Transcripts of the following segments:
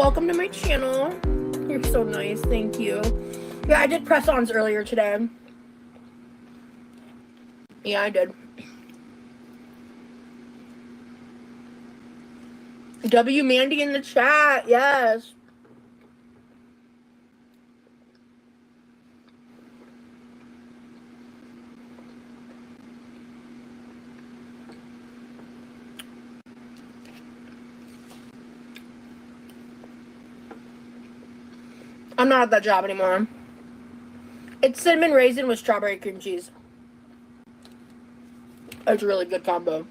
welcome to my channel. You're so nice, thank you. Yeah, I did press-ons earlier today. Yeah, I did. W Mandy in the chat, yes. I'm not at that job anymore. It's cinnamon raisin with strawberry cream cheese. It's a really good combo.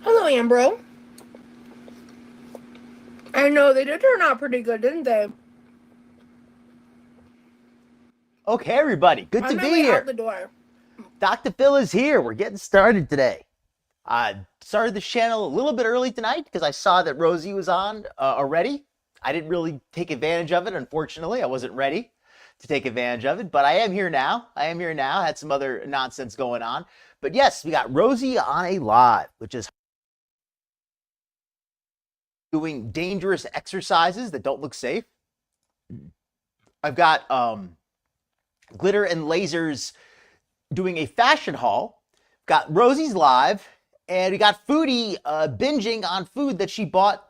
Hello, Ambro. I know, they did turn out pretty good, didn't they? Okay, everybody, good to be here. Out the door. Dr. Phil is here. We're getting started today. I started the channel a little bit early tonight because I saw that Rosie was on already. I didn't really take advantage of it, unfortunately. I wasn't ready to take advantage of it, but I am here now. I had some other nonsense going on. But yes, we got Rosie on a live, which is doing dangerous exercises that don't look safe. I've got GlitterandLazers doing a fashion haul. Got Rosie's live, and we got Foodie binging on food that she bought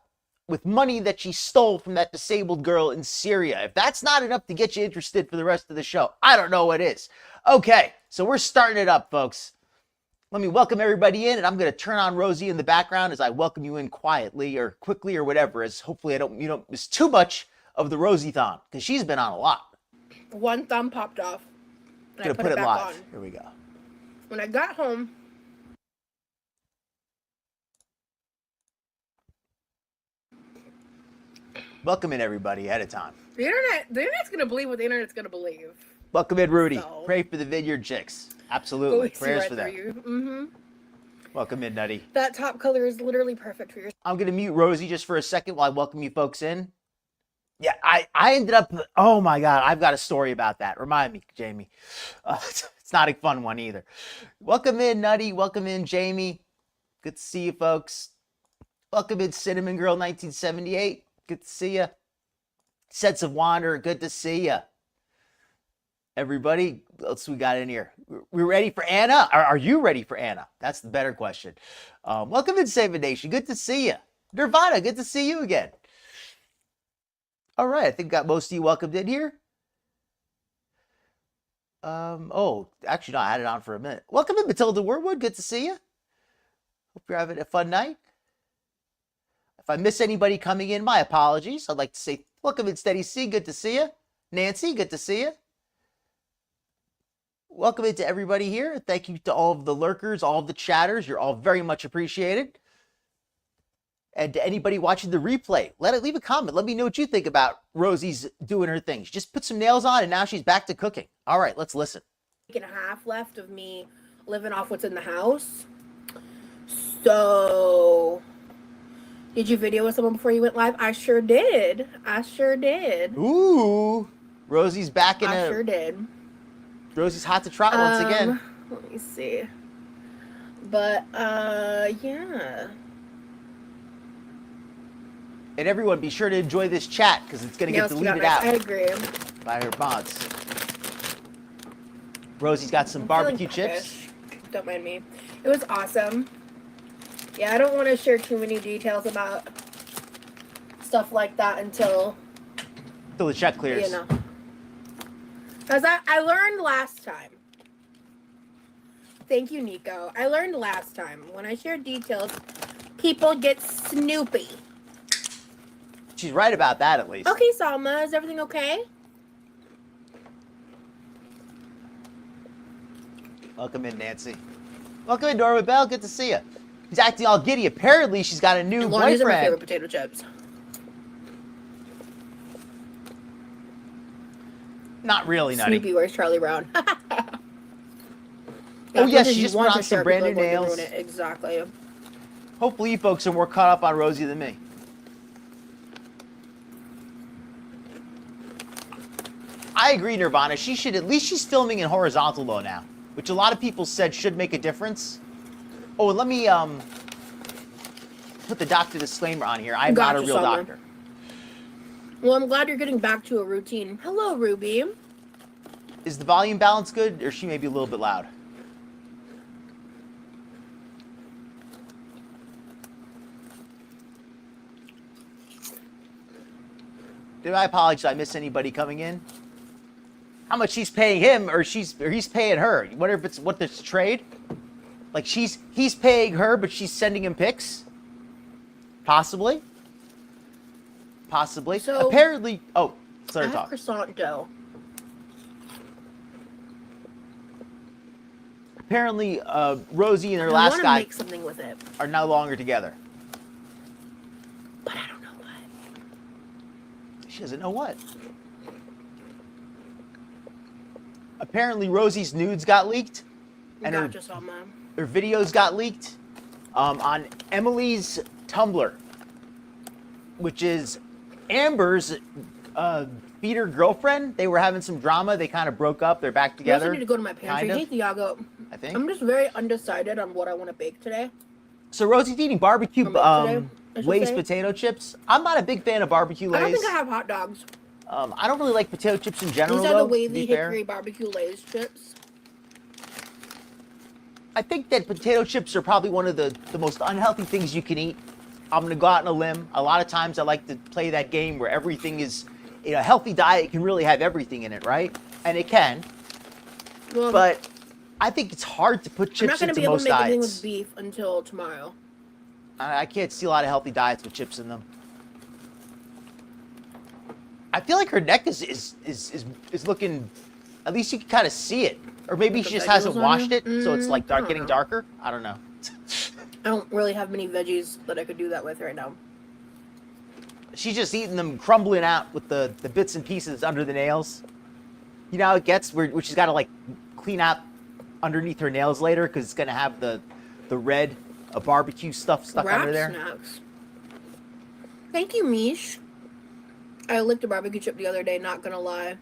with money that she stole from that disabled girl in Syria. If that's not enough to get you interested for the rest of the show, I don't know what is. Okay, so we're starting it up, folks. Let me welcome everybody in, and I'm going to turn on Rosie in the background as I welcome you in quietly or quickly or whatever, as hopefully you don't miss too much of the Rosie-thon, because she's been on a lot. One thumb popped off. I'm going to put it back live. On. Here we go. When I got home, welcome in, everybody, ahead of time. The internet's going to believe what the internet's going to believe. Welcome in, Rudy. So, pray for the Vineyard Chicks. Absolutely. Prayers right for them. Mm-hmm. Welcome in, Nutty. That top color is literally perfect for your... I'm going to mute Rosie just for a second while I welcome you folks in. Yeah, I ended up... Oh, my God. I've got a story about that. Remind me, Jamie. It's not a fun one either. Welcome in, Nutty. Welcome in, Jamie. Good to see you, folks. Welcome in, Cinnamon Girl 1978. Good to see you. Sense of Wander. Good to see you. Everybody, what else we got in here? We're ready for Anna? Are you ready for Anna? That's the better question. Welcome in, Save a Nation. Good to see you. Nirvana, good to see you again. All right, I think got most of you welcomed in here. Oh, actually, no, I had it on for a minute. Welcome in, Matilda Worwood. Good to see you. Hope you're having a fun night. If I miss anybody coming in, my apologies. I'd like to say welcome in, Steady C. Good to see you. Nancy, good to see you. Welcome into everybody here. Thank you to all of the lurkers, all of the chatters. You're all very much appreciated. And to anybody watching the replay, leave a comment. Let me know what you think about Rosie's doing her thing. She just put some nails on and now she's back to cooking. All right, let's listen. Week and a half left of me living off what's in the house. So, did you video with someone before you went live? I sure did. Ooh, Rosie's back in I sure did. Rosie's hot to trot once again. Let me see. But, yeah. And everyone, be sure to enjoy this chat because it's going to get deleted out. I agree. By her mods. Rosie's got some barbecue chips. Don't mind me. It was awesome. Yeah, I don't want to share too many details about stuff like that until the check clears. You know. Because I learned last time. Thank you, Nico. I learned last time. When I share details, people get snoopy. She's right about that, at least. Okay, Salma. Is everything okay? Welcome in, Nancy. Welcome in, Norma Bell. Good to see you. She's acting all giddy. Apparently, she's got a new boyfriend. These are my favorite potato chips. Not really, Nutty. Snoopy, where's Charlie Brown? Oh, yes, she just put on some brand new nails. Exactly. Hopefully you folks are more caught up on Rosie than me. I agree, Nirvana. She should, at least she's filming in horizontal though now, which a lot of people said should make a difference. Oh, and let me put the doctor disclaimer on here. I'm not a real doctor. Well, I'm glad you're getting back to a routine. Hello, Ruby. Is the volume balance good, or she may be a little bit loud? Did I apologize? Did I miss anybody coming in? How much she's paying him, or he's paying her? Wonder if it's what this trade? Like he's paying her, but she's sending him pics. Possibly. Possibly. So, apparently. Oh, sorry. I have croissant dough. Apparently, Rosie and her last guy make something with it. Are no longer together. But I don't know what. She doesn't know what. Apparently, Rosie's nudes got leaked, and her videos got leaked on Emily's Tumblr, which is Amber's feeder girlfriend. They were having some drama. They kind of broke up. They're back together. I need to go to my pantry. Hey, Thiago. I think. I'm just very undecided on what I want to bake today. So Rosie's eating barbecue Lay's potato chips. I'm not a big fan of barbecue Lay's. I don't think I have hot dogs. I don't really like potato chips in general. These are the wavy hickory barbecue Lay's chips. I think that potato chips are probably one of the most unhealthy things you can eat. I'm going to go out on a limb. A lot of times I like to play that game where everything is, a healthy diet can really have everything in it, right? And it can. Well, but I think it's hard to put chips into most diets. I'm not going to be able to make anything with beef until tomorrow. I can't see a lot of healthy diets with chips in them. I feel like her neck is looking, at least you can kind of see it. Or maybe she just hasn't washed it, so it's like getting darker. I don't know. I don't really have many veggies that I could do that with right now. She's just eating them crumbling out with the bits and pieces under the nails. You know how it gets where she's got to like clean out underneath her nails later because it's going to have the red barbecue stuff stuck under there. Snacks. Thank you, Mish. I licked a barbecue chip the other day, not going to lie.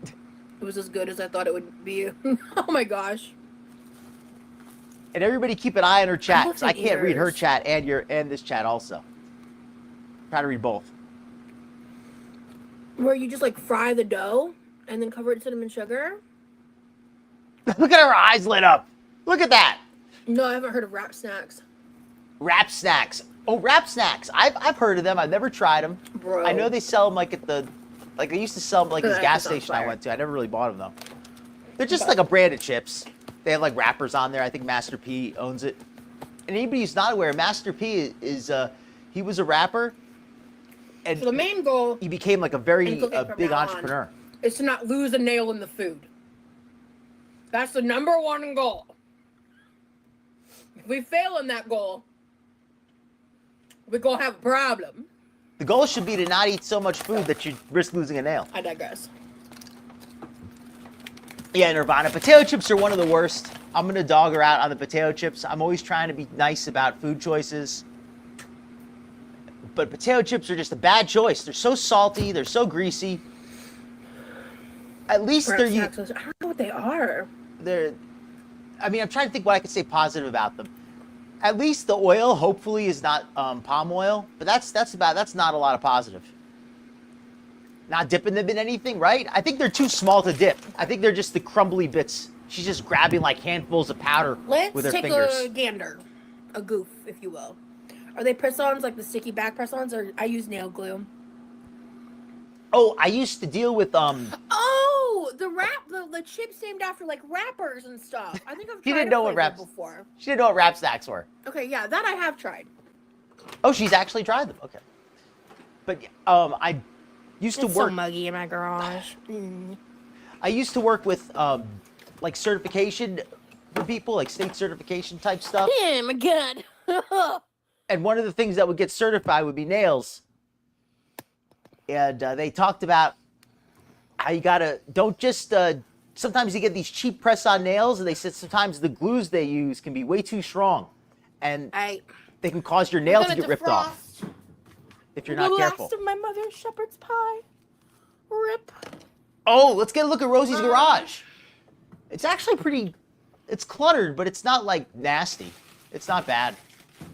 It was as good as I thought it would be. Oh my gosh. And everybody keep an eye on her chat. Because I can't read her chat and this chat also. Try to read both. Where you just like fry the dough and then cover it in cinnamon sugar? Look at her eyes lit up. Look at that. No, I haven't heard of wrap snacks. Wrap snacks. Oh, wrap snacks. I've heard of them. I've never tried them. Bro. I know they sell them like at the... Like, they used to sell them like this gas station I went to. I never really bought them, though. They're just like a brand of chips. They have, like, wrappers on there. I think Master P owns it. And anybody who's not aware, Master P is he was a rapper. And so the main goal... He became, like, a very big entrepreneur. Is to not lose a nail in the food. That's the #1 goal. If we fail in that goal, we're going to have a problem. The goal should be to not eat so much food that you risk losing a nail. I digress. Yeah, Nirvana. Potato chips are one of the worst. I'm going to dog her out on the potato chips. I'm always trying to be nice about food choices. But potato chips are just a bad choice. They're so salty. They're so greasy. At least they're... I don't know what they are. I mean, I'm trying to think what I could say positive about them. At least the oil, hopefully, is not palm oil. But that's not a lot of positive. Not dipping them in anything, right? I think they're too small to dip. I think they're just the crumbly bits. She's just grabbing like handfuls of powder with her fingers. Let's take a gander. A goof, if you will. Are they press-ons, like the sticky back press-ons, or I use nail glue? Oh, I used to deal with Oh, the chips named after like rappers and stuff. I think I've tried before. She didn't know what wrap snacks were. Okay, yeah, that I have tried. Oh, she's actually tried them. Okay. But I used to work so muggy in my garage. I used to work with like certification for people, like state certification type stuff. Yeah, my God. And one of the things that would get certified would be nails. And they talked about how you gotta, don't just, sometimes you get these cheap press-on nails, and they said sometimes the glues they use can be way too strong. And they can cause your nail to get ripped off if you're not careful. The last of my mother's shepherd's pie. Rip. Oh, let's get a look at Rosie's garage. It's actually pretty, it's cluttered, but it's not like nasty. It's not bad.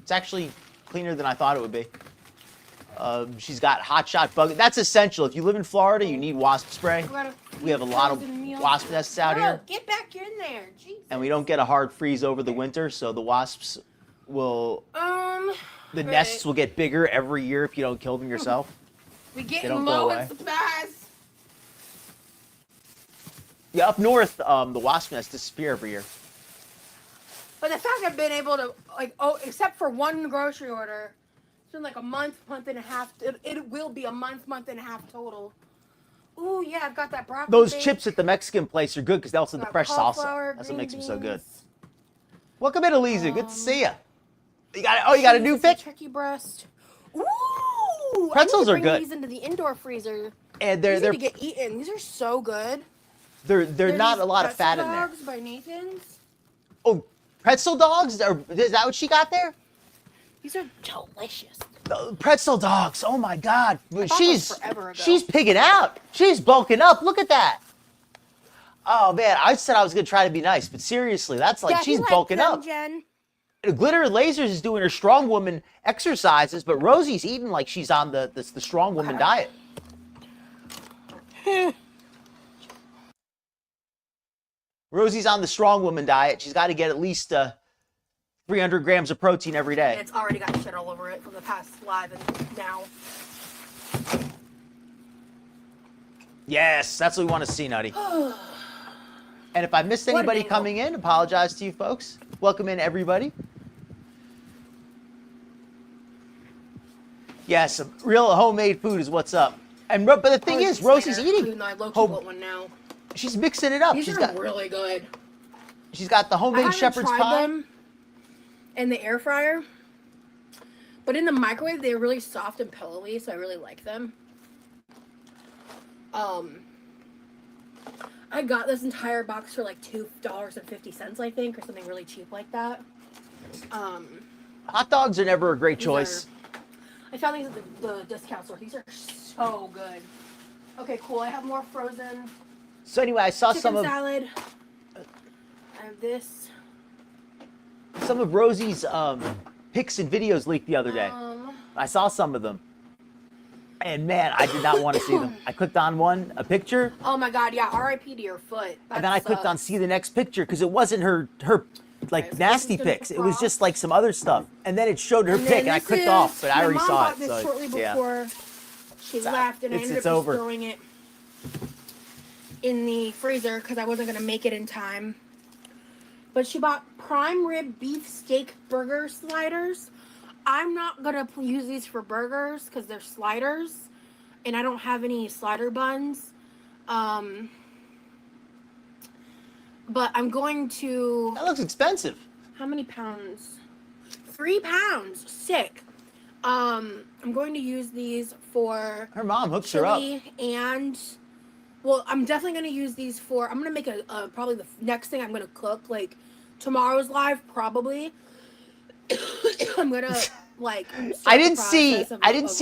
It's actually cleaner than I thought it would be. She's got hot shot bug. That's essential. If you live in Florida, you need wasp spray. We have a lot of wasp nests out here. Get back in there. Jesus. And we don't get a hard freeze over the winter, so the wasps will, the nests will get bigger every year if you don't kill them yourself. We get low in supplies. Yeah, up north, the wasp nests disappear every year. But the fact I've been able to, except for one grocery order, it's been like a month and a half. It will be a month and a half total. Ooh, yeah, I've got that broccoli. Those chips at the Mexican place are good because they also have the fresh salsa. That's what makes them so good. Welcome in, Eliza. Good to see you. You got a new pick? Turkey breast. Ooh! Pretzels are good. I need to bring these into the indoor freezer. And these need to get eaten. These are so good. They're not a lot of fat in there. Dogs by Nathan's. Oh, pretzel dogs? Is that what she got there? These are delicious. Pretzel dogs. Oh my God. She's she's pigging out. She's bulking up. Look at that. Oh man, I said I was gonna try to be nice, but seriously, that's like she's bulking up. Jen. Glitter and Lasers is doing her Strongwoman exercises, but Rosie's eating like she's on the Strongwoman diet. Rosie's on the Strongwoman diet. She's got to get at least 300 grams of protein every day. And it's already got shit all over it from the past live and now. Yes, that's what we want to see, Nutty. And if I missed anybody coming in, apologize to you folks. Welcome in, everybody. Yes, real homemade food is what's up. And but the thing is, Rosie's eating. I want one now. She's mixing it up. These are really good. She's got the homemade shepherd's pie. Them in the air fryer, but in the microwave they're really soft and pillowy, so I really like them. I got this entire box for like $2.50, I think, or something really cheap like that. Hot dogs are never a great choice. I found these at the discount store. These are so good. Okay, cool. I have more frozen. So anyway, I saw chicken salad. I have this. Some of Rosie's pics and videos leaked the other day. I saw some of them. And man, I did not want to see them. I clicked on a picture. Oh my God, yeah, RIP to your foot. And then I clicked on see the next picture because it wasn't her like nasty pics. It was just like some other stuff. And then it showed her pic and I clicked off, but I already saw it. So shortly before she left, and I ended up just throwing it in the freezer because I wasn't going to make it in time. But she bought prime rib beef steak burger sliders. I'm not going to use these for burgers because they're sliders. And I don't have any slider buns. But I'm going to... That looks expensive. How many pounds? 3 pounds. Sick. I'm going to use these for... Her mom hooks her up. And... Well, I'm definitely going to use these for... I'm going to make probably the next thing I'm going to cook. Like, tomorrow's live, probably. I'm going to, like... I didn't see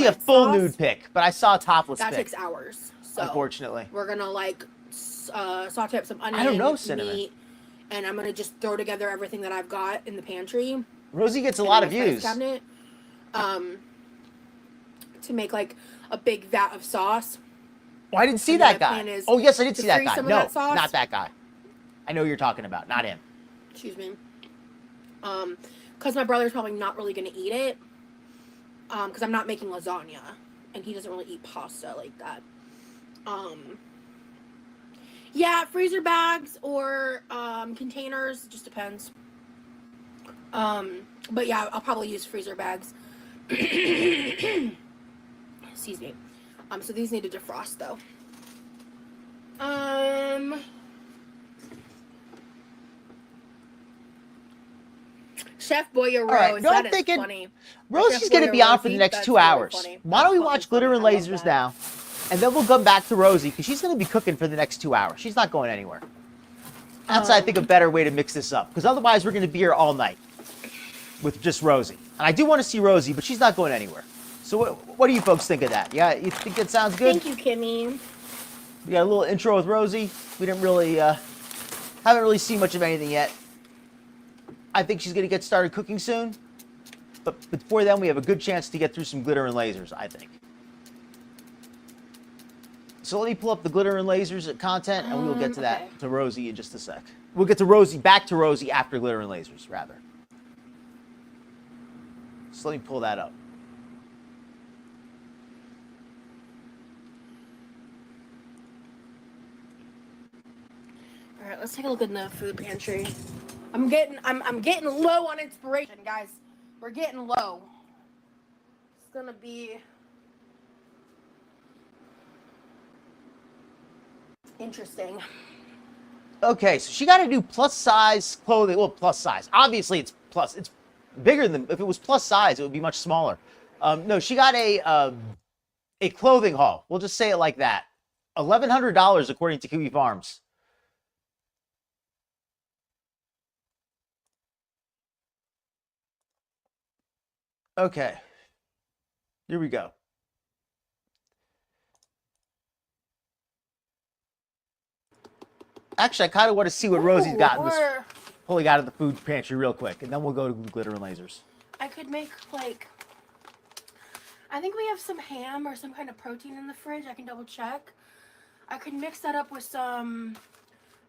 a full nude pic, but I saw a topless pic. That takes hours. So unfortunately. We're going to, like... saute up some onion, I don't know, cinnamon. meat, and I'm gonna just throw together everything that I've got in the pantry. Rosie gets a lot of views. Cabinet, to make like a big vat of sauce. Oh, I didn't see that guy. Oh yes, I did see that guy. No, not that guy. I know who you're talking about, not him. Excuse me. Because my brother's probably not really gonna eat it. Because I'm not making lasagna, and he doesn't really eat pasta like that. Yeah, freezer bags or containers, just depends. But yeah, I'll probably use freezer bags. Excuse me. So these need to defrost though. Chef Boyer Rose, that is funny. Rosie's going to be on for the next 2 hours. Why don't we watch Glitter and Lasers now? And then we'll come back to Rosie, because she's going to be cooking for the next 2 hours. She's not going anywhere. That's, I think, a better way to mix this up. Because otherwise, we're going to be here all night with just Rosie. And I do want to see Rosie, but she's not going anywhere. So what do you folks think of that? Yeah, you think it sounds good? Thank you, Kimmy. We got a little intro with Rosie. We didn't really, haven't really seen much of anything yet. I think she's going to get started cooking soon. But before then, we have a good chance to get through some glitter and lasers, I think. So let me pull up the glitter and lasers content, and we will get to that, okay. to Rosie in just a sec. We'll get to Rosie, back to Rosie after glitter and lasers, rather. So let me pull that up. All right, let's take a look in the food pantry. I'm getting low on inspiration, guys. We're getting low. It's gonna be interesting. Okay, so she got to do plus size clothing. Well, plus size. Obviously, it's plus. It's bigger than, if it was plus size, it would be much smaller. No, she got a clothing haul. We'll just say it like that. $1,100 according to Kiwi Farms. Okay, here we go. Actually, I kind of want to see what Rosie's got in this. Pulling out of the food pantry real quick, and then we'll go to glitter and lasers. I could make, like, I think we have some ham or some kind of protein in the fridge. I can double check. I could mix that up with some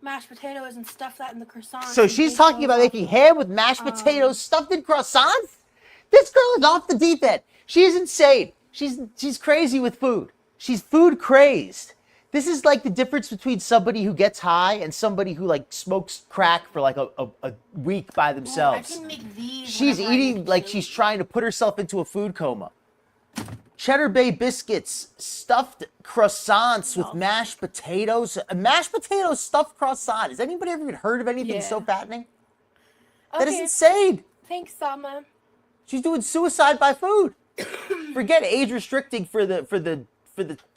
mashed potatoes and stuff that in the croissants. So she's talking about making ham with mashed potatoes stuffed in croissants? This girl is off the deep end. She is insane. She's crazy with food. She's food crazed. This is like the difference between somebody who gets high and somebody who like smokes crack for like a week by themselves. I can make these. She's eating like she's trying to put herself into a food coma. Cheddar Bay biscuits, stuffed croissants with mashed potatoes. A mashed potato stuffed croissant. Has anybody ever even heard of anything so fattening? That is insane. Thanks, Sama. She's doing suicide by food. Forget age restricting for the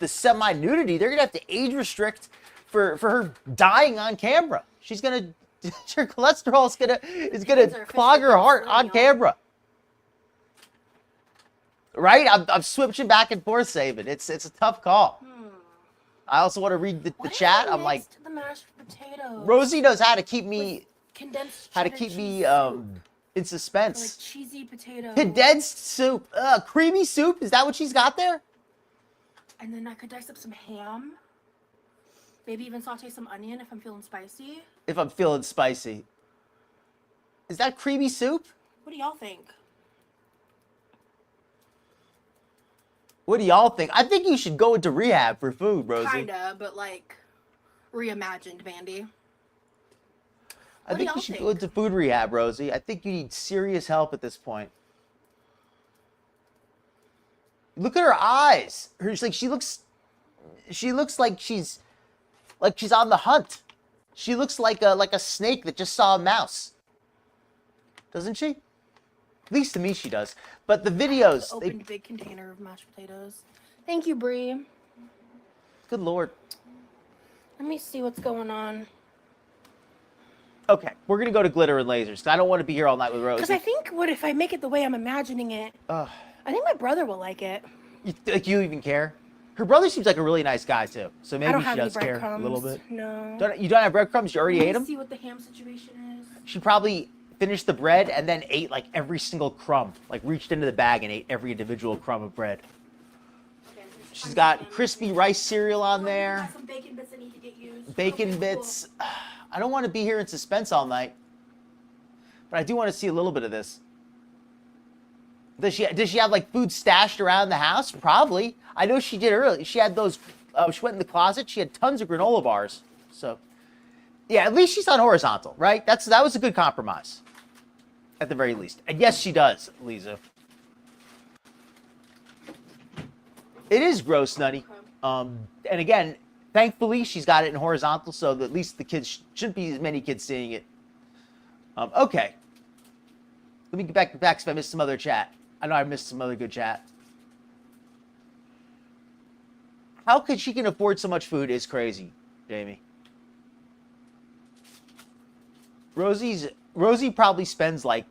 semi-nudity. They're gonna have to age restrict for her dying on camera. She's gonna her cholesterol is gonna clog her heart on camera. Right? I'm switching back and forth, saving. It's a tough call. I also want to read the chat. I'm like, the mashed potatoes? Rosie knows how to keep me condensed in suspense. Like cheesy potato. Condensed soup, creamy soup. Is that what she's got there? And then I could dice up some ham. Maybe even saute some onion if I'm feeling spicy. If I'm feeling spicy. Is that creamy soup? What do y'all think? What do y'all think? I think you should go into rehab for food, Rosie. Kinda, but like reimagined, Mandy. I think you should go into food rehab, Rosie. I think you need serious help at this point. Look at her eyes. She looks like she's on the hunt. She looks like a snake that just saw a mouse. Doesn't she? At least to me she does. But the videos, Opened big container of mashed potatoes. Thank you, Bree. Good Lord. Let me see what's going on. Okay, we're gonna go to glitter and lasers. I don't want to be here all night with Rosie. Because I think if I make it the way I'm imagining it, I think my brother will like it. You even care? Her brother seems like a really nice guy too, so maybe she does care a little bit. No. You don't have breadcrumbs? You already ate them? See what the ham situation is. She probably finished the bread and then ate like every single crumb. Like reached into the bag and ate every individual crumb of bread. She's got crispy rice cereal on there. Some bacon bits that need to get used. Bacon bits. Cool. I don't want to be here in suspense all night, but I do want to see a little bit of this. Does she have like food stashed around the house? Probably. I know she did earlier. She had those. She went in the closet. She had tons of granola bars. So, yeah, at least she's on horizontal, right? That was a good compromise, at the very least. And yes, she does, Lisa. It is gross, Nutty. And again, thankfully, she's got it in horizontal, so that at least the kids shouldn't be as many kids seeing it. Okay. Let me get back because I missed some other chat. I know I missed some other good chat. How could she can afford so much food is crazy, Jamie. Rosie probably spends like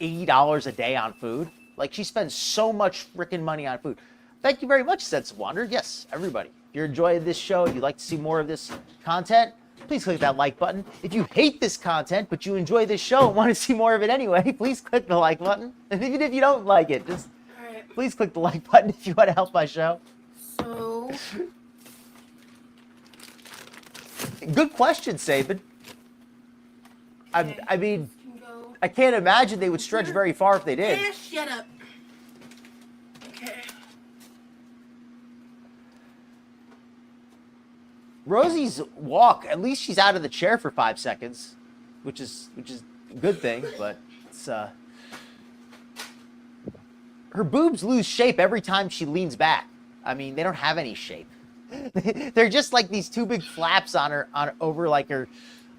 $80 a day on food. Like she spends so much freaking money on food. Thank you very much, Sense of Wonder. Yes, everybody. If you're enjoying this show and you'd like to see more of this content, please click that like button. If you hate this content, but you enjoy this show and want to see more of it anyway, please click the like button. And even if you don't like it, just please click the like button if you want to help my show. So, good question, Sabin. okay, I mean, go. I can't imagine they would stretch very far if they did. Yeah, shut up. Okay. Rosie's walk, at least she's out of the chair for 5 seconds, which is a good thing, but it's her boobs lose shape every time she leans back. I mean, they don't have any shape. They're just like these two big flaps on her over like her.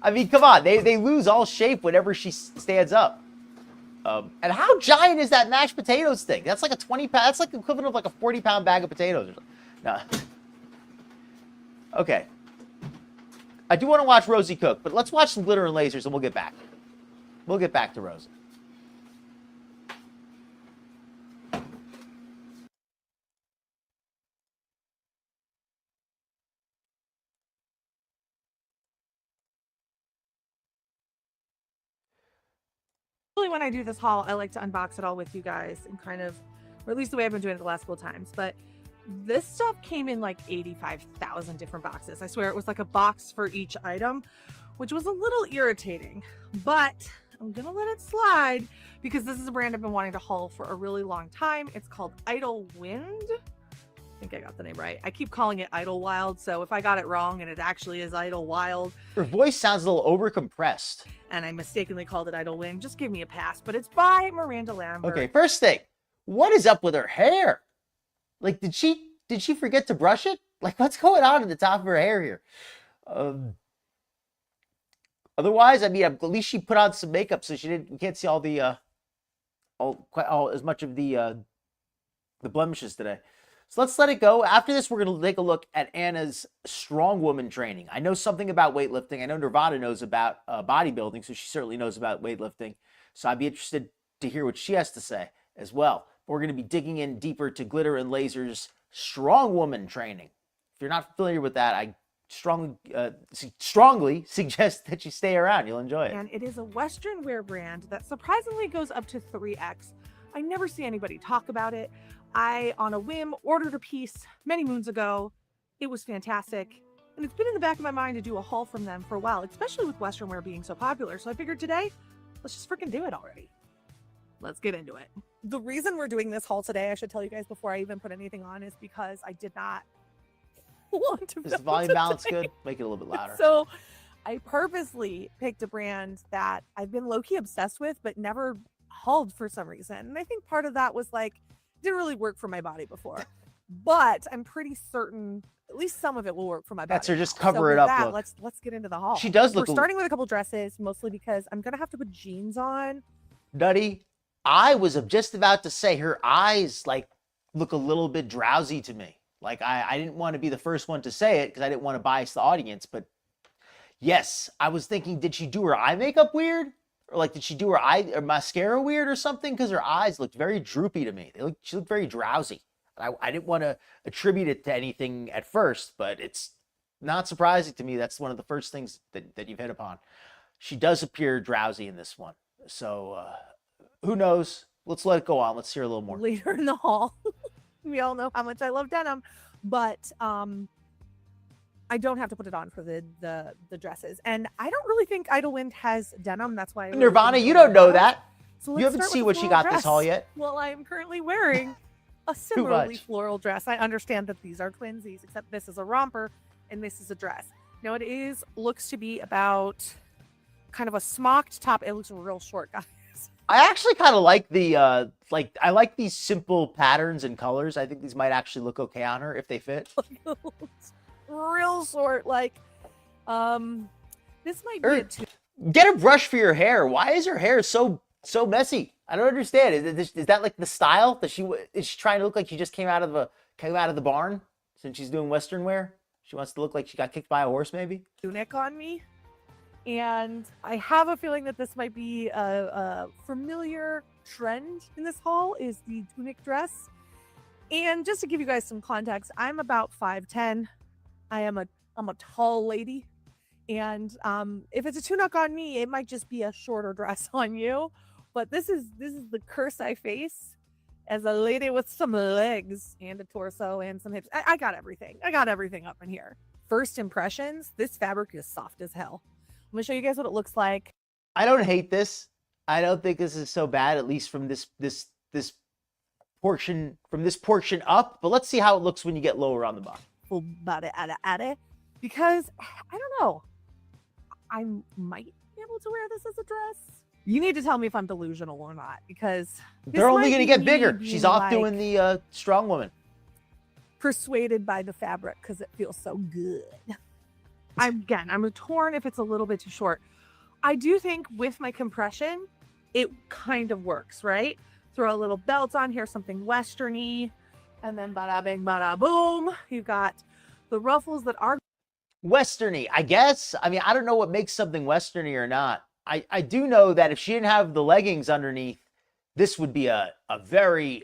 I mean, come on, they lose all shape whenever she stands up. And how giant is that mashed potatoes thing? That's like a 20 pound. That's like the equivalent of like a 40-pound bag of potatoes. No. Okay. I do want to watch Rosie cook, but let's watch some Glitter and Lasers and we'll get back. We'll get back to Rosie. When I do this haul, I like to unbox it all with you guys and kind of, or at least the way I've been doing it the last couple of times. But this stuff came in like 85,000 different boxes. I swear it was like a box for each item, which was a little irritating, but I'm gonna let it slide because this is a brand I've been wanting to haul for a really long time. It's called Idlewind. I think I got the name right. I keep calling it Idlewild, so if I got it wrong and it actually is Idlewild, Her voice sounds a little over-compressed. and I mistakenly called it Idlewind, just give me a pass. But it's by Miranda Lambert. Okay, first thing, what is up with her hair? Like, did she forget to brush it? Like, what's going on at the top of her hair here? Otherwise, I mean, at least she put on some makeup so we can't see all the all as much of the blemishes today. So let's let it go. After this, we're going to take a look at Anna's Strongwoman training. I know something about weightlifting. I know Nirvana knows about bodybuilding, so she certainly knows about weightlifting. So I'd be interested to hear what she has to say as well. We're going to be digging in deeper to Glitter and Lasers Strongwoman training. If you're not familiar with that, I strongly suggest that you stay around. You'll enjoy it. And it is a Western wear brand that surprisingly goes up to 3X. I never see anybody talk about it. I, on a whim, ordered a piece many moons ago. It was fantastic. And it's been in the back of my mind to do a haul from them for a while, especially with Western wear being so popular. So I figured today, let's just freaking do it already. Let's get into it. The reason we're doing this haul today, I should tell you guys before I even put anything on, is because I did not want to. Is the volume balance good? Make it a little bit louder. So I purposely picked a brand that I've been low-key obsessed with, but never hauled for some reason. And I think part of that was like, didn't really work for my body before, but I'm pretty certain at least some of it will work for my body. That's her just So cover with it up that, look. let's get into the haul. She does look We're starting with a couple dresses, mostly because I'm gonna have to put jeans on. nutty. I was just about to say her eyes like look a little bit drowsy to me. Like I didn't want to be the first one to say it because I didn't want to bias the audience, but yes, I was thinking, did she do her eye makeup weird? Or like, did she do her eye or mascara weird or something? Because her eyes looked very droopy to me. She looked very drowsy. I didn't want to attribute it to anything at first, but it's not surprising to me. That's one of the first things that you've hit upon. She does appear drowsy in this one. So who knows? Let's let it go on. Let's hear a little more. Later in the haul. We all know how much I love denim, but I don't have to put it on for the dresses. And I don't really think Idlewind has denim. That's why I really Nirvana, didn't you go don't know with that. So You haven't start seen with what the she floral got this dress. haul yet. Well, I'm currently wearing a similarly much. floral dress. I understand that these are twinsies, except this is a romper and this is a dress. Now it looks to be about kind of a smocked top. It looks real short, guys. I actually kind of like the I like these simple patterns and colors. I think these might actually look okay on her if they fit. Real short, like this might be Er, a two. Get a brush for your hair. Why is her hair so messy? I don't understand. Is that like the style? Is she trying to look like she just came out of the barn since she's doing Western wear? She wants to look like she got kicked by a horse, maybe? Tunic on me, and I have a feeling that this might be a familiar trend in this haul is the tunic dress. And just to give you guys some context, I'm about 5'10", I'm a tall lady, and if it's a tunic on me, it might just be a shorter dress on you. But this is the curse I face as a lady with some legs and a torso and some hips. I got everything. I got everything up in here. First impressions, this fabric is soft as hell. I'm gonna show you guys what it looks like. I don't hate this. I don't think this is so bad, at least from this portion up. But let's see how it looks when you get lower on the bottom. Full body at it, because I don't know. I might be able to wear this as a dress. You need to tell me if I'm delusional or not, because they're only going to get bigger. being She's off like doing the Strongwoman. persuaded by the fabric because it feels so good. I'm torn if it's a little bit too short. I do think with my compression, it kind of works, right? Throw a little belt on here, something westerny, and then bada bing, bada boom. You've got the ruffles that are Westerny, I guess. I mean, I don't know what makes something westerny or not. I do know that if she didn't have the leggings underneath, this would be a very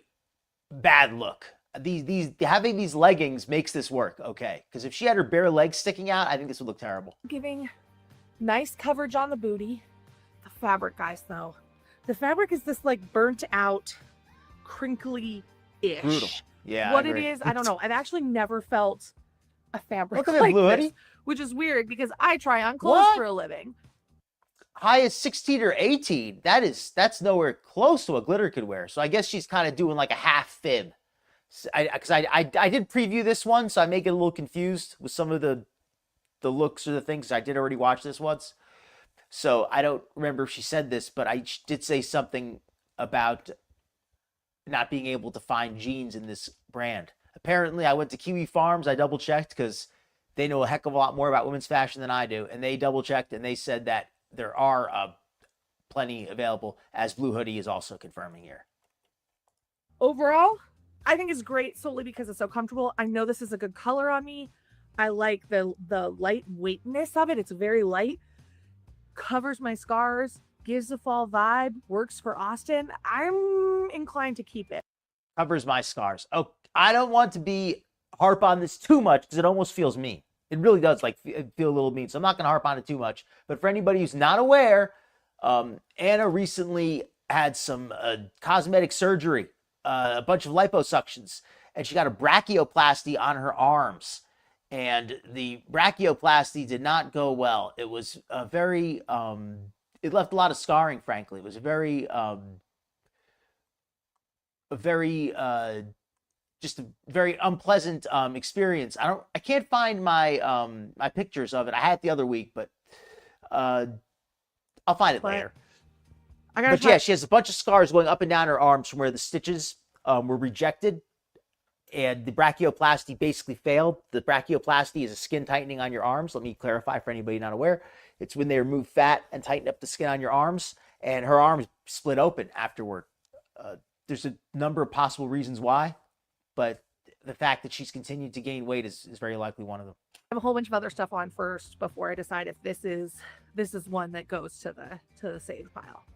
bad look. These having these leggings makes this work, okay? Because if she had her bare legs sticking out, I think this would look terrible. giving nice coverage on the booty. The fabric, guys, though. The fabric is this like burnt out, crinkly-ish. Brutal. Yeah. What it is, I don't know. I've actually never felt a fabric Look at like Blue this, Hoodie. which is weird because I try on clothes What? for a living. High as 16 or 18. That's nowhere close to what Glitter could wear. So I guess she's kind of doing like a half fib. Because I did preview this one, so I may get a little confused with some of the looks or the things. I did already watch this once. So I don't remember if she said this, but I did say something about not being able to find jeans in this brand. Apparently, I went to Kiwi Farms. I double-checked because they know a heck of a lot more about women's fashion than I do. And they double-checked, and they said that there are plenty available, as Blue Hoodie is also confirming here. Overall, I think it's great solely because it's so comfortable. I know this is a good color on me. I like the lightweightness of it. It's very light. Covers my scars, gives a fall vibe, works for Austin. I'm inclined to keep it. Covers my scars. Oh, I don't want to harp on this too much because it almost feels mean. It really does feel a little mean. So I'm not going to harp on it too much. But for anybody who's not aware, Anna recently had some cosmetic surgery, a bunch of liposuctions, and she got a brachioplasty on her arms. And the brachioplasty did not go well. It was it left a lot of scarring, frankly. It was just a very unpleasant experience. I can't find my my pictures of it. I had it the other week, but I'll find it later. But yeah, she has a bunch of scars going up and down her arms from where the stitches were rejected. And the brachioplasty basically failed. The brachioplasty is a skin tightening on your arms. Let me clarify for anybody not aware. It's when they remove fat and tighten up the skin on your arms. And her arms split open afterward. There's a number of possible reasons why. But the fact that she's continued to gain weight is very likely one of them. I have a whole bunch of other stuff on first before I decide if this is one that goes to the save pile.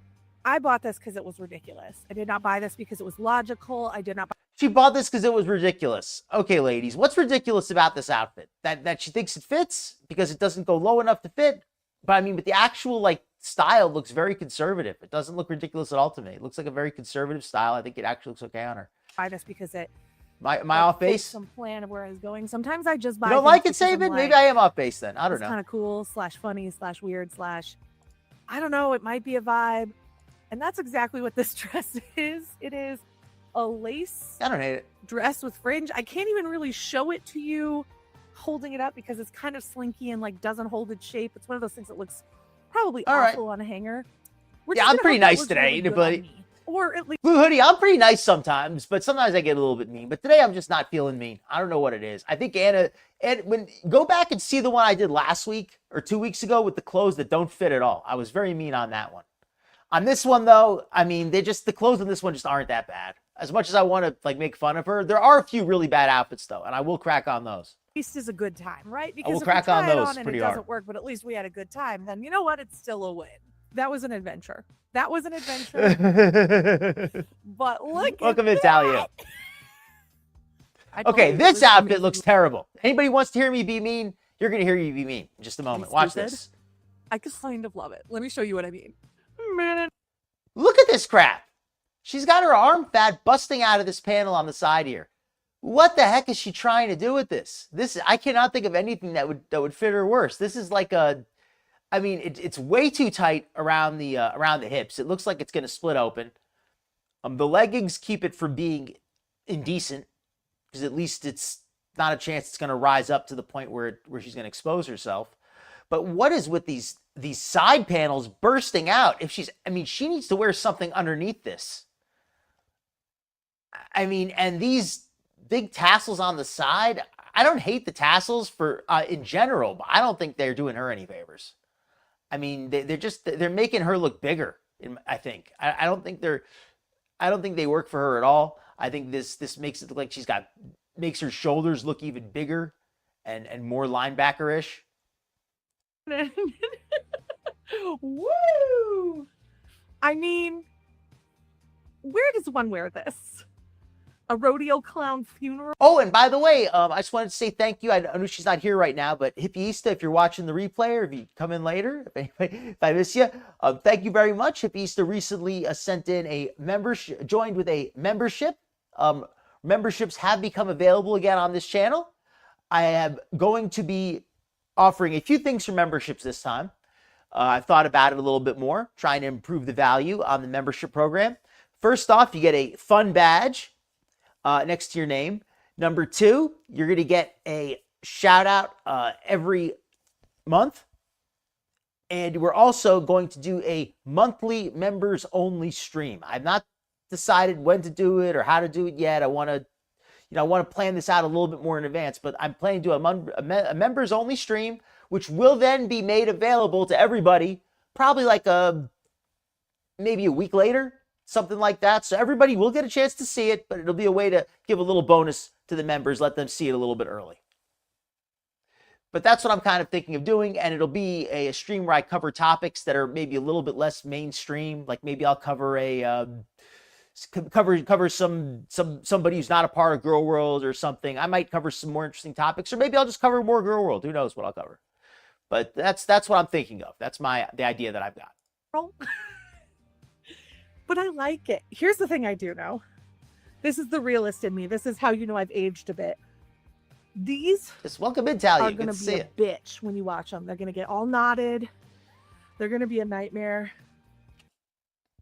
I bought this because it was ridiculous. I did not buy this because it was logical. I did not buy. She bought this because it was ridiculous. Okay, ladies, what's ridiculous about this outfit? That she thinks it fits because it doesn't go low enough to fit. But I mean, but the actual style looks very conservative. It doesn't look ridiculous at all to me. It looks like a very conservative style. I think it actually looks okay on her. Buy this because it. My off base. Some plan of where I was going. Sometimes I just buy. You don't like it, save it. Maybe I am off base then. I don't know. It's kind of cool / funny / weird / I don't know. It might be a vibe, and that's exactly what this dress is. It is a lace. I don't hate it. Dress with fringe. I can't even really show it to you holding it up because it's kind of slinky and doesn't hold its shape. It's one of those things that looks probably awful on a hanger. Yeah, I'm pretty nice today, buddy. Or at least Blue Hoodie, I'm pretty nice sometimes, but sometimes I get a little bit mean. But today I'm just not feeling mean. I don't know what it is. I think Anna, and go back and see the one I did last week or 2 weeks ago with the clothes that don't fit at all. I was very mean on that one. On this one though, I mean, the clothes on this one just aren't that bad. As much as I want to make fun of her, there are a few really bad outfits though, and I will crack on those. At least is a good time, right? Because I will if crack we try on it those and pretty it doesn't hard. work, but at least we had a good time, then you know what? It's still a win. That was an adventure. That was an adventure. But look Welcome at to Italia. Okay, this outfit looks terrible. Anybody wants to hear me be mean, you're going to hear me be mean in just a moment. Watch this. I kind of love it. Let me show you what I mean. Man. Look at this crap. She's got her arm fat busting out of this panel on the side here. What the heck is she trying to do with this? I cannot think of anything that would fit her worse. This is like I mean, it's way too tight around the hips. It looks like it's going to split open. The leggings keep it from being indecent because at least it's not a chance it's going to rise up to the point where she's going to expose herself. But what is with these side panels bursting out? She needs to wear something underneath this. I mean, and these big tassels on the side, I don't hate the tassels for in general, but I don't think they're doing her any favors. I mean, they're making her look bigger. I think I don't think they work for her at all. I think this makes it look like makes her shoulders look even bigger and more linebacker-ish. Woo! I mean, where does one wear this? A rodeo clown funeral? Oh, and by the way, I just wanted to say thank you. I know she's not here right now, but Hippieista, if you're watching the replay or if you come in later, if I miss you, thank you very much. Hippieista recently sent in a membership, joined with a membership. Memberships have become available again on this channel. I am going to be offering a few things for memberships this time. I've thought about it a little bit more, trying to improve the value on the membership program. First off, you get a fun badge next to your name. Number 2, you're going to get a shout out every month. And we're also going to do a monthly members only stream. I've not decided when to do it or how to do it yet. I want to plan this out a little bit more in advance, but I'm planning to do a members only stream, which will then be made available to everybody probably like maybe a week later. Something like that. So everybody will get a chance to see it, but it'll be a way to give a little bonus to the members, let them see it a little bit early. But that's what I'm kind of thinking of doing, and it'll be a stream where I cover topics that are maybe a little bit less mainstream. Like maybe I'll cover cover somebody who's not a part of Girl World or something. I might cover some more interesting topics, or maybe I'll just cover more Girl World. Who knows what I'll cover? But that's what I'm thinking of. That's the idea that I've got. But I like it. Here's the thing I do know. This is the realist in me. This is how you know I've aged a bit. These just welcome in, Talia. are going to be a bitch when you watch them. They're going to get all knotted. They're going to be a nightmare.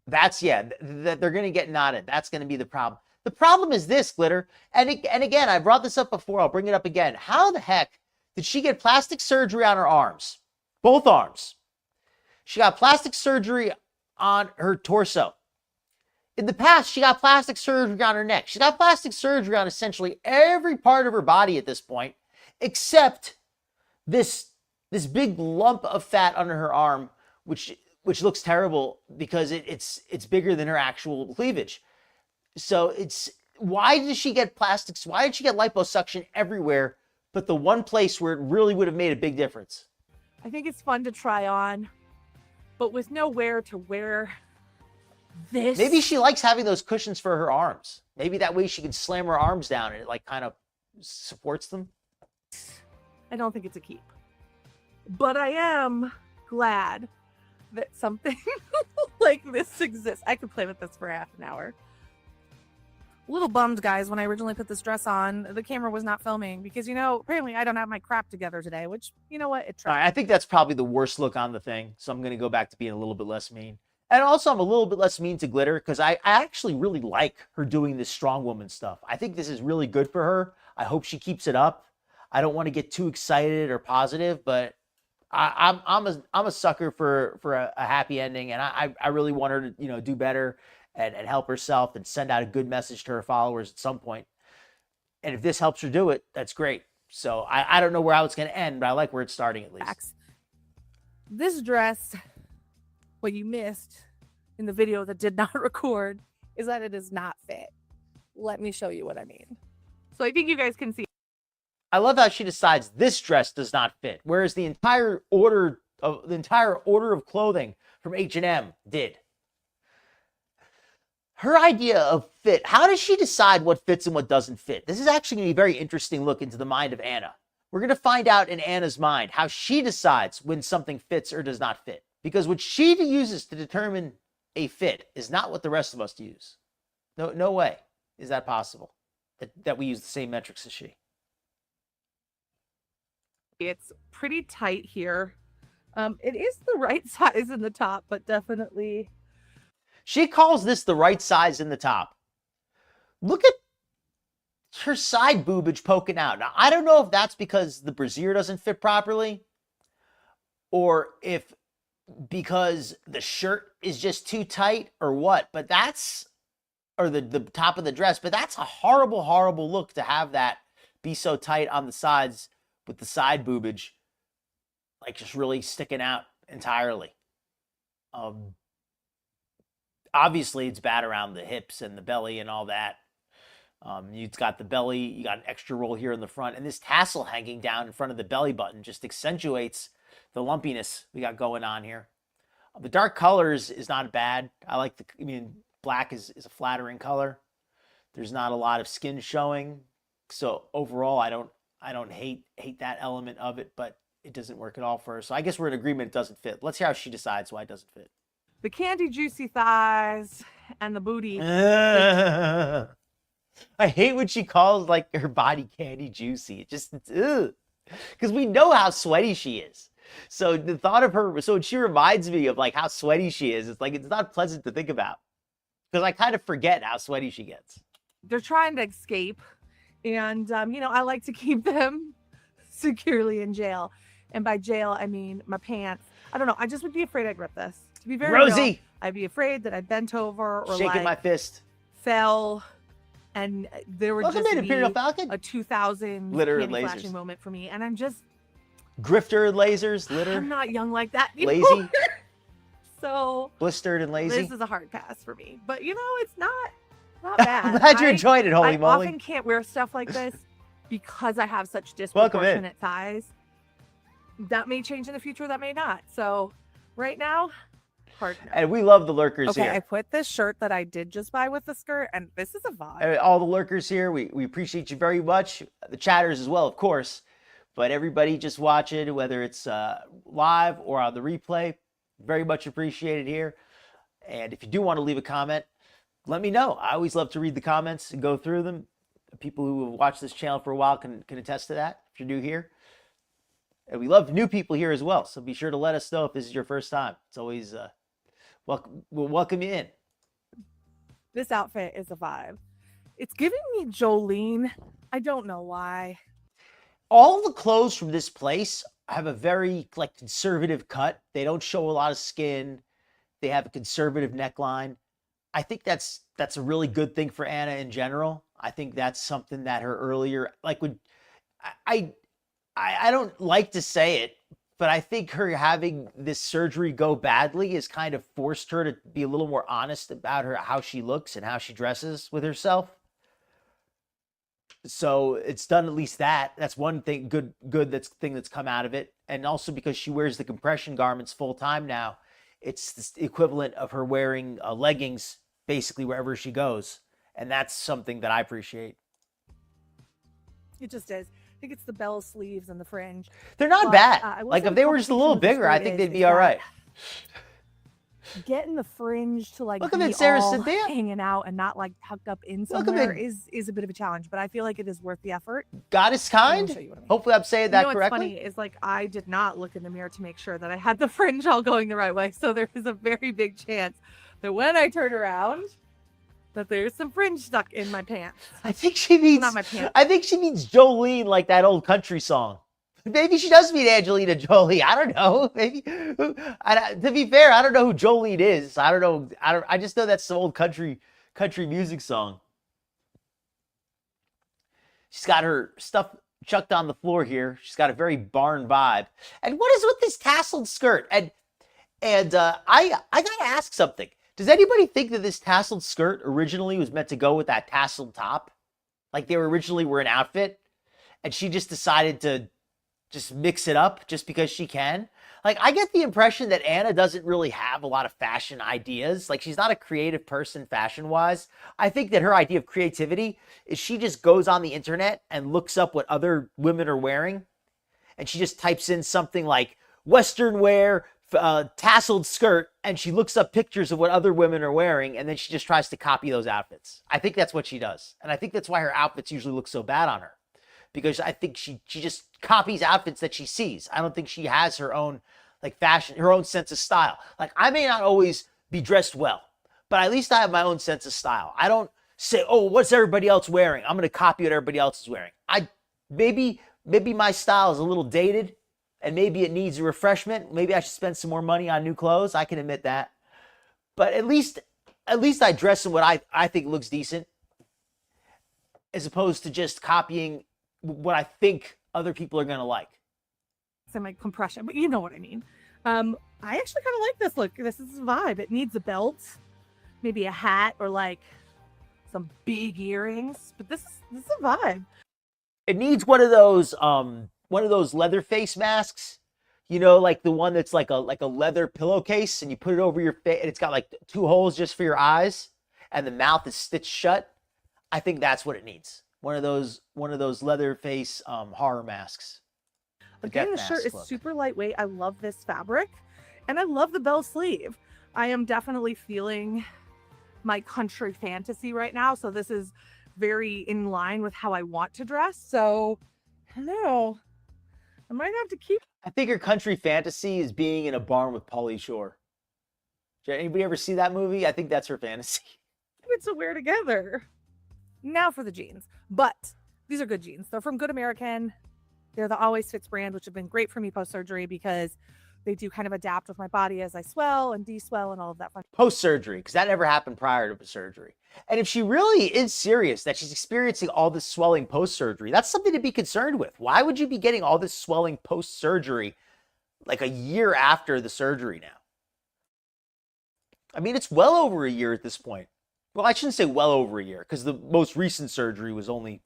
They're going to get knotted. That's going to be the problem. The problem is this, Glitter. And again, I brought this up before. I'll bring it up again. How the heck did she get plastic surgery on her arms? Both arms. She got plastic surgery on her torso. In the past, she got plastic surgery on her neck. She got plastic surgery on essentially every part of her body at this point, except this big lump of fat under her arm, which looks terrible because it's bigger than her actual cleavage. So why did she get plastics? Why did she get liposuction everywhere, but the one place where it really would have made a big difference? I think it's fun to try on, but with nowhere to wear this. Maybe she likes having those cushions for her arms. Maybe that way she can slam her arms down and it like kind of supports them. I don't think it's a keep. But I am glad that something like this exists. I could play with this for half an hour. A little bummed, guys, when I originally put this dress on, the camera was not filming because, apparently I don't have my crap together today, which, you know what? I think that's probably the worst look on the thing. So I'm going to go back to being a little bit less mean. And also, I'm a little bit less mean to Glitter because I actually really like her doing this Strongwoman stuff. I think this is really good for her. I hope she keeps it up. I don't want to get too excited or positive, but I'm a sucker for a happy ending, and I really want her to do better and help herself and send out a good message to her followers at some point. And if this helps her do it, that's great. So I don't know how it's going to end, but I like where it's starting at least. This dress, what you missed in the video that did not record, is that it is not fit. Let me show you what I mean. So I think you guys can see. I love how she decides this dress does not fit, whereas the entire order of clothing from H&M did. her idea of fit, how does she decide what fits and what doesn't fit? This is actually going to be a very interesting look into the mind of Anna. We're going to find out in Anna's mind how she decides when something fits or does not fit. Because what she uses to determine a fit is not what the rest of us use. No way is that possible, that we use the same metrics as she. It's pretty tight here. It is the right size in the top, but definitely. She calls this the right size in the top. Look at her side boobage poking out. Now, I don't know if that's because the brassiere doesn't fit properly or if because the shirt is just too tight or what, but that's, or the top of the dress, but that's a horrible, horrible look to have that be so tight on the sides with the side boobage, like just really sticking out entirely. Obviously, it's bad around the hips and the belly and all that. You've got the belly, you got an extra roll here in the front, and this tassel hanging down in front of the belly button just accentuates the lumpiness we got going on here. The dark colors is not bad. I like black is a flattering color. There's not a lot of skin showing. So overall, I don't hate that element of it, but it doesn't work at all for her. So I guess we're in agreement it doesn't fit. Let's hear how she decides why it doesn't fit. The candy juicy thighs and the booty. I hate when she calls like her body candy juicy. It just, because we know how sweaty she is. So the thought of her, so she reminds me of like how sweaty she is. It's like, it's not pleasant to think about because I kind of forget how sweaty she gets. They're trying to escape. And, I like to keep them securely in jail. And by jail, I mean my pants. I don't know. I just would be afraid I'd rip this. To be very Rosie! real, I'd be afraid that I bent over or shaking my fist, fell, and there would welcome just in, be Imperial Falcon. A 2000 Glitter and candy lasers flashing moment for me. And I'm just grifter and lasers, litter. I'm not young like that anymore. Lazy. So blistered and lazy. This is a hard pass for me. But it's not bad. I'm glad you enjoyed it, holy moly. I often can't wear stuff like this because I have such disproportionate thighs. That may change in the future, that may not. So right now, hard no. And we love the lurkers here. Okay, I put this shirt that I did just buy with the skirt, and this is a vibe. And all the lurkers here, we appreciate you very much. The chatters as well, of course. But everybody just watching, whether it's live or on the replay, very much appreciated here. And if you do want to leave a comment, let me know. I always love to read the comments and go through them. People who have watched this channel for a while can attest to that if you're new here. And we love new people here as well. So be sure to let us know if this is your first time. It's always, we'll welcome you in. This outfit is a vibe. It's giving me Jolene. I don't know why. All the clothes from this place have a very conservative cut. They don't show a lot of skin. They have a conservative neckline. I think that's a really good thing for Anna in general. I think that's something that her earlier, I don't like to say it, but I think her having this surgery go badly has kind of forced her to be a little more honest about how she looks and how she dresses with herself. So it's done at least that. That's one thing good that's come out of it. And also because she wears the compression garments full time now, it's the equivalent of her wearing leggings basically wherever she goes. And that's something that I appreciate. It just is. I think it's the bell sleeves and the fringe. They're not bad. If they were just a little bigger, I think they'd be all right. Getting the fringe to look at be it, Sarah all Cynthia. hanging out and not tucked up in somewhere is a bit of a challenge, but I feel like it is worth the effort. God is kind. I mean. Hopefully I'm saying that what's correctly. funny is I did not look in the mirror to make sure that I had the fringe all going the right way. So there is a very big chance that when I turn around, that there's some fringe stuck in my pants. I think she means not my pants. I think she means Jolene, like that old country song. Maybe she does mean Angelina Jolie. I don't know. Maybe. To be fair, I don't know who Jolene is. I don't know. I just know that's some old country music song. She's got her stuff chucked on the floor here. She's got a very barn vibe. And what is with this tasseled skirt? And I gotta ask something. Does anybody think that this tasseled skirt originally was meant to go with that tasseled top? Like they originally were an outfit, and she just decided to just mix it up just because she can. Like, I get the impression that Anna doesn't really have a lot of fashion ideas. Like, she's not a creative person fashion-wise. I think that her idea of creativity is she just goes on the internet and looks up what other women are wearing, and she just types in something like Western wear, tasseled skirt, and she looks up pictures of what other women are wearing, and then she just tries to copy those outfits. I think that's what she does. And I think that's why her outfits usually look so bad on her. Because I think she just copies outfits that she sees. I don't think she has her own like fashion, her own sense of style. Like, I may not always be dressed well, but at least I have my own sense of style. I don't say, oh, what's everybody else wearing? I'm going to copy what everybody else is wearing. Maybe my style is a little dated and maybe it needs a refreshment. Maybe I should spend some more money on new clothes. I can admit that. But at least I dress in what I think looks decent, as opposed to just copying what I think other people are going to like. Semi compression, but you know what I mean. I actually kind of like this look. This is a vibe. It needs a belt, maybe a hat, or like some big earrings. But this is a vibe. It needs one of those leather face masks, you know, like the one that's like a leather pillowcase, and you put it over your face, and it's got like 2 holes just for your eyes, and the mouth is stitched shut. I think that's what it needs. One of those leather face horror masks. Again, the shirt is super lightweight. I love this fabric, and I love the bell sleeve. I am definitely feeling my country fantasy right now, so this is very in line with how I want to dress. So, hello, I might have to keep. I think your country fantasy is being in a barn with Pauly Shore. Did anybody ever see that movie? I think that's her fantasy. It's to wear together. Now for the jeans, but these are good jeans. They're from Good American. They're the Always Fits brand, which have been great for me post-surgery because they do kind of adapt with my body as I swell and de-swell and all of that fun. Post-surgery, because that never happened prior to the surgery. And if she really is serious that she's experiencing all this swelling post-surgery, that's something to be concerned with. Why would you be getting all this swelling post-surgery like a year after the surgery now? I mean, it's well over a year at this point. Well, I shouldn't say well over a year, because the most recent surgery was only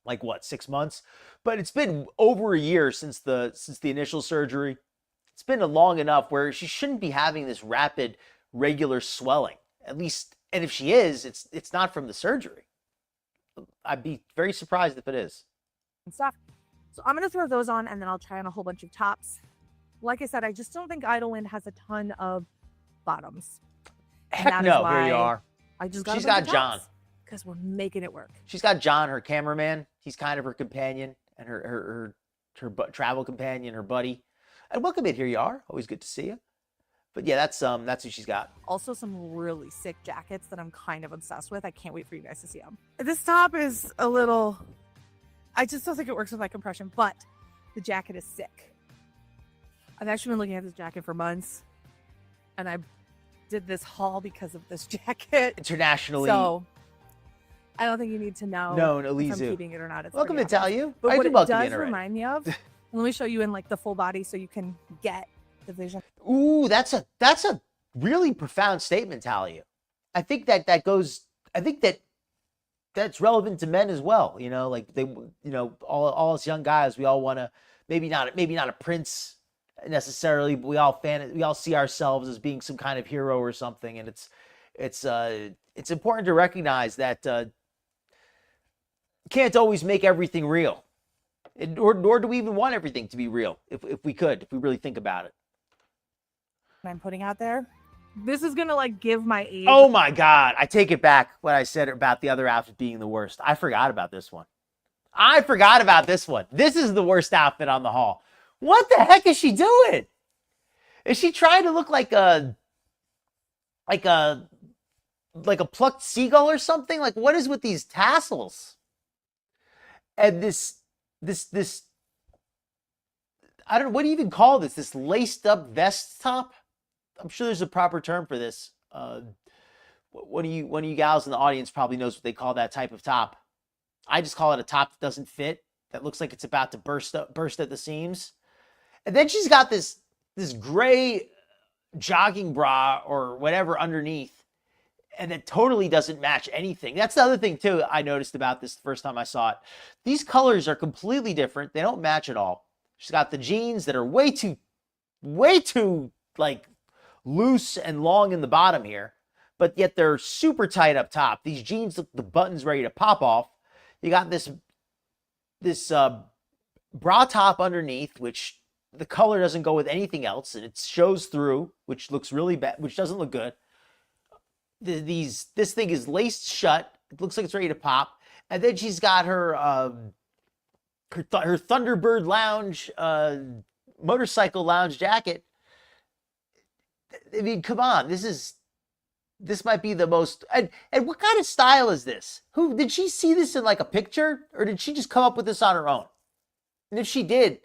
like what, 6 months? But it's been over a year since the initial surgery. It's been long enough where she shouldn't be having this rapid, regular swelling. At least, and if she is, it's not from the surgery. I'd be very surprised if it is. And stuff. So I'm gonna throw those on, and then I'll try on a whole bunch of tops. Like I said, I just don't think Idlewind has a ton of bottoms. Heck no, here you are. I just got She's got John. Because we're making it work. She's got John, her cameraman. He's kind of her companion and her travel companion, her buddy. And welcome in, here you are. Always good to see you. But yeah, that's who she's got. Also some really sick jackets that I'm kind of obsessed with. I can't wait for you guys to see them. This top is a little, I just don't think it works with my compression, but the jacket is sick. I've actually been looking at this jacket for months, and I did this haul because of this jacket. Internationally. So I don't think you need to know known if I'm Elizu. keeping it or not. It's Welcome to tell you. But I what do it welcome does in already. remind me of, let me show you in like the full body so you can get the vision. Ooh, that's a really profound statement, Talia. I think that's relevant to men as well. You know, like they, you know, all us young guys, we all want to, maybe not a prince necessarily, but we all see ourselves as being some kind of hero or something. And it's important to recognize that you can't always make everything real. Nor do we even want everything to be real, if we really think about it. I'm putting out there. This is gonna like give my age. Oh my God. I take it back what I said about the other outfit being the worst. I forgot about this one. This is the worst outfit on the haul. What the heck is she doing? Is she trying to look like a plucked seagull or something? Like, what is with these tassels? And this I don't know, what do you even call this? This laced up vest top? I'm sure there's a proper term for this. One of you gals in the audience probably knows what they call that type of top. I just call it a top that doesn't fit, that looks like it's about to burst at the seams. And then she's got this gray jogging bra or whatever underneath, and it totally doesn't match anything. That's the other thing too I noticed about this the first time I saw it. These colors are completely different. They don't match at all. She's got the jeans that are way too like loose and long in the bottom here, but yet they're super tight up top. These jeans look the buttons ready to pop off. You got this bra top underneath, which the color doesn't go with anything else, and it shows through, which looks really bad, which doesn't look good. This thing is laced shut. It looks like it's ready to pop. And then she's got her Thunderbird Lounge motorcycle lounge jacket. I mean, come on, this might be the most. And what kind of style is this? Who did she see this in, like a picture, or did she just come up with this on her own? And if she did,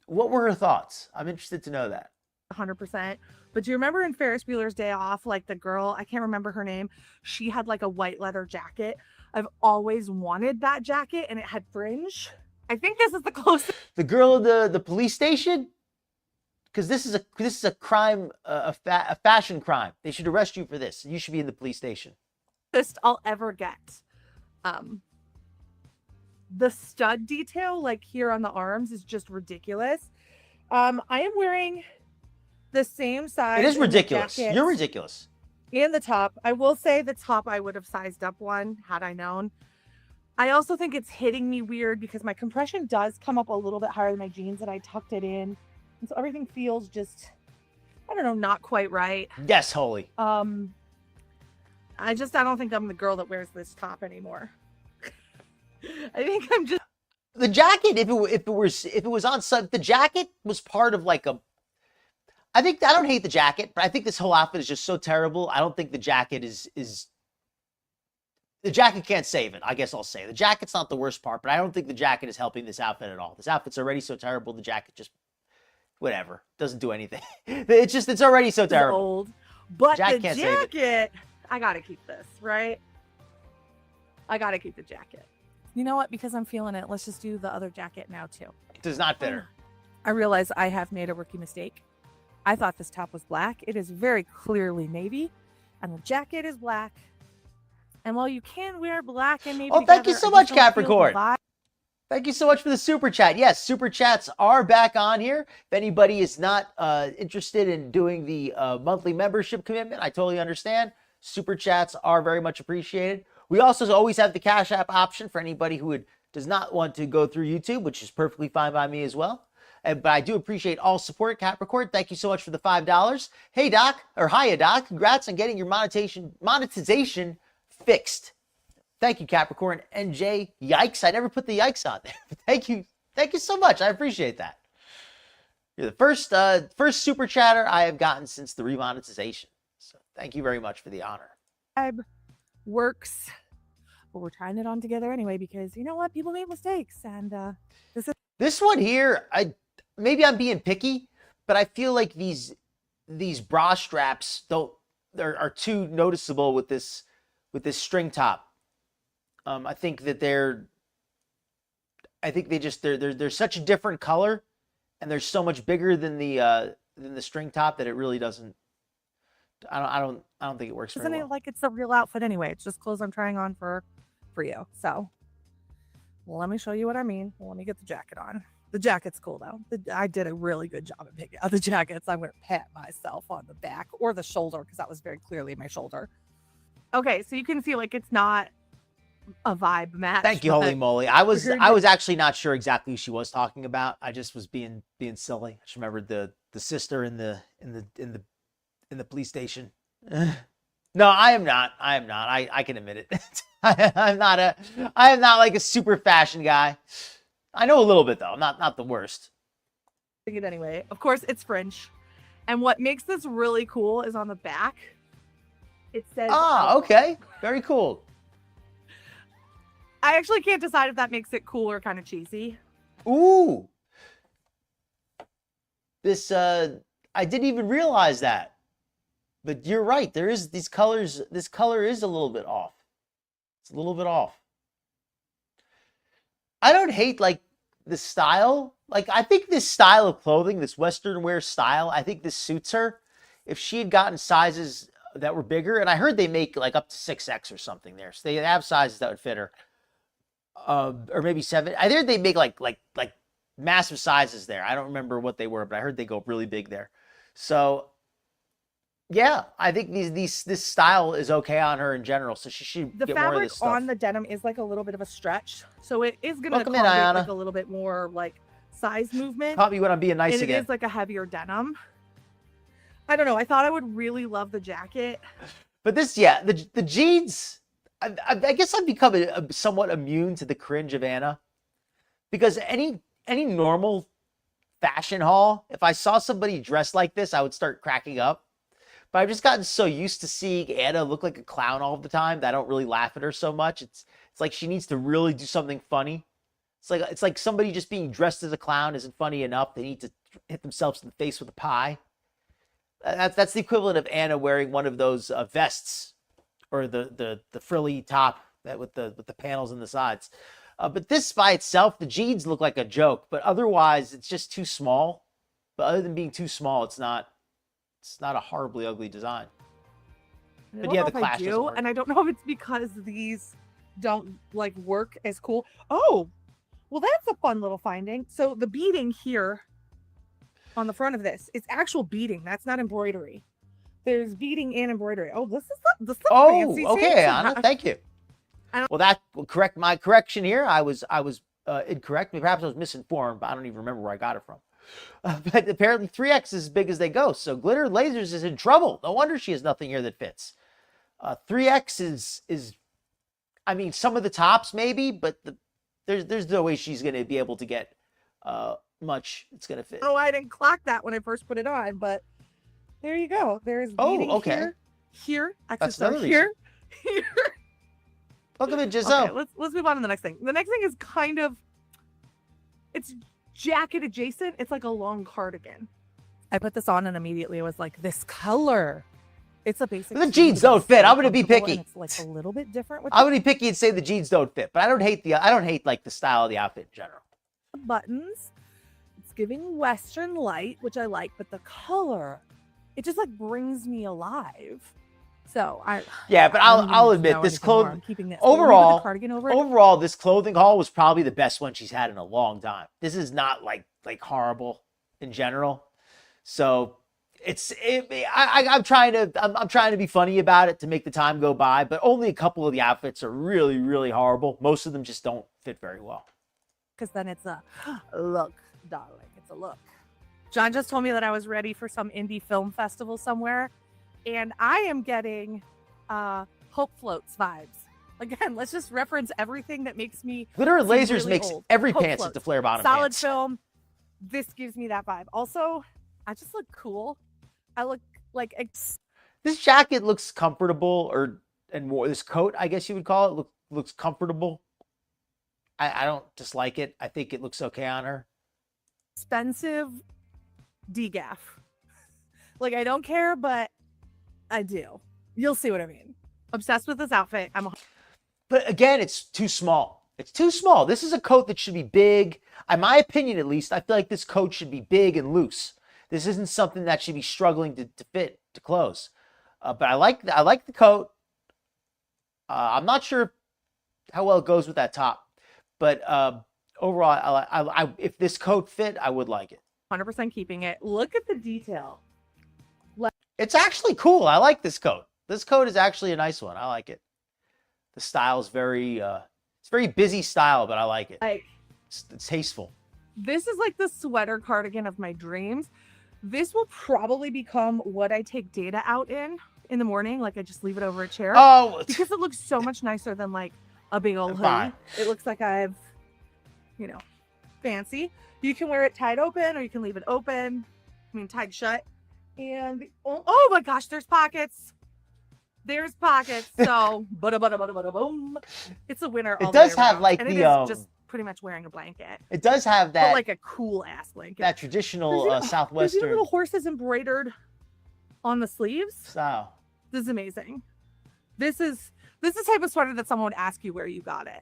what were her thoughts? I'm interested to know that. 100%. But do you remember in Ferris Bueller's Day Off, like the girl, I can't remember her name, she had like a white leather jacket. I've always wanted that jacket, and it had fringe. I think this is the closest. The girl in the police station? Because this is a crime, a fashion crime. They should arrest you for this. You should be in the police station. I'll ever get. The stud detail, like here on the arms, is just ridiculous. I am wearing the same size. It is ridiculous. You're ridiculous. And the top. I will say the top I would have sized up one had I known. I also think it's hitting me weird because my compression does come up a little bit higher than my jeans, and I tucked it in. And so everything feels just, I don't know, not quite right. Yes, Holy. I don't think I'm the girl that wears this top anymore. I think I'm just. The jacket, if it was on some, the jacket was part of like a. I don't hate the jacket, but I think this whole outfit is just so terrible. I don't think the jacket is. The jacket can't save it. I guess I'll say the jacket's not the worst part, but I don't think the jacket is helping this outfit at all. This outfit's already so terrible. The jacket just, whatever, doesn't do anything. It's already so terrible. Old, but the jacket, I gotta keep this, right? I gotta keep the jacket. You know what? Because I'm feeling it, let's just do the other jacket now too. It does not fit her. I realize I have made a rookie mistake. I thought this top was black. It is very clearly navy, and the jacket is black. And while you can wear black and navy, thank you so much, Capricorn. Thank you so much for the super chat. Yes, super chats are back on here. If anybody is not interested in doing the monthly membership commitment, I totally understand. Super chats are very much appreciated. We also always have the Cash App option for anybody who does not want to go through YouTube, which is perfectly fine by me as well. But I do appreciate all support, Capricorn. Thank you so much for the $5. Hey, Doc, or hiya, Doc. Congrats on getting your monetization fixed. Thank you, Capricorn. NJ, yikes. I never put the yikes on there. Thank you. Thank you so much. I appreciate that. You're the first super chatter I have gotten since the remonetization. So thank you very much for the honor. Works. But we're trying it on together anyway, because you know what? People make mistakes. And this one here, maybe I'm being picky, but I feel like these bra straps are too noticeable with this string top. I think that they're such a different color, and they're so much bigger than the string top that it really doesn't. I don't think it works very well. Isn't it like it's a real outfit anyway? It's just clothes I'm trying on for you. So let me show you what I mean. Let me get the jacket on. The jacket's cool though. I did a really good job at picking out the jackets. I'm going to pat myself on the back or the shoulder because that was very clearly my shoulder. Okay, so you can see like it's not a vibe match. Thank you, holy moly. I was actually not sure exactly who she was talking about. I just was being silly. I just remembered the sister in the police station. No, I am not. I can admit it. I am not like a super fashion guy. I know a little bit though. I'm not the worst. Anyway, of course it's French. And what makes this really cool is on the back. It says okay. Very cool. I actually can't decide if that makes it cool or kind of cheesy. Ooh. This I didn't even realize that. But you're right. There is these colors. This color is a little bit off. It's a little bit off. I don't hate like the style. Like I think this style of clothing, this Western wear style, I think this suits her. If she had gotten sizes that were bigger, and I heard they make like up to 6X or something there, so they have sizes that would fit her, or maybe 7. I heard they make like massive sizes there. I don't remember what they were, but I heard they go really big there. So yeah, I think this style is okay on her in general. So she should The get more of fabric this stuff. on the denim is like a little bit of a stretch, so it is going to Welcome in, accommodate Ayana. like a little bit more like size movement. Caught me when I'm being nice And again. it is like a heavier denim. I don't know. I thought I would really love the jacket. But this, yeah, the jeans. I guess I've become somewhat immune to the cringe of Anna, because any normal fashion haul, if I saw somebody dressed like this, I would start cracking up. But I've just gotten so used to seeing Anna look like a clown all the time that I don't really laugh at her so much. It's like she needs to really do something funny. It's like somebody just being dressed as a clown isn't funny enough. They need to hit themselves in the face with a pie. That's the equivalent of Anna wearing one of those vests, or the frilly top that with the panels in the sides. But this by itself, the jeans look like a joke, but otherwise it's just too small. But other than being too small, it's not a horribly ugly design. But yeah, the clash doesn't work. And I don't know if it's because these don't like work as cool. Oh, well, that's a fun little finding. So the beading here on the front of this, it's actual beading. That's not embroidery. There's beading and embroidery. Oh, this is fancy. Okay, Anna, thank you. Well, that will correct my correction here. I was incorrect. Perhaps I was misinformed, but I don't even remember where I got it from. But apparently 3X is as big as they go. So GlitterandLazers is in trouble. No wonder she has nothing here that fits. 3X is, I mean, some of the tops maybe, but there's no way she's going to be able to get much it's going to fit. Oh, I didn't clock that when I first put it on, but there you go. There's beading here. That's another here. Welcome in, Giselle. Okay, let's move on to the next thing. The next thing is kind of, it's jacket adjacent. It's like a long cardigan. I put this on and immediately I was like, this color. It's a basic. The jeans don't fit. I'm gonna be picky. It's like a little bit different. With I'm gonna be picky and say the jeans don't fit, but I don't hate like the style of the outfit in general. The buttons. It's giving Western light, which I like, but the color, it just like brings me alive. So I'll admit this clothing. I'm keeping this overall. Cardigan over it. Overall, this clothing haul was probably the best one she's had in a long time. This is not like horrible in general. So I'm trying to be funny about it to make the time go by, but only a couple of the outfits are really, really horrible. Most of them just don't fit very well. Because then it's a look, darling. It's a look. John just told me that I was ready for some indie film festival somewhere, and I am getting Hope Floats vibes. Again, let's just reference everything that makes me. GlitterandLazers really makes old. every Hope pants Floats. into flare bottom Solid pants. film. This gives me that vibe. Also, I just look cool. I look like This jacket looks comfortable, and more. This coat, I guess you would call it, looks comfortable. I don't dislike it. I think it looks okay on her. expensive degaff. Like, I don't care, but I do. You'll see what I mean. Obsessed with this outfit. But again, it's too small. It's too small. This is a coat that should be big. In my opinion, at least, I feel like this coat should be big and loose. This isn't something that should be struggling to fit to clothes. But I like the coat. I'm not sure how well it goes with that top. But overall, I if this coat fit, I would like it. 100% keeping it. Look at the detail. It's actually cool. I like this coat. This coat is actually a nice one. I like it. The style is it's very busy style, but I like it. Like, It's tasteful. this is like the sweater cardigan of my dreams. This will probably become what I take data out in the morning. Like, I just leave it over a chair. Oh, Because it looks so much nicer than like a big old hoodie. Fine. It looks like I've, fancy. You can wear it tied open or you can leave it open. I mean, tied shut. And oh my gosh, there's pockets. There's pockets. So, boom. It's a winner. It does have like and the it is just pretty much wearing a blanket. It does have But that like a cool ass blanket. that traditional There's even southwestern little horses embroidered on the sleeves. style. This is amazing. This is the type of sweater that someone would ask you where you got it.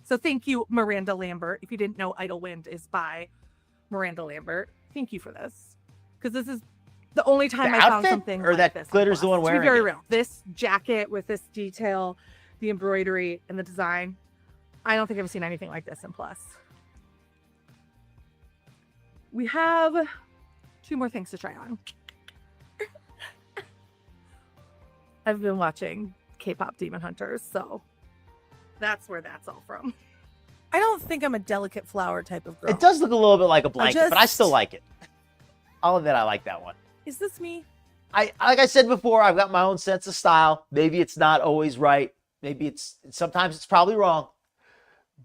So thank you, Miranda Lambert. If you didn't know, Idle Wind is by Miranda Lambert. Thank you for this. Because this is the only time The I found outfit? something Or like that this. Glitter's the one To wearing be very it? real. This jacket with this detail, the embroidery, and the design. I don't think I've seen anything like this in Plus. we have 2 more things to try on. I've been watching K-pop Demon Hunters, so that's where that's all from. I don't think I'm a delicate flower type of girl. It does look a little bit like a blanket, but I still like it. I'll admit I like that one. Is this me? Like I said before, I've got my own sense of style. Maybe it's not always right. Maybe sometimes it's probably wrong.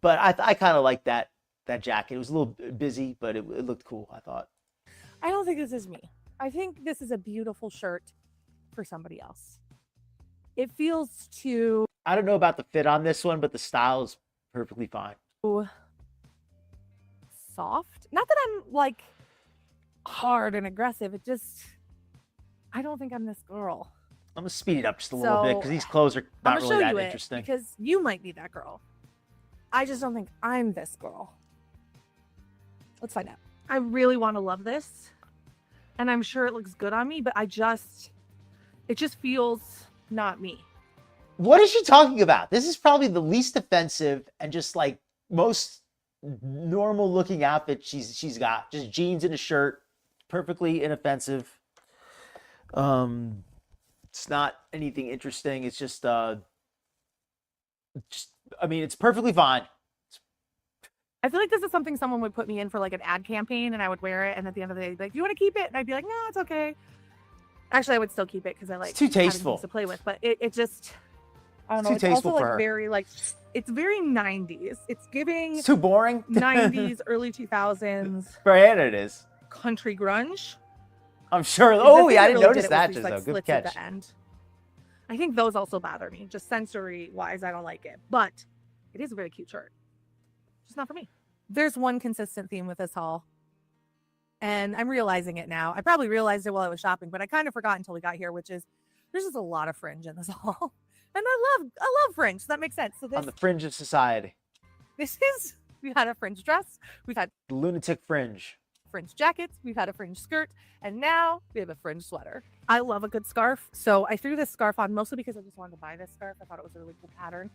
But I kind of like that jacket. It was a little busy, but it looked cool, I thought. I don't think this is me. I think this is a beautiful shirt for somebody else. It feels too... I don't know about the fit on this one, but the style is perfectly fine. Soft. Not that I'm like hard and aggressive. It just... I don't think I'm this girl. I'm going to speed it up just a little bit because these clothes are not really that interesting. Because you might be that girl. I just don't think I'm this girl. Let's find out. I really want to love this. And I'm sure it looks good on me, but it just feels not me. What is she talking about? This is probably the least offensive and just like most normal looking outfit she's got. Just jeans and a shirt. Perfectly inoffensive. It's not anything interesting. It's just I mean, it's perfectly fine. I feel like this is something someone would put me in for like an ad campaign and I would wear it. And at the end of the day, like, do you want to keep it? And I'd be like, no, it's okay. Actually, I would still keep it because I like it's too tasteful to play with, but it just, I don't know. Too It's tasteful also for like her. very like, it's very 90s. It's giving It's too boring. 90s, early 2000s. For Hannah, it is. Country grunge. I'm sure. The Oh, thing yeah, I that didn't really notice did it was that. these, Just like, a good slits catch. at the end. I think those also bother me. Just sensory wise, I don't like it. But it is a very cute shirt. Just not for me. There's one consistent theme with this haul. And I'm realizing it now. I probably realized it while I was shopping, but I kind of forgot until we got here, which is there's just a lot of fringe in this haul. And I love fringe. So that makes sense. So On the fringe of society. We've had a fringe dress. We've had The lunatic fringe. fringe jackets. We've had a fringe skirt. And now we have a fringe sweater. I love a good scarf. So I threw this scarf on mostly because I just wanted to buy this scarf. I thought it was a really cool pattern.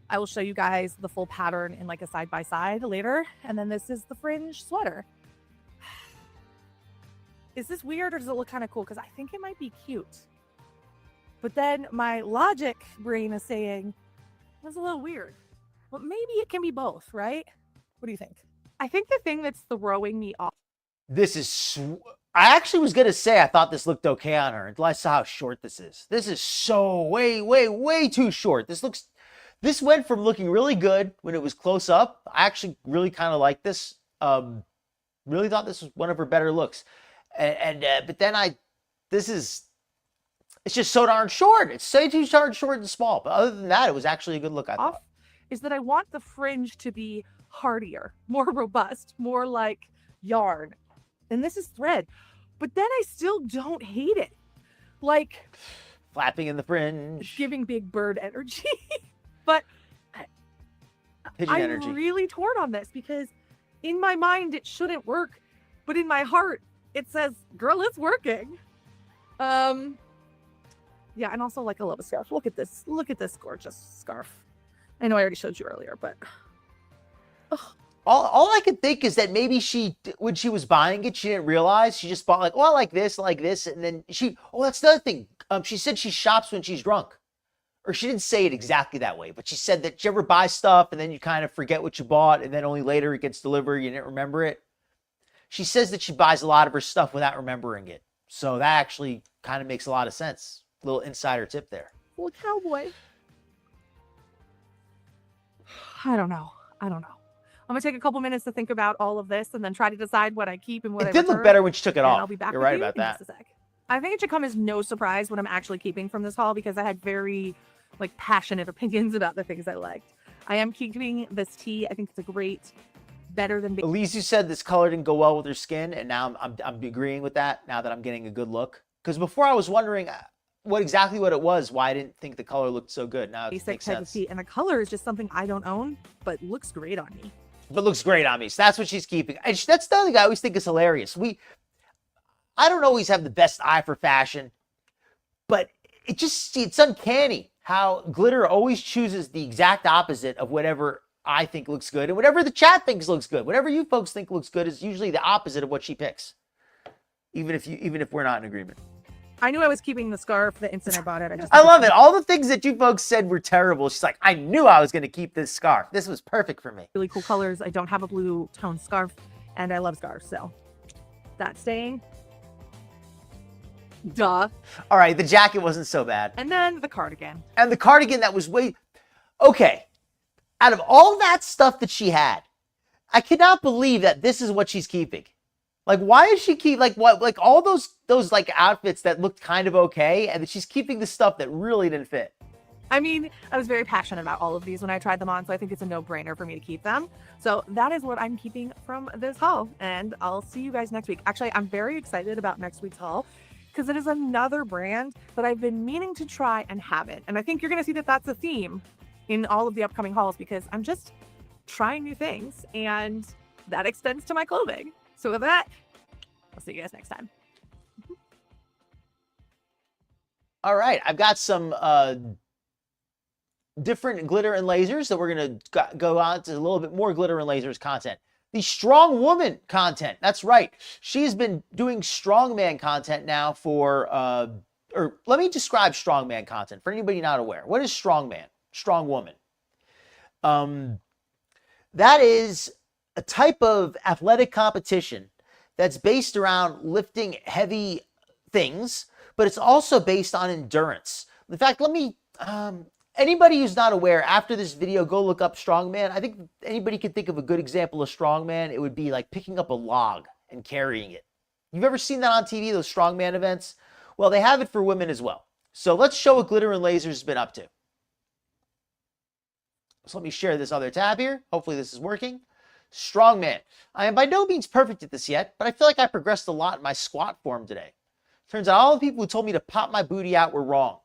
I will show you guys the full pattern in like a side-by-side later. And then this is the fringe sweater. Is this weird or does it look kind of cool? Because I think it might be cute. But then my logic brain is saying, that's a little weird. But maybe it can be both, right? What do you think? I think the thing that's throwing me off. This is... I actually was going to say I thought this looked okay on her until I saw how short this is. This is so way too short. This went from looking really good when it was close up. I actually really kind of like this. Really thought this was one of her better looks. But then it's just so darn short. It's so too darn short and small. But other than that, it was actually a good look, I thought. Is that I want the fringe to be hardier, more robust, more like yarn. And this is thread. But then I still don't hate it. Like flapping in the fringe. Giving big bird energy. But Pigeon I'm energy. really torn on this because in my mind it shouldn't work. But in my heart, it says, girl, it's working. Yeah, and also like I love a scarf. Look at this. Look at this gorgeous scarf. I know I already showed you earlier, but all I could think is that maybe when she was buying it, she didn't realize. She just bought like, oh, I like this, and then that's the other thing. She said she shops when she's drunk. Or she didn't say it exactly that way, but she said that you ever buy stuff and then you kind of forget what you bought and then only later it gets delivered, you didn't remember it. She says that she buys a lot of her stuff without remembering it. So that actually kind of makes a lot of sense. Little insider tip there. well, cowboy. I don't know. I'm gonna take a couple minutes to think about all of this and then try to decide what I keep and what I It did look return, better when she took it and off. I'll be back You're with right you about in that. just a sec. I think it should come as no surprise what I'm actually keeping from this haul because I had very like passionate opinions about the things I liked. I am keeping this tee. I think it's a great, better than. Elise, you said this color didn't go well with her skin, and now I'm agreeing with that. Now that I'm getting a good look, because before I was wondering what it was, why I didn't think the color looked so good. Now it Basic makes type of sense. tee, and the color is just something I don't own, but looks great on me. But looks great on me. So that's what she's keeping. And that's the other thing I always think is hilarious. I don't always have the best eye for fashion, but it's uncanny how Glitter always chooses the exact opposite of whatever I think looks good and whatever the chat thinks looks good. Whatever you folks think looks good is usually the opposite of what she picks. Even if we're not in agreement. I knew I was keeping the scarf the instant I bought it. I love it. All the things that you folks said were terrible. She's like, I knew I was going to keep this scarf. This was perfect for me. Really cool colors. I don't have a blue tone scarf, and I love scarves, so that's staying. Duh. All right, the jacket wasn't so bad. And then the cardigan. And the cardigan that was way... Okay. Out of all that stuff that she had, I cannot believe that this is what she's keeping. Like, why is she keep like all those like outfits that looked kind of okay, and she's keeping the stuff that really didn't fit? I mean, I was very passionate about all of these when I tried them on, so I think it's a no-brainer for me to keep them. So that is what I'm keeping from this haul, and I'll see you guys next week. Actually, I'm very excited about next week's haul because it is another brand that I've been meaning to try and haven't. And I think you're going to see that that's a theme in all of the upcoming hauls because I'm just trying new things, and that extends to my clothing. So with that, I'll see you guys next time. All right, I've got some different glitter and lasers that we're going to go on to a little bit more glitter and lasers content. The Strongwoman content. That's right. She's been doing strongman content now for, or let me describe strongman content for anybody not aware. What is strongman? Strongwoman. That is a type of athletic competition that's based around lifting heavy things, but it's also based on endurance. In fact, let me, anybody who's not aware, after this video, go look up strongman. I think anybody can think of a good example of strongman. It would be like picking up a log and carrying it. You've ever seen that on TV, those strongman events? Well, they have it for women as well. So let's show what Glitter and Lasers has been up to. So let me share this other tab here. Hopefully this is working. Strongman. I am by no means perfect at this yet, but I feel like I progressed a lot in my squat form today. Turns out all the people who told me to pop my booty out were wrong.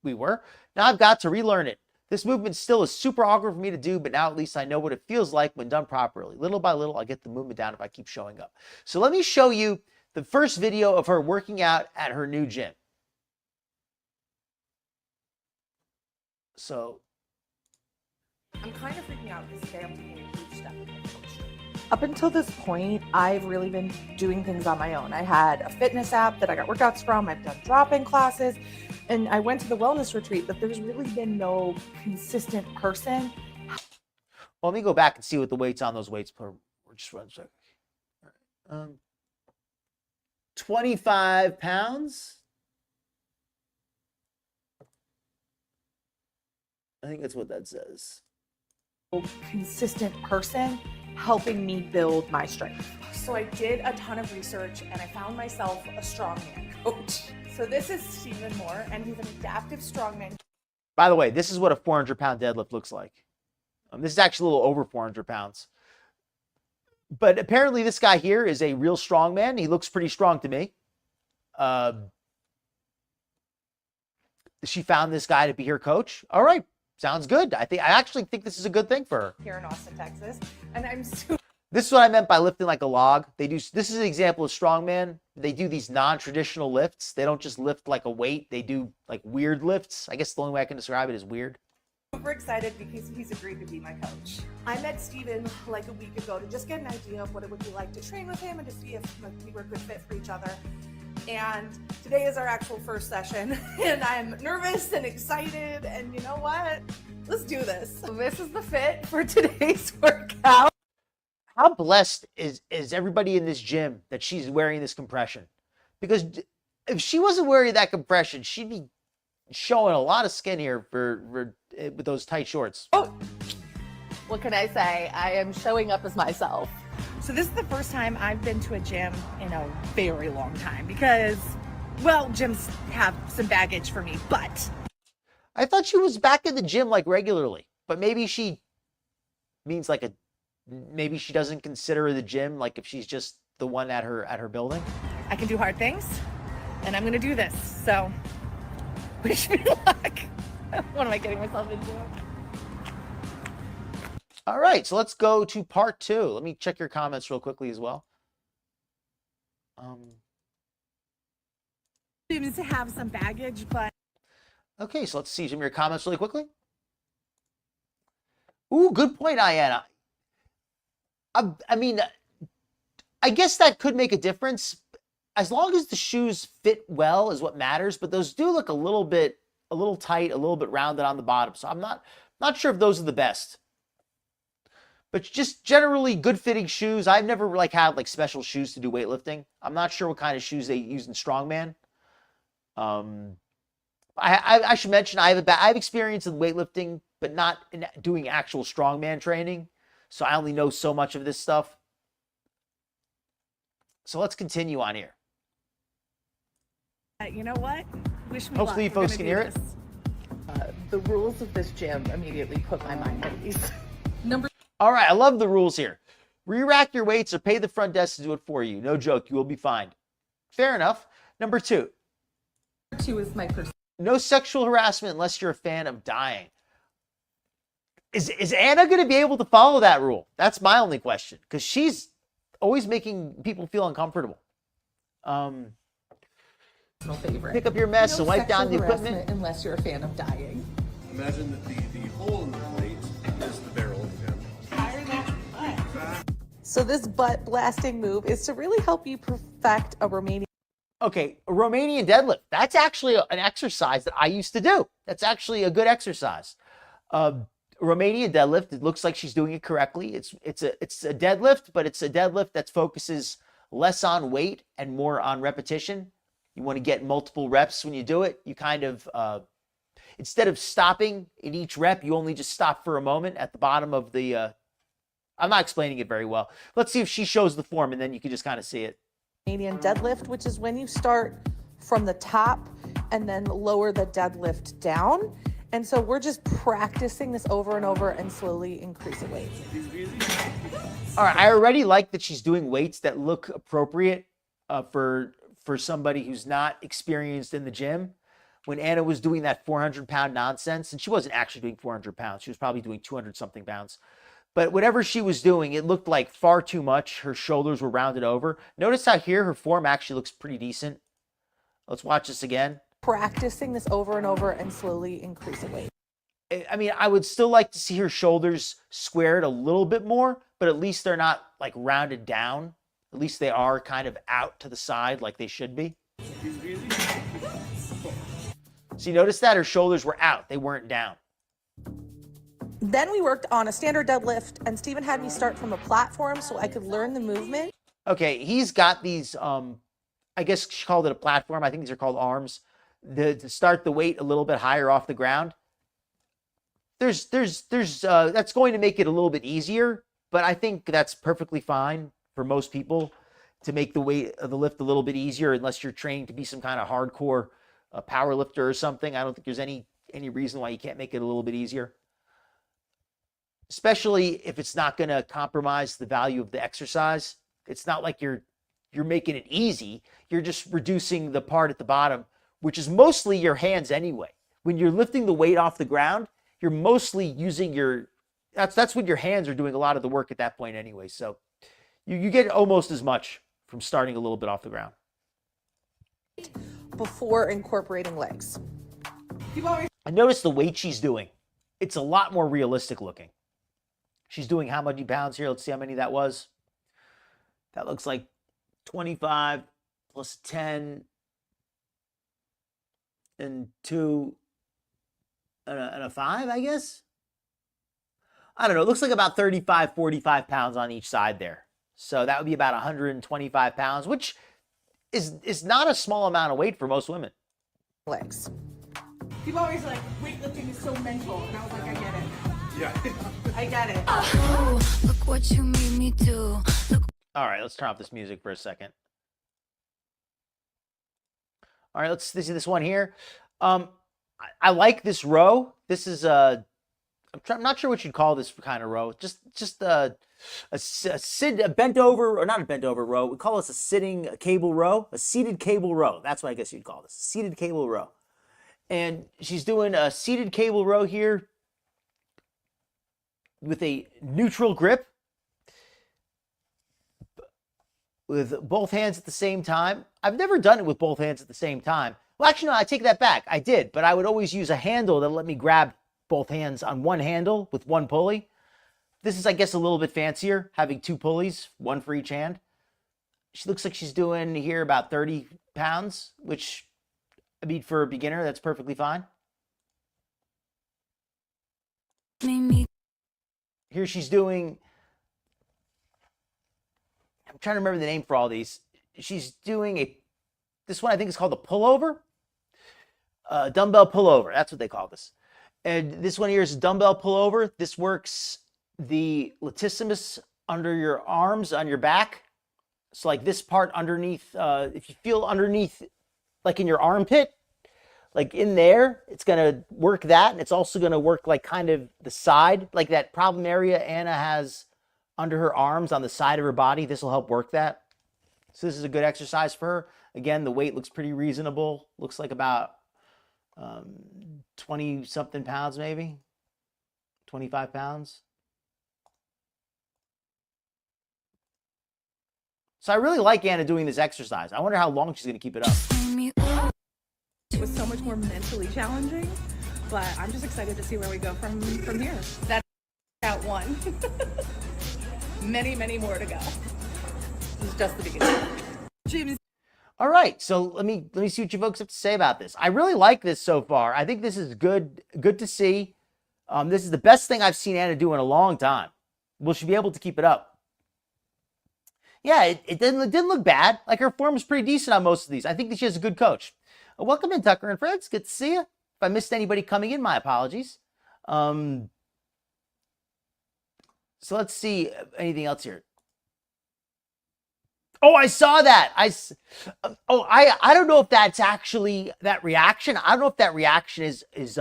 We were. Now I've got to relearn it. This movement still is super awkward for me to do, but now at least I know what it feels like when done properly. Little by little, I get the movement down if I keep showing up. So let me show you the first video of her working out at her new gym. So I'm kind of freaking out because today I'm taking a huge step in my coach. Up until this point, I've really been doing things on my own. I had a fitness app that I got workouts from. I've done drop-in classes, and I went to the wellness retreat, but there's really been no consistent person. Well, let me go back and see what the weights on those weights per. Just one second. All right. 25 pounds. I think that's what that says. Consistent person helping me build my strength. So I did a ton of research and I found myself a strongman coach. So this is Stephen Moore, and he's an adaptive strongman. By the way, this is what a 400-pound deadlift looks like. This is actually a little over 400 pounds. But apparently this guy here is a real strongman. He looks pretty strong to me. She found this guy to be her coach. All right. Sounds good. I actually think this is a good thing for her. Here in Austin, Texas, and I'm super. This is what I meant by lifting like a log. This is an example of strongman. They do these non-traditional lifts. They don't just lift like a weight. They do like weird lifts. I guess the only way I can describe it is weird. Super excited because he's agreed to be my coach. I met Steven like a week ago to just get an idea of what it would be like to train with him and to see if we were a good fit for each other. And today is our actual first session, and I'm nervous and excited, and you know what? Let's do this. So this is the fit for today's workout. How blessed is everybody in this gym that she's wearing this compression? Because if she wasn't wearing that compression, she'd be showing a lot of skin here with those tight shorts. Oh, what can I say? I am showing up as myself. So this is the first time I've been to a gym in a very long time because, well, gyms have some baggage for me, but. I thought she was back in the gym like regularly, but maybe she means like maybe she doesn't consider the gym like if she's just the one at her building. I can do hard things, and I'm gonna do this. So wish me luck. What am I getting myself into? All right, so let's go to part 2. Let me check your comments real quickly as well. Seems to have some baggage, but. Okay, so let's see some of your comments really quickly. Ooh, good point, Ayanna. I mean, I guess that could make a difference. As long as the shoes fit well is what matters, but those do look a little tight, a little bit rounded on the bottom. So I'm not sure if those are the best. But just generally good fitting shoes. I've never like had like special shoes to do weightlifting. I'm not sure what kind of shoes they use in strongman. I should mention I have experience in weightlifting, but not in doing actual strongman training. So I only know so much of this stuff. So let's continue on here. You know what? Wish me Hopefully luck. you folks can hear it. The rules of this gym immediately put my mind at ease. All right, I love the rules here. Re-rack your weights or pay the front desk to do it for you. No joke, you will be fine. Fair enough. Number 2. 2 is my person. No sexual harassment unless you're a fan of dying. Is Anna going to be able to follow that rule? That's my only question, because she's always making people feel uncomfortable. Favorite. Pick up your mess and wipe down the equipment. Unless you're a fan of dying. Imagine that the hole in the plate is the barrel again. So this butt blasting move is to really help you perfect a Romanian. Okay, a Romanian deadlift. That's actually an exercise that I used to do. That's actually a good exercise. Romanian deadlift, it looks like she's doing it correctly. It's a deadlift, but it's a deadlift that focuses less on weight and more on repetition. You want to get multiple reps when you do it. You kind of, instead of stopping in each rep, you only just stop for a moment at the bottom of the, I'm not explaining it very well. Let's see if she shows the form, and then you can just kind of see it. Romanian deadlift, which is when you start from the top and then lower the deadlift down. And so we're just practicing this over and over and slowly increasing weight. All right, I already like that she's doing weights that look appropriate for somebody who's not experienced in the gym. When Anna was doing that 400-pound nonsense, and she wasn't actually doing 400 pounds, she was probably doing 200-something pounds. But whatever she was doing, it looked like far too much. Her shoulders were rounded over. Notice how here her form actually looks pretty decent. Let's watch this again. Practicing this over and over and slowly increasing weight. I mean, I would still like to see her shoulders squared a little bit more, but at least they're not like rounded down. At least they are kind of out to the side like they should be. So you notice that her shoulders were out. They weren't down. Then we worked on a standard deadlift, and Steven had me start from a platform so I could learn the movement. Okay, he's got these, I guess she called it a platform. I think these are called arms. To start the weight a little bit higher off the ground. That's going to make it a little bit easier, but I think that's perfectly fine for most people to make the weight of the lift a little bit easier, unless you're trained to be some kind of hardcore power lifter or something. I don't think there's any reason why you can't make it a little bit easier, especially if it's not going to compromise the value of the exercise. It's not like you're making it easy. You're just reducing the part at the bottom, which is mostly your hands anyway. When you're lifting the weight off the ground, you're mostly using that's when your hands are doing a lot of the work at that point anyway. So you get almost as much from starting a little bit off the ground. Before incorporating legs. I noticed the weight she's doing. It's a lot more realistic looking. She's doing how many pounds here? Let's see how many that was. That looks like 25 plus 10 and 2 and a 5, I guess. I don't know. It looks like about 35, 45 pounds on each side there. So that would be about 125 pounds, which is not a small amount of weight for most women. Legs. People always like, weightlifting is so mental. And I was like, I get it. Yeah. I get it. Oh, look what you made me do. Look. All right, let's turn off this music for a second. All right, let's see this one here. I like this row. This is I'm not sure what you'd call this kind of row. Just a bent over, or not a bent over row. We call this a sitting cable row, a seated cable row. That's what I guess you'd call this, a seated cable row. And she's doing a seated cable row here with a neutral grip, with both hands at the same time. I've never done it with both hands at the same time. Well, actually, no, I take that back. I did, but I would always use a handle that let me grab both hands on one handle with one pulley. This is, I guess, a little bit fancier, having 2 pulleys, 1 for each hand. She looks like she's doing here about 30 pounds, which, I mean, for a beginner, that's perfectly fine. Here she's doing, I'm trying to remember the name for all these. She's doing this one I think is called the pullover. Dumbbell pullover, that's what they call this. And this one here is dumbbell pullover. This works the latissimus under your arms, on your back. So like this part underneath, if you feel underneath, like in your armpit, like in there, it's gonna work that. And it's also gonna work like kind of the side, like that problem area Anna has under her arms on the side of her body. This will help work that. So this is a good exercise for her. Again, the weight looks pretty reasonable. Looks like about 20 something pounds, maybe 25 pounds. So I really like Anna doing this exercise. I wonder how long she's going to keep it up. It was so much more mentally challenging, but I'm just excited to see where we go from here. That's out one. Many, many more to go. This is just the beginning. All right, so let me see what you folks have to say about this. I really like this so far. I think this is good to see. This is the best thing I've seen Anna do in a long time. Will she be able to keep it up? Yeah, it didn't look bad. Like, her form is pretty decent on most of these. I think that she has a good coach. Welcome in, Tucker and Friends. Good to see you. If I missed anybody coming in, my apologies. So let's see anything else here. Oh, I saw that. I don't know if that's actually that reaction. I don't know if that reaction is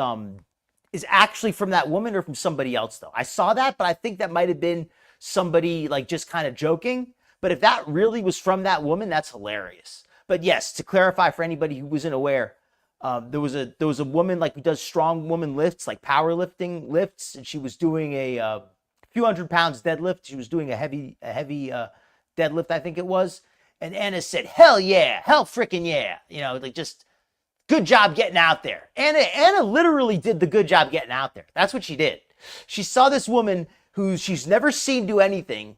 actually from that woman or from somebody else, though. I saw that, but I think that might have been somebody like just kind of joking. But if that really was from that woman, that's hilarious. But yes, to clarify for anybody who wasn't aware, there was a woman like who does Strongwoman lifts, like powerlifting lifts, and she was doing a few hundred pounds deadlift. She was doing a heavy deadlift, I think it was. And Anna said, "Hell yeah, hell freaking yeah!" You know, like just good job getting out there. Anna literally did the good job getting out there. That's what she did. She saw this woman who she's never seen do anything,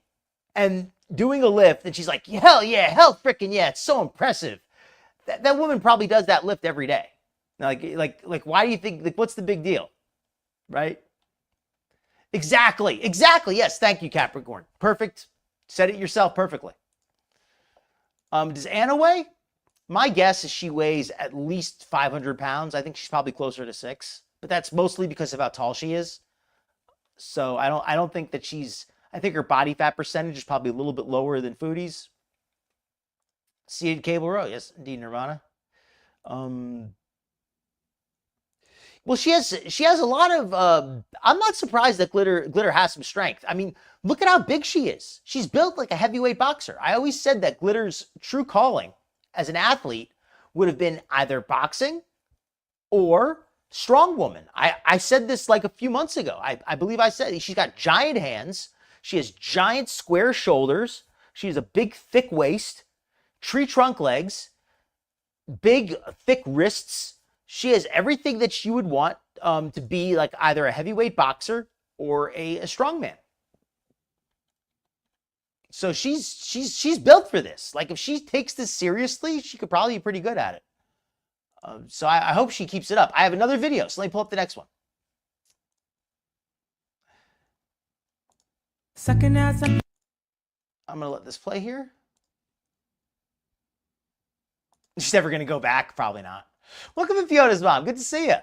and doing a lift, and she's like, hell yeah, hell freaking yeah, it's so impressive. That woman probably does that lift every day. Like, why do you think, like, what's the big deal? Right? Exactly. Yes, thank you, Capricorn. Perfect. Said it yourself perfectly. Does Anna weigh? My guess is she weighs at least 500 pounds. I think she's probably closer to 6, but that's mostly because of how tall she is. So I don't think that I think her body fat percentage is probably a little bit lower than Foodie's. Seated Cable Row, yes, indeed, Nirvana. Well, she has a lot of. I'm not surprised that Glitter has some strength. I mean, look at how big she is. She's built like a heavyweight boxer. I always said that Glitter's true calling as an athlete would have been either boxing or Strongwoman. I said this like a few months ago. I believe I said she's got giant hands. She has giant square shoulders. She has a big, thick waist, tree trunk legs, big, thick wrists. She has everything that you would want to be like either a heavyweight boxer or a strongman. So she's built for this. Like, if she takes this seriously, she could probably be pretty good at it. So I hope she keeps it up. I have another video, so let me pull up the next one. Second ass. I'm going to let this play here. She's never going to go back. Probably not. Welcome to Fiona's mom. Good to see you.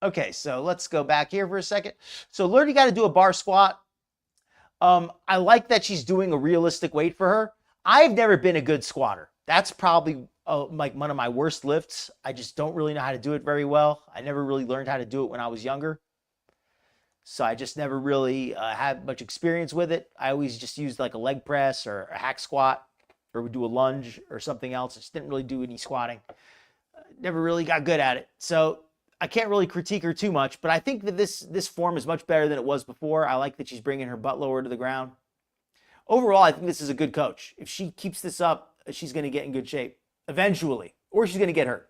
Okay, so let's go back here for a second. So learn you got to do a bar squat. I like that she's doing a realistic weight for her. I've never been a good squatter. That's probably like one of my worst lifts. I just don't really know how to do it very well. I never really learned how to do it when I was younger. So I just never really had much experience with it. I always just used like a leg press or a hack squat, or would do a lunge or something else. I just didn't really do any squatting. Never really got good at it. So I can't really critique her too much, but I think that this form is much better than it was before. I like that she's bringing her butt lower to the ground. Overall, I think this is a good coach. If she keeps this up, she's going to get in good shape eventually, or she's going to get hurt.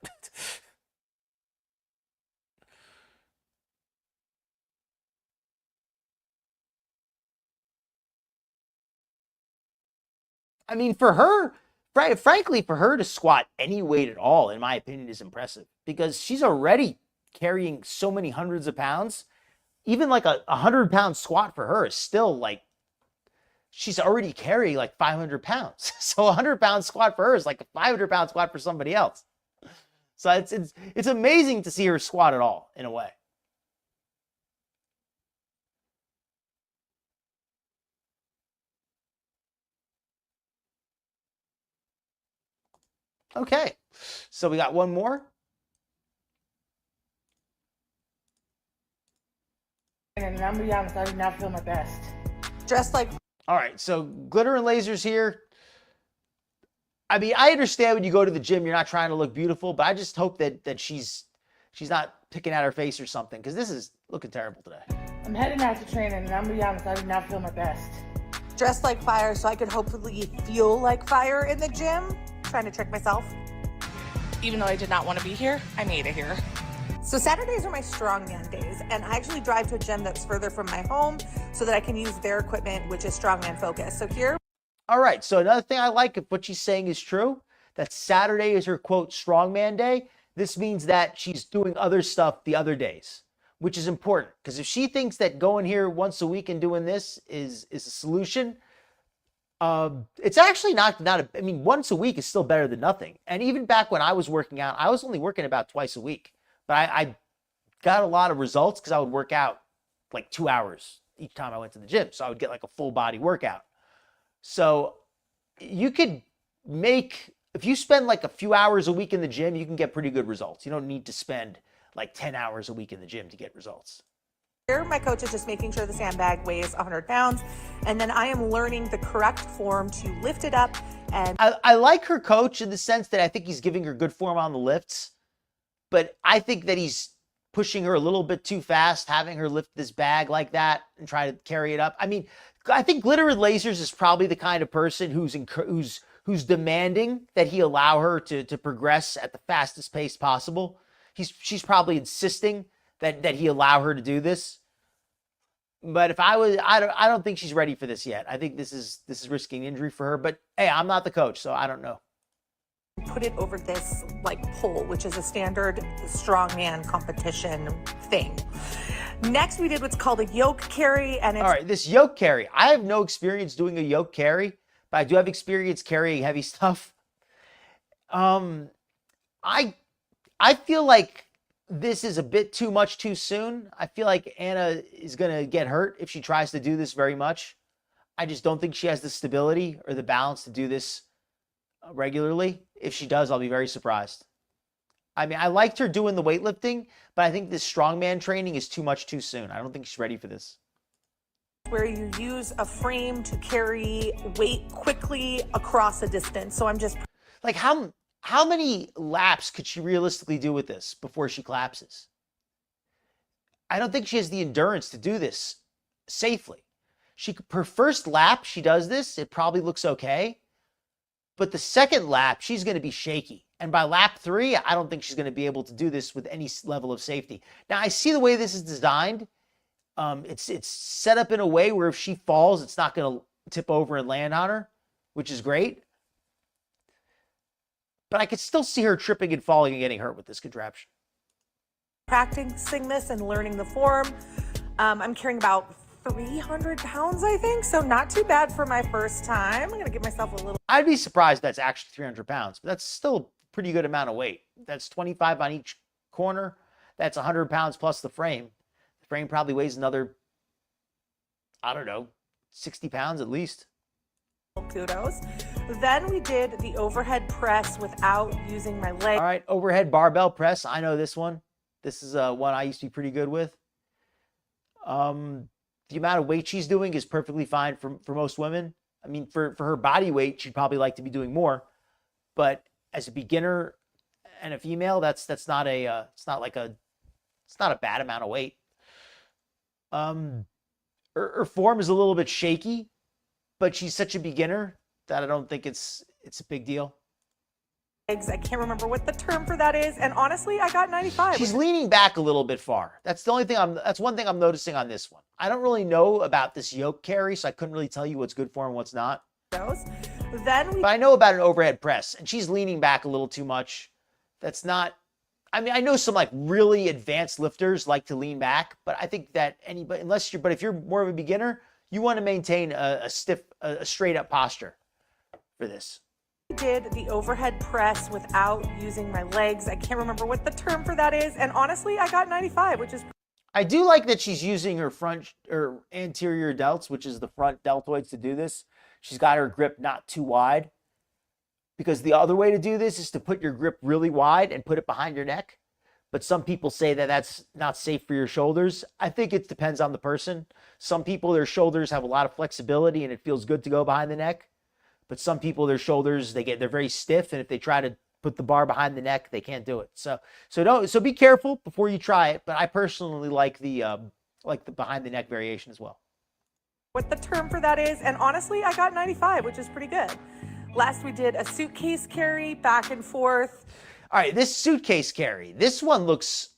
I mean, for her, frankly, for her to squat any weight at all, in my opinion, is impressive because she's already carrying so many hundreds of pounds. Even like a 100-pound squat for her is still like, she's already carrying like 500 pounds. So a 100-pound squat for her is like a 500-pound squat for somebody else. So it's amazing to see her squat at all, in a way. Okay, so we got one more. And I'm gonna be honest, I did not feel my best. Dressed like All right, so Glitter and Lasers here. I mean, I understand when you go to the gym, you're not trying to look beautiful, but I just hope that she's not picking at her face or something, because this is looking terrible today. I'm heading out to training, and I'm gonna be honest, I did not feel my best. dressed like fire so I could hopefully feel like fire in the gym. Trying to trick myself. Even though I did not want to be here, I made it here. So Saturdays are my strongman days, and I actually drive to a gym that's further from my home so that I can use their equipment, which is strongman focused. So here. All right, so another thing I like, if what she's saying is true, that Saturday is her, quote, strongman day. This means that she's doing other stuff the other days, which is important. Because if she thinks that going here once a week and doing this is a solution, it's actually not I mean, once a week is still better than nothing. And even back when I was working out, I was only working about twice a week. But I got a lot of results because I would work out like 2 hours each time I went to the gym. So I would get like a full body workout. So you could make, if you spend like a few hours a week in the gym, you can get pretty good results. You don't need to spend like 10 hours a week in the gym to get results. Here, my coach is just making sure the sandbag weighs 100 pounds, and then I am learning the correct form to lift it up. And I like her coach in the sense that I think he's giving her good form on the lifts, but I think that he's pushing her a little bit too fast, having her lift this bag like that and try to carry it up. I mean, I think Glitter and Lasers is probably the kind of person who's demanding that he allow her to progress at the fastest pace possible. She's probably insisting that he allow her to do this. But if I don't think she's ready for this yet. I think this is risking injury for her. But hey, I'm not the coach, so I don't know. put it over this like pole, which is a standard strongman competition thing. Next, we did what's called a yoke carry, and it's all right. This yoke carry, I have no experience doing a yoke carry, but I do have experience carrying heavy stuff. I feel like this is a bit too much too soon. I feel like Anna is gonna get hurt if she tries to do this very much. I just don't think she has the stability or the balance to do this regularly. If she does, I'll be very surprised. I mean, I liked her doing the weightlifting, but I think this strongman training is too much too soon. I don't think she's ready for this. where you use a frame to carry weight quickly across a distance. So I'm just Like how many laps could she realistically do with this before she collapses? I don't think she has the endurance to do this safely. Her first lap, she does this, it probably looks okay. But the second lap, she's going to be shaky. And by lap 3, I don't think she's going to be able to do this with any level of safety. Now, I see the way this is designed. It's set up in a way where if she falls, it's not going to tip over and land on her, which is great. But I could still see her tripping and falling and getting hurt with this contraption. practicing this and learning the form. I'm carrying about 300 pounds, I think. So not too bad for my first time. I'm going to give myself a little. I'd be surprised if that's actually 300 pounds, but that's still a pretty good amount of weight. That's 25 on each corner. That's 100 pounds plus the frame. The frame probably weighs another, I don't know, 60 pounds at least. Kudos. Then we did the overhead press without using my leg. All right, overhead barbell press. I know this one. This is one I used to be pretty good with. The amount of weight she's doing is perfectly fine for most women. I mean, for her body weight, she'd probably like to be doing more. But as a beginner and a female, that's not a it's not a bad amount of weight. Her form is a little bit shaky, but she's such a beginner that I don't think it's a big deal. I can't remember what the term for that is, and honestly, I got 95. She's leaning back a little bit far. That's one thing I'm noticing on this one. I don't really know about this yoke carry, so I couldn't really tell you what's good for and what's not. Then we But I know about an overhead press, and she's leaning back a little too much. That's not, I mean, I know some like really advanced lifters like to lean back, but I think that anybody, but if you're more of a beginner, you want to maintain a straight up posture for this. did the overhead press without using my legs. I can't remember what the term for that is. And honestly, I got 95, which is I do like that she's using her front or anterior delts, which is the front deltoids, to do this. She's got her grip not too wide, because the other way to do this is to put your grip really wide and put it behind your neck. But some people say that that's not safe for your shoulders. I think it depends on the person. Some people, their shoulders have a lot of flexibility and it feels good to go behind the neck. But some people, their shoulders, they're very stiff, and if they try to put the bar behind the neck, they can't do it. So be careful before you try it. But I personally like the behind the neck variation as well. what the term for that is. And honestly, I got 95, which is pretty good. Last we did a suitcase carry back and forth. All right, this suitcase carry, this one looks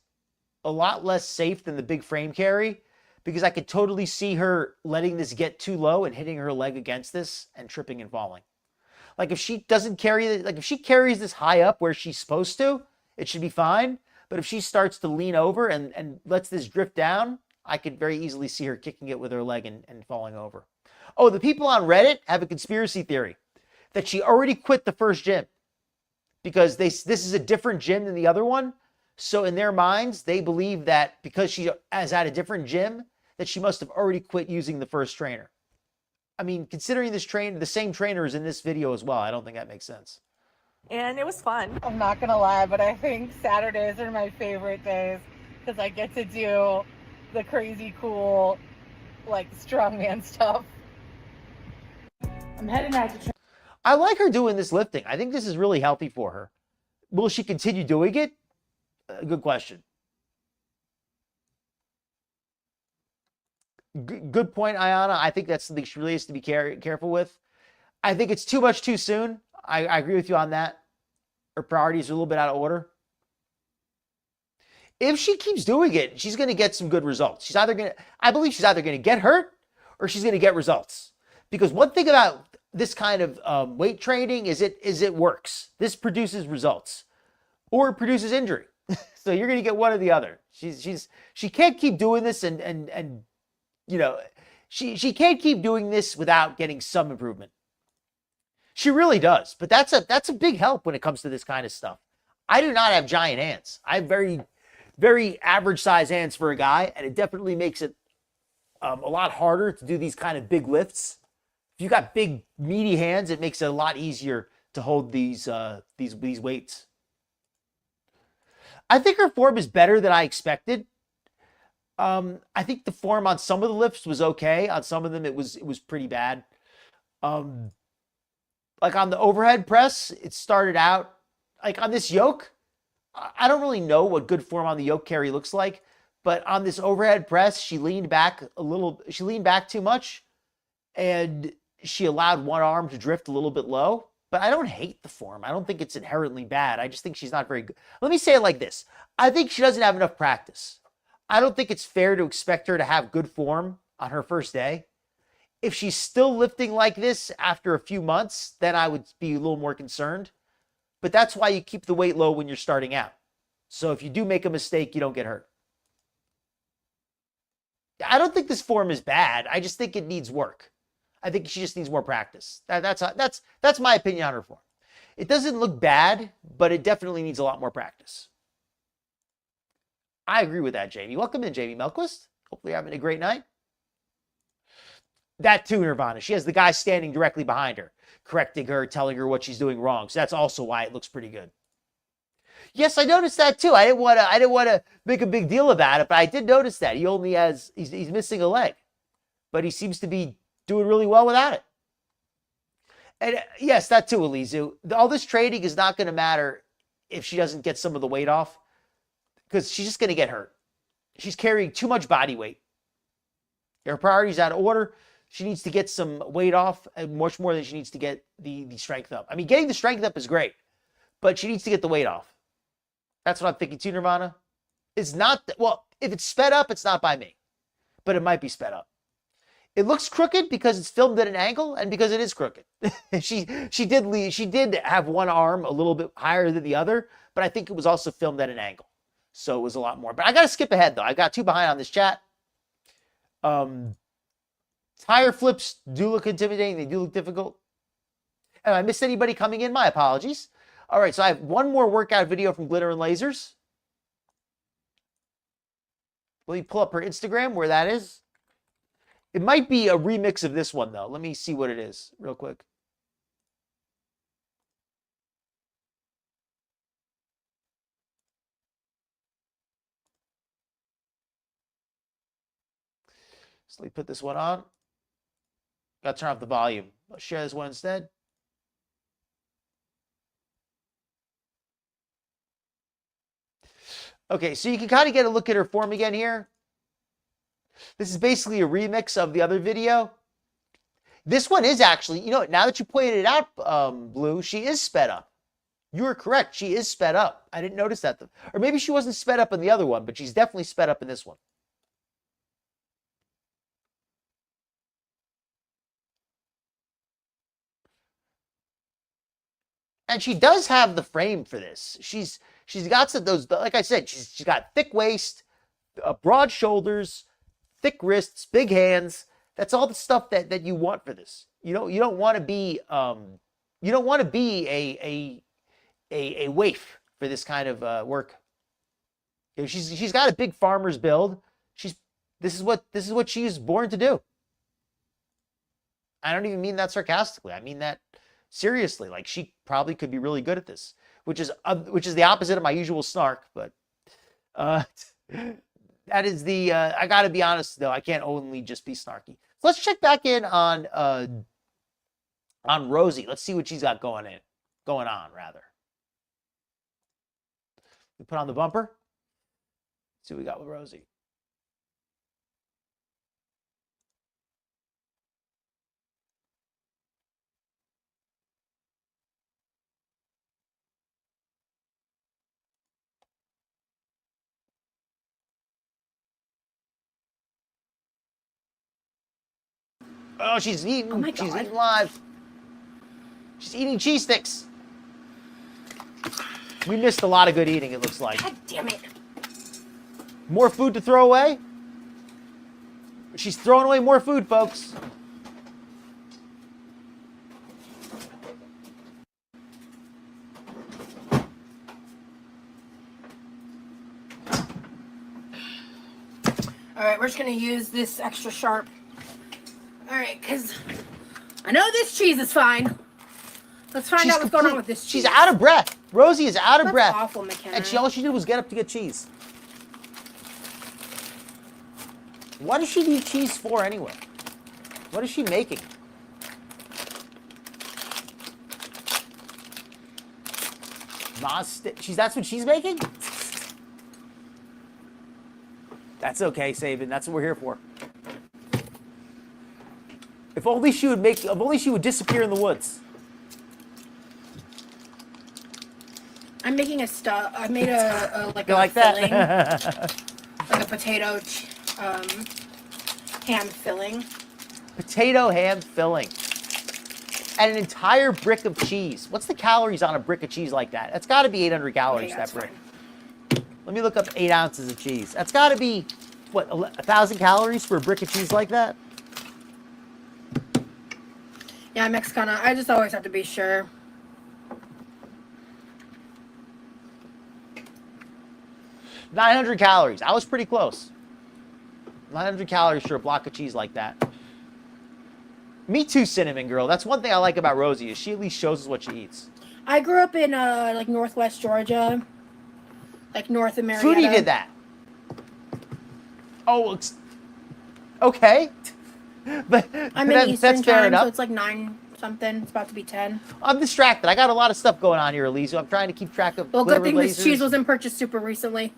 a lot less safe than the big frame carry, because I could totally see her letting this get too low and hitting her leg against this and tripping and falling. Like if she doesn't carry it, like if she carries this high up where she's supposed to, it should be fine. But if she starts to lean over and lets this drift down, I could very easily see her kicking it with her leg and falling over. Oh, the people on Reddit have a conspiracy theory that she already quit the first gym, because this is a different gym than the other one. So in their minds, they believe that because she is at a different gym, that she must have already quit using the first trainer. I mean, considering the same trainer is in this video as well, I don't think that makes sense. And it was fun. I'm not gonna lie, but I think Saturdays are my favorite days because I get to do the crazy cool, like, strongman stuff. I'm heading out to train. I like her doing this lifting. I think this is really healthy for her. Will she continue doing it? Good question. Good point, Ayana. I think that's something she really has to be careful with. I think it's too much too soon. I agree with you on that. Her priorities are a little bit out of order. If she keeps doing it, she's going to get some good results. I believe she's either going to get hurt or she's going to get results. Because one thing about this kind of weight training is it works. This produces results, or it produces injury. So you're going to get one or the other. She can't keep doing this and you know, she can't keep doing this without getting some improvement. She really does. But that's a big help when it comes to this kind of stuff. I do not have giant hands. I have very, very average size hands for a guy, and it definitely makes it a lot harder to do these kind of big lifts. If you got big, meaty hands, it makes it a lot easier to hold these weights. I think her form is better than I expected. I think the form on some of the lifts was okay. On some of them, it was pretty bad. Like on the overhead press, it started out like on this yoke. I don't really know what good form on the yoke carry looks like, but on this overhead press, she leaned back a little. She leaned back too much, and she allowed one arm to drift a little bit low. But I don't hate the form. I don't think it's inherently bad. I just think she's not very good. Let me say it like this. I think she doesn't have enough practice. I don't think it's fair to expect her to have good form on her first day. If she's still lifting like this after a few months, then I would be a little more concerned. But that's why you keep the weight low when you're starting out. So if you do make a mistake, you don't get hurt. I don't think this form is bad. I just think it needs work. I think she just needs more practice. That's my opinion on her form. It doesn't look bad, but it definitely needs a lot more practice. I agree with that, Jamie. Welcome in, Jamie Melquist. Hopefully you're having a great night. That too, Nirvana. She has the guy standing directly behind her, correcting her, telling her what she's doing wrong. So that's also why it looks pretty good. Yes, I noticed that too. I didn't want to make a big deal about it, but I did notice that. He's missing a leg. But he seems to be doing really well without it. And yes, that too, Elizu. All this training is not going to matter if she doesn't get some of the weight off, because she's just going to get hurt. She's carrying too much body weight. Her priorities out of order. She needs to get some weight off, and much more than she needs to get the strength up. I mean, getting the strength up is great, but she needs to get the weight off. That's what I'm thinking too, Nirvana. It's not, well, if it's sped up, it's not by me, but it might be sped up. It looks crooked because it's filmed at an angle and because it is crooked. she did have one arm a little bit higher than the other, but I think it was also filmed at an angle. So it was a lot more. But I got to skip ahead, though. I got 2 behind on this chat. Tire flips do look intimidating. They do look difficult. Have I missed anybody coming in? My apologies. All right, so I have one more workout video from Glitter and Lasers. Let me pull up her Instagram where that is. It might be a remix of this one, though. Let me see what it is real quick. So let me put this one on. Got to turn off the volume. Let's share this one instead. Okay, so you can kind of get a look at her form again here. This is basically a remix of the other video. This one is actually, you know, now that you pointed it out, Blue, she is sped up. You were correct. She is sped up. I didn't notice that. Or maybe she wasn't sped up in the other one, but she's definitely sped up in this one. And she does have the frame for this. She's got some, those, like I said, she's got thick waist, broad shoulders, thick wrists, big hands. That's all the stuff that you want for this. You don't want to be a waif for this kind of work. You know, she's got a big farmer's build. This is what she's born to do. I don't even mean that sarcastically. I mean that seriously. Like, she probably could be really good at this, which is the opposite of my usual snark. But that is the. I got to be honest though. I can't only just be snarky. So let's check back in on Rosie. Let's see what she's got going on rather. We put on the bumper. Let's see what we got with Rosie. Oh, she's eating. Oh my She's God. eating live. She's eating cheese sticks. We missed a lot of good eating, it looks like. God damn it. More food to throw away? She's throwing away more food, folks. All right, we're just gonna use this extra sharp. All right, because I know this cheese is fine. Let's find out what's going on with this cheese. She's out of breath. Rosie is out of That's breath. awful, McKenna. And all she did was get up to get cheese. What does she need cheese for anyway? What is she making? That's what she's making? That's okay, Sabin. That's what we're here for. If only she would disappear in the woods. I'm making a stuff. I made a like You a like filling, that? like a potato ham filling. Potato ham filling. And an entire brick of cheese. What's the calories on a brick of cheese like that? That's got to be 800 calories, Okay, that that's brick. fine. Let me look up 8 ounces of cheese. That's got to be, what, 1,000 calories for a brick of cheese like that? Yeah, Mexicana. I just always have to be sure. $900 calories. I was pretty close. 900 calories for a block of cheese like that. Me too, Cinnamon Girl. That's one thing I like about Rosie is she at least shows us what she eats. I grew up in like Northwest Georgia, like north of Marietta. Foodie did that. Oh, it's okay. But I'm in Eastern that's fair time, enough. so it's like 9 something. It's about to be 10. I'm distracted. I got a lot of stuff going on here, Elise. I'm trying to keep track of. Well, good thing lasers. this cheese wasn't purchased super recently.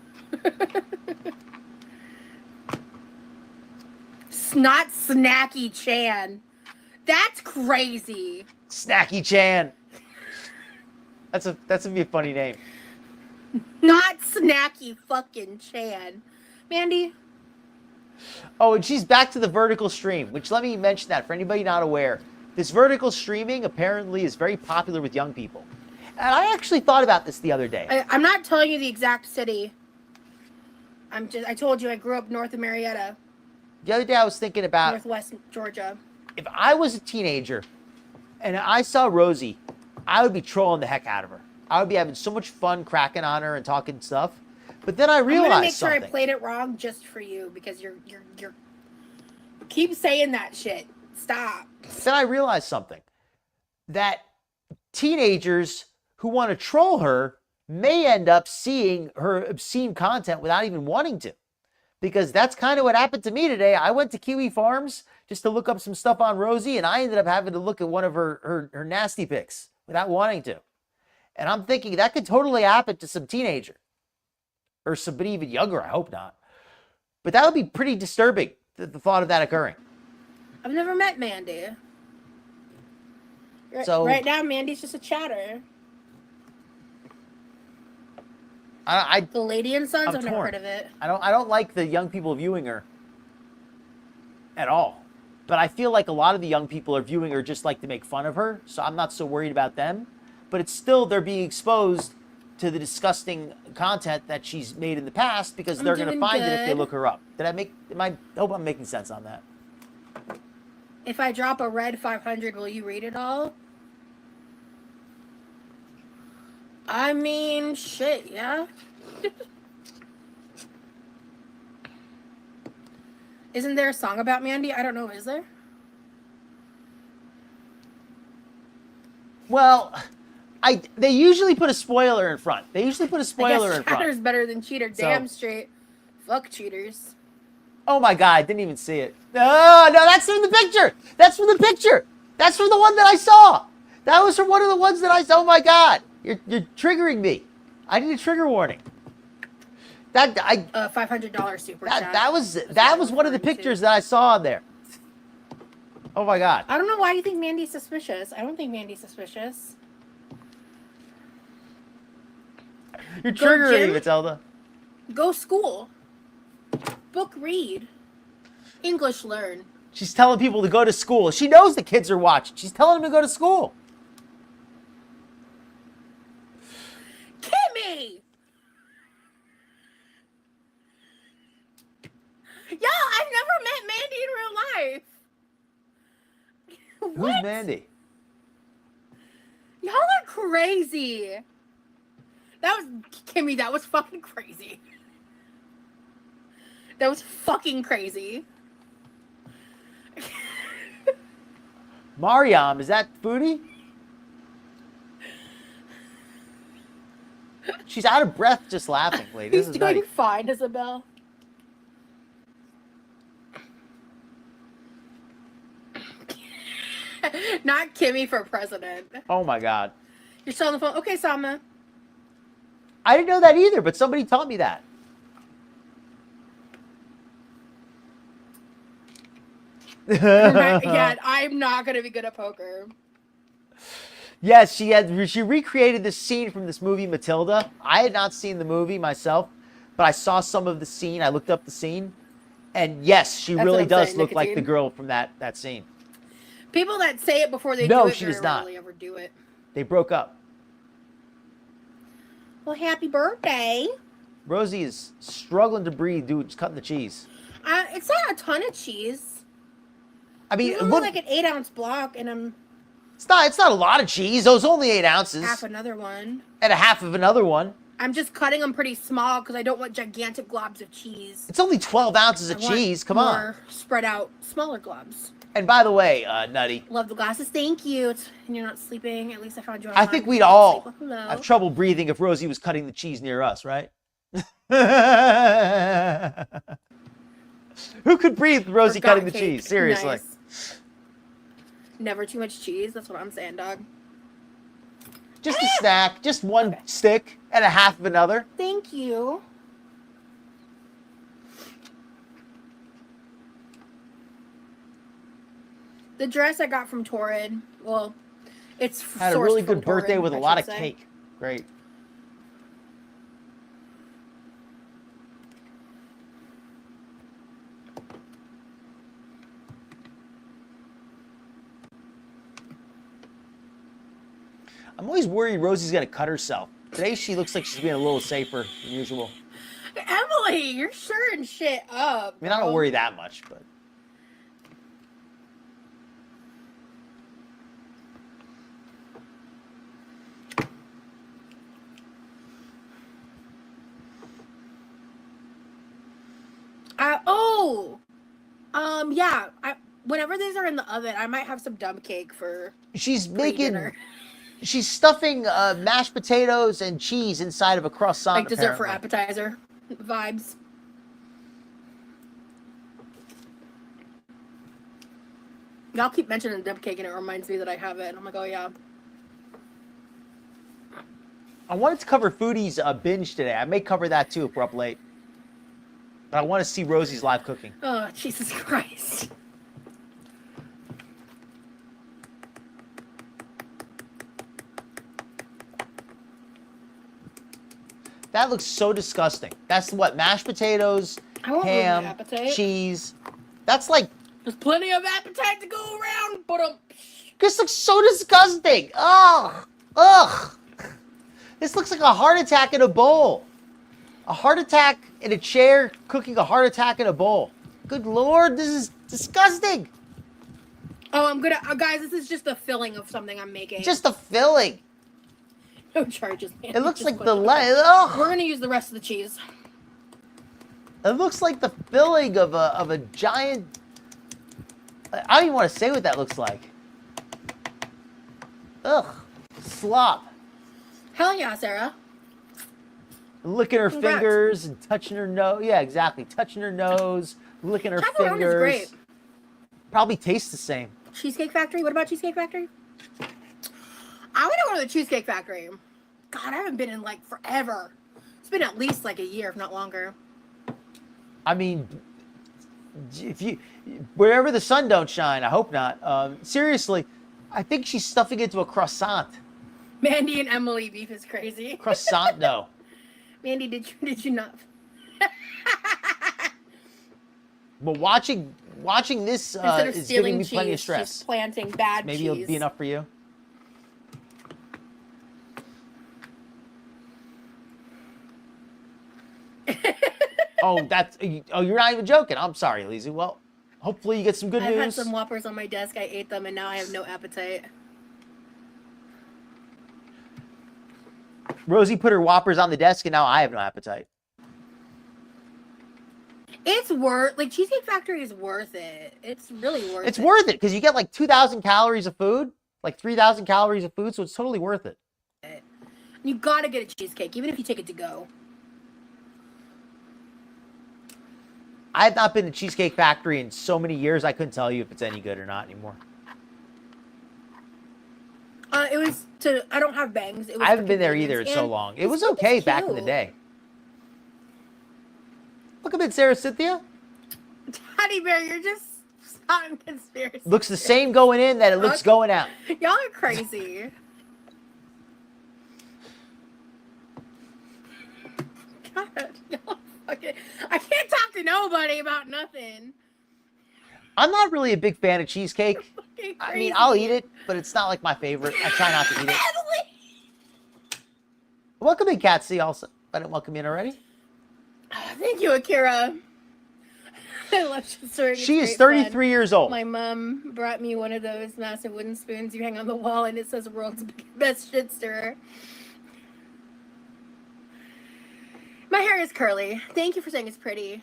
Not Snacky Chan. That's crazy. Snacky Chan. That's a be a funny name. Not Snacky fucking Chan. Mandy, Oh, and she's back to the vertical stream, which let me mention that for anybody not aware. This vertical streaming apparently is very popular with young people. And I actually thought about this the other day. I'm not telling you the exact city. I told you I grew up north of Marietta, The other day I was thinking about northwest Georgia. if I was a teenager and I saw Rosie, I would be trolling the heck out of her. I would be having so much fun cracking on her and talking stuff. But then I realized I'm gonna make something. sure I played it wrong just for you because you're keep saying that shit. Stop. Then I realized something. That teenagers who want to troll her may end up seeing her obscene content without even wanting to. Because that's kind of what happened to me today. I went to Kiwi Farms just to look up some stuff on Rosie, and I ended up having to look at one of her nasty pics without wanting to. And I'm thinking that could totally happen to some teenager. Or somebody even younger, I hope not. But that would be pretty disturbing, the thought of that occurring. I've never met Mandy. So right now, Mandy's just a chatter. The Lady and Sons, I've never heard of it. I don't like the young people viewing her at all. But I feel like a lot of the young people are viewing her just like to make fun of her, so I'm not so worried about them. But it's still, they're being exposed to the disgusting content that she's made in the past because they're going to find it if they look her up. I hope I'm making sense on that. If I drop a red 500, will you read it all? I mean, shit, yeah. Isn't there a song about Mandy? I don't know, is there? Well, they usually put a spoiler in front. They usually put a spoiler in front. Chatter's better than cheater. Damn straight. Fuck cheaters. Oh my God, I didn't even see it. No, that's from the picture. That's from the picture. That's from the one that I saw. That was from one of the ones that I saw. Oh my God, you're triggering me. I need a trigger warning. $500 super chat. That was one of the pictures that I saw on there. Oh my God. I don't know why you think Mandy's suspicious. I don't think Mandy's suspicious. You're triggering me, Matilda. Go school. Book read. English learn. She's telling people to go to school. She knows the kids are watching. She's telling them to go to school. Kimmy! Yo, I've never met Mandy in real life. Who's Mandy? Y'all are crazy. Kimmy, that was fucking crazy. That was fucking crazy. Mariam, is that Foodie? She's out of breath just laughing, lady. He's doing fine, Isabel. Not Kimmy for president. Oh my God. You're still on the phone? Okay, Sama. I didn't know that either, but somebody taught me that. Yeah, I'm not gonna be good at poker. Yes, she recreated this scene from this movie Matilda. I had not seen the movie myself, but I saw some of the scene. I looked up the scene, and yes, she really does look like the girl from that scene. People that say it before they do it, she does not. Rarely ever do it. They broke up. Well, happy birthday. Rosie is struggling to breathe, dude. Just cutting the cheese. It's not a ton of cheese. I mean, it's only like an 8-ounce block, and I'm. It's not a lot of cheese. It was only 8 ounces. Half another one. And a half of another one. I'm just cutting them pretty small because I don't want gigantic globs of cheese. It's only 12 ounces of cheese. Come on. Spread out, smaller globs. And by the way, Nutty. Love the glasses. Thank you. And you're not sleeping. At least I found you. I think we'd all have trouble breathing if Rosie was cutting the cheese near us, right? Who could breathe with Rosie cutting the cheese? Seriously. Nice. Never too much cheese. That's what I'm saying, dog. Just a snack. Just one stick and a half of another. Thank you. The dress I got from Torrid, well, it's had a really good birthday with a lot of cake. Great. I'm always worried Rosie's gonna cut herself. Today she looks like she's being a little safer than usual. Emily, you're stirring shit up. I mean, I don't worry that much, but. Yeah. Whenever these are in the oven, I might have some dumb cake for. She's making. dinner. She's stuffing mashed potatoes and cheese inside of a croissant. Like dessert for apparently. appetizer vibes. Y'all keep mentioning dumb cake, and it reminds me that I have it. And I'm like, oh yeah. I wanted to cover Foodie's binge today. I may cover that too if we're up late. But I want to see Rosie's live cooking. Oh, Jesus Christ. That looks so disgusting. That's what? Mashed potatoes, I won't ruin my ham, appetite. cheese. That's like... There's plenty of appetite to go around, but This looks so disgusting. Ugh. Ugh. This looks like a heart attack in a bowl. A heart attack in a chair, cooking a heart attack in a bowl. Good Lord, this is disgusting. Oh, I'm gonna... guys, this is just the filling of something I'm making. Just a filling. No charges, man. It looks Just like put the... it. Ugh. We're gonna use the rest of the cheese. It looks like the filling of a giant... I don't even want to say what that looks like. Ugh. Slop. Hell yeah, Sarah. Licking her Congrats. fingers and touching her nose. Yeah, exactly. Touching her nose, licking her Macaroni fingers. is great. Probably tastes the same. Cheesecake Factory? What about Cheesecake Factory? I want to go to the Cheesecake Factory. God, I haven't been in like forever. It's been at least like a year, if not longer. I mean, if you, wherever the sun don't shine, I hope not. Seriously, I think she's stuffing it into a croissant. Mandy and Emily beef is crazy. Croissant, no. Mandy, did you not? But watching this Instead of is stealing giving me cheese, plenty of stress. she's planting bad Maybe cheese. it'll be enough for you. Oh, you're not even joking. I'm sorry, Lizzie. Well, hopefully you get some good I've had news. some Whoppers on my desk. I ate them, and now I have no appetite. Rosie put her Whoppers on the desk, and now I have no appetite. It's worth, like, Cheesecake Factory is worth it. It's really worth it. It's worth it because you get like 2,000 calories of food, like 3,000 calories of food, so it's totally worth it. You gotta get a cheesecake, even if you take it to go. I have not been to Cheesecake Factory in so many years, I couldn't tell you if it's any good or not anymore. It was to, I don't have bangs. It was I haven't for been there convenience, either in so and long. It this was food okay is back in the cute. day. Welcome in, Sarah Cynthia. Teddy Bear, you're just on conspiracy. Looks the same going in that it looks going out. Y'all are crazy. God, y'all fucking... I can't talk to nobody about nothing. I'm not really a big fan of cheesecake. Fucking I mean, crazy. I'll eat it, but it's not like my favorite. I try not to eat it. Emily! Welcome in, Catsy, also. I didn't welcome you in already. Thank you, Akira. I love Shisori. She is 33 years old. My mom brought me one of those massive wooden spoons you hang on the wall, and it says "World's Best Shit Stirrer." My hair is curly. Thank you for saying it's pretty.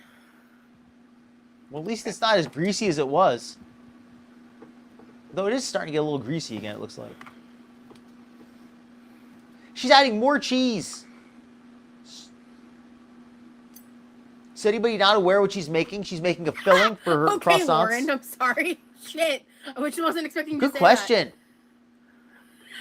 Well, at least it's not as greasy as it was. Though it is starting to get a little greasy again, it looks like. She's adding more cheese. Is anybody not aware what she's making? She's making a filling for her Okay, croissants. Lauren, I'm sorry. Shit. I wasn't expecting you Good to say question.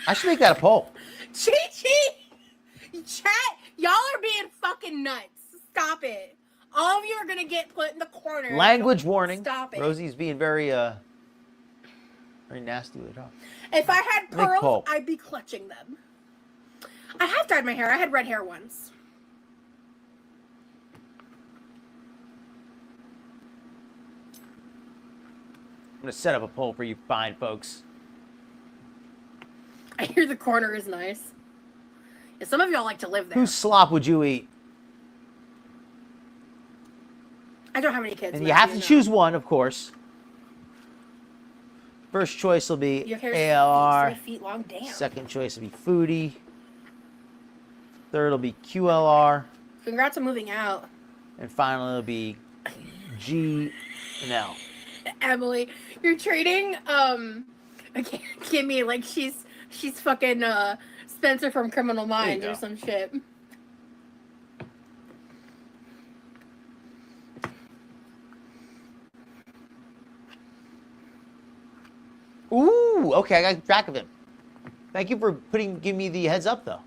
I should make that a poll. that. Chi-Chi! Chat, y'all are being fucking nuts. Stop it. All of you are gonna get put in the corner. Language warning. Stop it. Rosie's being very nasty with her talk. If I had Make pearls, poll. I'd be clutching them. I have dyed my hair. I had red hair once. I'm going to set up a poll for you fine folks. I Near the corner is nice. Yeah, some of y'all like to live there. Whose slop would you eat? I don't have any kids. And you have to choose one, of course. First choice will be Your hair's ALR. 3 feet long. Damn. Second choice will be Foodie. Third will be QLR. Congrats on moving out. And finally it'll be G and L. Emily, you're trading Kimmy like she's fucking Spencer from Criminal Minds or some shit. Ooh, okay, I got track of him. Thank you for giving me the heads up though.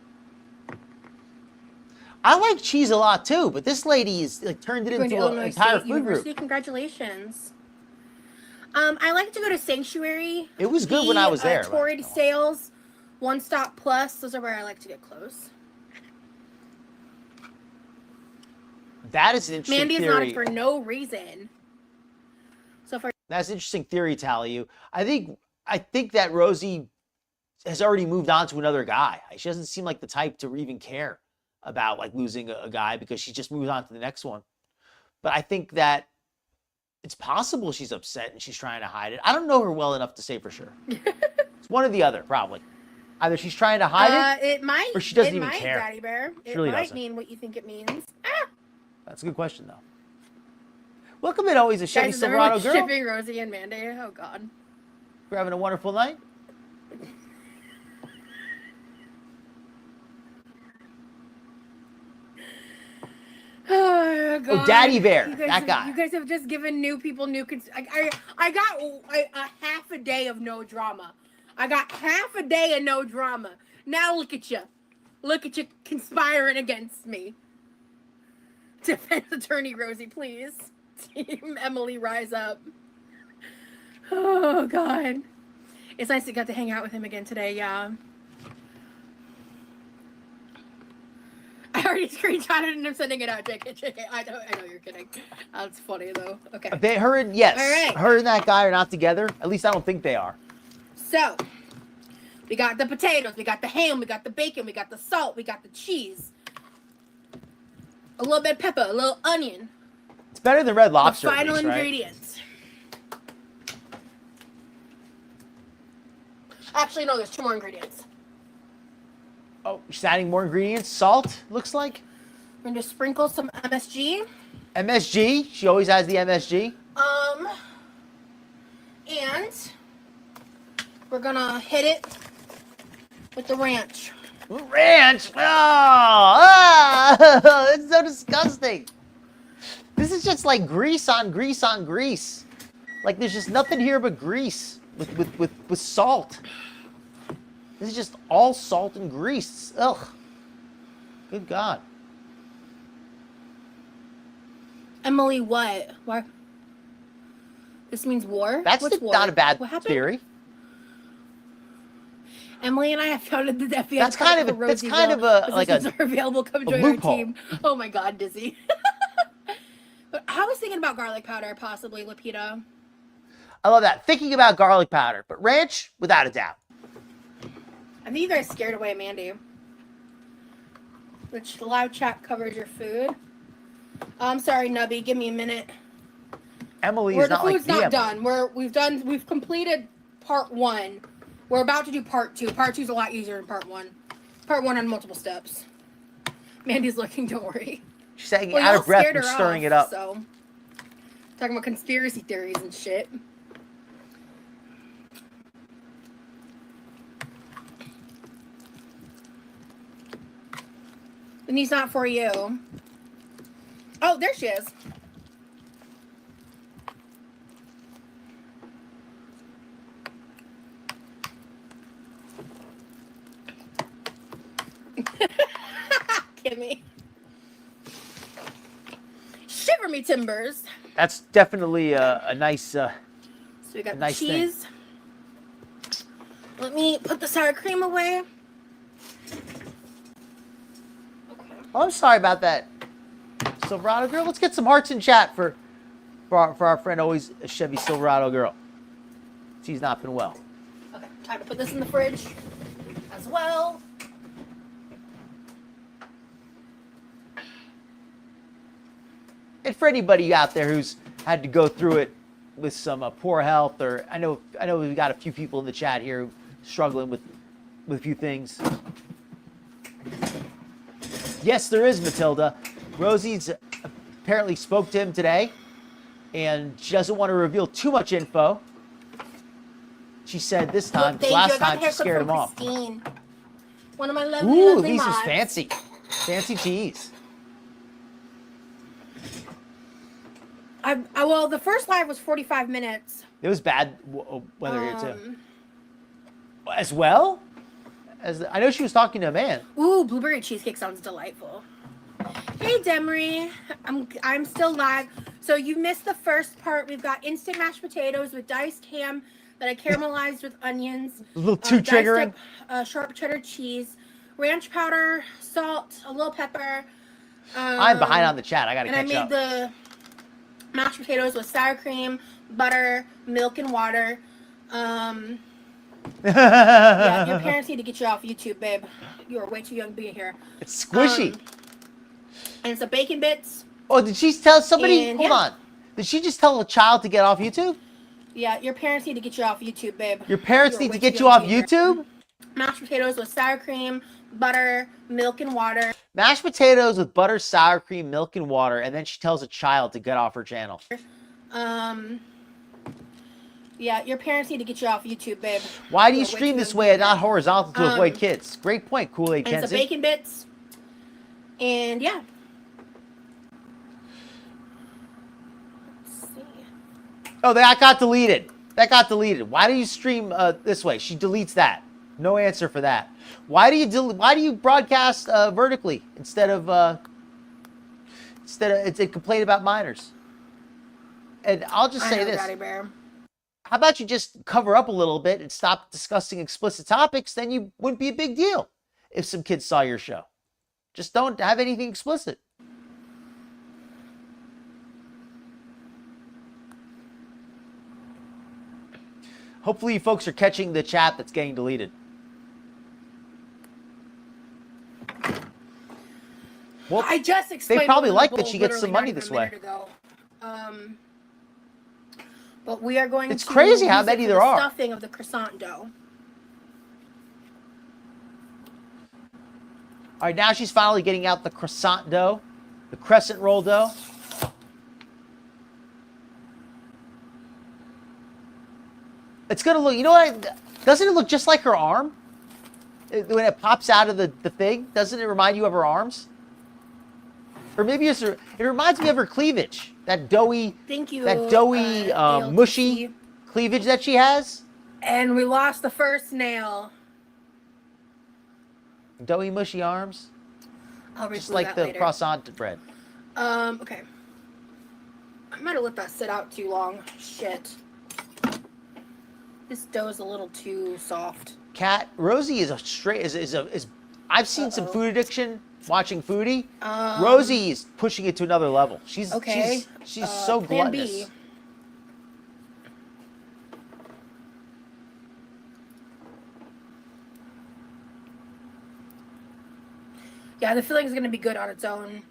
I like cheese a lot too, but this lady is like turned it into an entire food group. Congratulations. I like to go to Sanctuary. It was good when I was there. Torrid Sales, One Stop Plus. Those are where I like to get close. That is an interesting Mandy is theory. nodding for no reason. So far, That's an interesting theory, Talia. I think that Rosie has already moved on to another guy. She doesn't seem like the type to even care about like losing a guy because she just moves on to the next one. But I think that it's possible she's upset and she's trying to hide it. I don't know her well enough to say for sure. It's one or the other, probably. Either she's trying to hide it, it might, or she doesn't even care. Daddy Bear. She It really might doesn't. mean what you think it means. That's a good question, though. Welcome in, always a Chevy Guys, Silverado everyone's girl. shipping Rosie and Mandy. Oh God. We're having a wonderful night. Oh, God. Oh, Daddy Bear, You guys that have, guy. You guys have just given new people new. I got a half a day of no drama. I got half a day of no drama. Now look at you. Look at you conspiring against me. Defense attorney Rosie, please. Team Emily, rise up. Oh, God. It's nice to get to hang out with him again today, yeah. I already screenshotted and I'm sending it out, JK. I know you're kidding. That's funny, though. Okay. Her and, yes, All right. her and that guy are not together. At least I don't think they are. So, we got the potatoes, we got the ham, we got the bacon, we got the salt, we got the cheese. A little bit of pepper, a little onion. It's better than Red Lobster. The final at least, right? ingredients. Actually, no, there's 2 more ingredients. Oh, she's adding more ingredients. Salt, looks like. We're going to sprinkle some MSG. MSG. She always has the MSG. And we're going to hit it with the ranch. Ranch. Oh, it's so disgusting. This is just like grease on grease on grease. Like there's just nothing here but grease with salt. This is just all salt and grease. Ugh. Good God. Emily, what? What? This means war? That's What's war? not a bad What happened? theory. Emily and I have founded the FBI. That's kind of a like Positions are available. Come join our loophole. team. Oh my God, Dizzy. But I was thinking about garlic powder, possibly Lapita. I love that. Thinking about garlic powder, but ranch, without a doubt. I think you guys scared away Mandy. The live chat covers your food. I'm sorry, Nubby. Give me a minute. Emily The is not like food's not done. We've completed part 1. We're about to do part 2. Part 2 is a lot easier than part 1. Part 1 on multiple steps. Mandy's looking, don't worry. She's saying Well, out y'all of breath scared from her stirring off, it up. So, talking about conspiracy theories and shit. And he's not for you. Oh, there she is. Kimmy. Shiver me timbers. That's definitely a nice. So we got nice cheese. Let me put the sour cream away. Oh, I'm sorry about that, Silverado girl. Let's get some hearts in chat for our friend, always a Chevy Silverado girl. She's not been well. Okay, time to put this in the fridge. as well. And for anybody out there who's had to go through it with some poor health, or I know we've got a few people in the chat here struggling with a few things. Yes, there is, Matilda. Rosie's apparently spoke to him today, and she doesn't want to reveal too much info. She said this time, Thank last you. I got time the she scared him haircut off. from Christine. One of my lovely, Ooh, lovely these mods. is fancy. Fancy cheese. Well, the first live was 45 minutes. It was bad weather here too. As well? I know she was talking to a man. Ooh, blueberry cheesecake sounds delightful. Hey, Demery. I'm still live. So you missed the first part. We've got instant mashed potatoes with diced ham that I caramelized with onions. A little too triggering. Sharp cheddar cheese, ranch powder, salt, a little pepper. I'm behind on the chat. I gotta catch up. And I made the mashed potatoes with sour cream, butter, milk, and water. Yeah, your parents need to get you off YouTube, babe. You are way too young to be here. It's squishy. And some bacon bits. Oh, did she tell somebody? And, Hold yeah. on. Did she just tell a child to get off YouTube? Yeah, your parents need to get you off YouTube, babe. Your parents are need way to too get you young off to be here. YouTube? Mashed potatoes with sour cream, butter, milk, and water. Mashed potatoes with butter, sour cream, milk, and water, and then she tells a child to get off her channel. Yeah, your parents need to get you off YouTube, babe. Why do you are way stream too this young way to and be not here. horizontal to avoid kids? Great point, Kool-Aid And some Kenzie. bacon bits. And yeah. Let's see. Oh, that got deleted. That got deleted. Why do you stream this way? She deletes that. No answer for that. Why do you broadcast vertically instead of complain about minors? And I'll just I say know, this. Daddy Bear. How about you just cover up a little bit and stop discussing explicit topics? Then you wouldn't be a big deal if some kids saw your show. Just don't have anything explicit. Hopefully you folks are catching the chat that's getting deleted. Well, I just explained. they probably what like the that bowl she gets some literally money not this even a way. minute ago. But we are going It's to crazy how use it many for there the are. Stuffing of the croissant dough. All right, now she's finally getting out the croissant dough, the crescent roll dough. It's gonna look, you know what? Doesn't it look just like her arm? When it pops out of the thing, doesn't it remind you of her arms? Or maybe it reminds me of her cleavage, that doughy, Thank you. mushy ALTC. cleavage that she has. And we lost the first nail. Doughy, mushy arms, I'll just reglue like that the later. croissant bread. Okay. I might have let that sit out too long. Shit. This dough is a little too soft. Cat Rosie is I've seen some food addiction watching Foodie. Rosie is pushing it to another level. She's Okay. she's so Plan gluttonous. B. Yeah, the filling is going to be good on its own.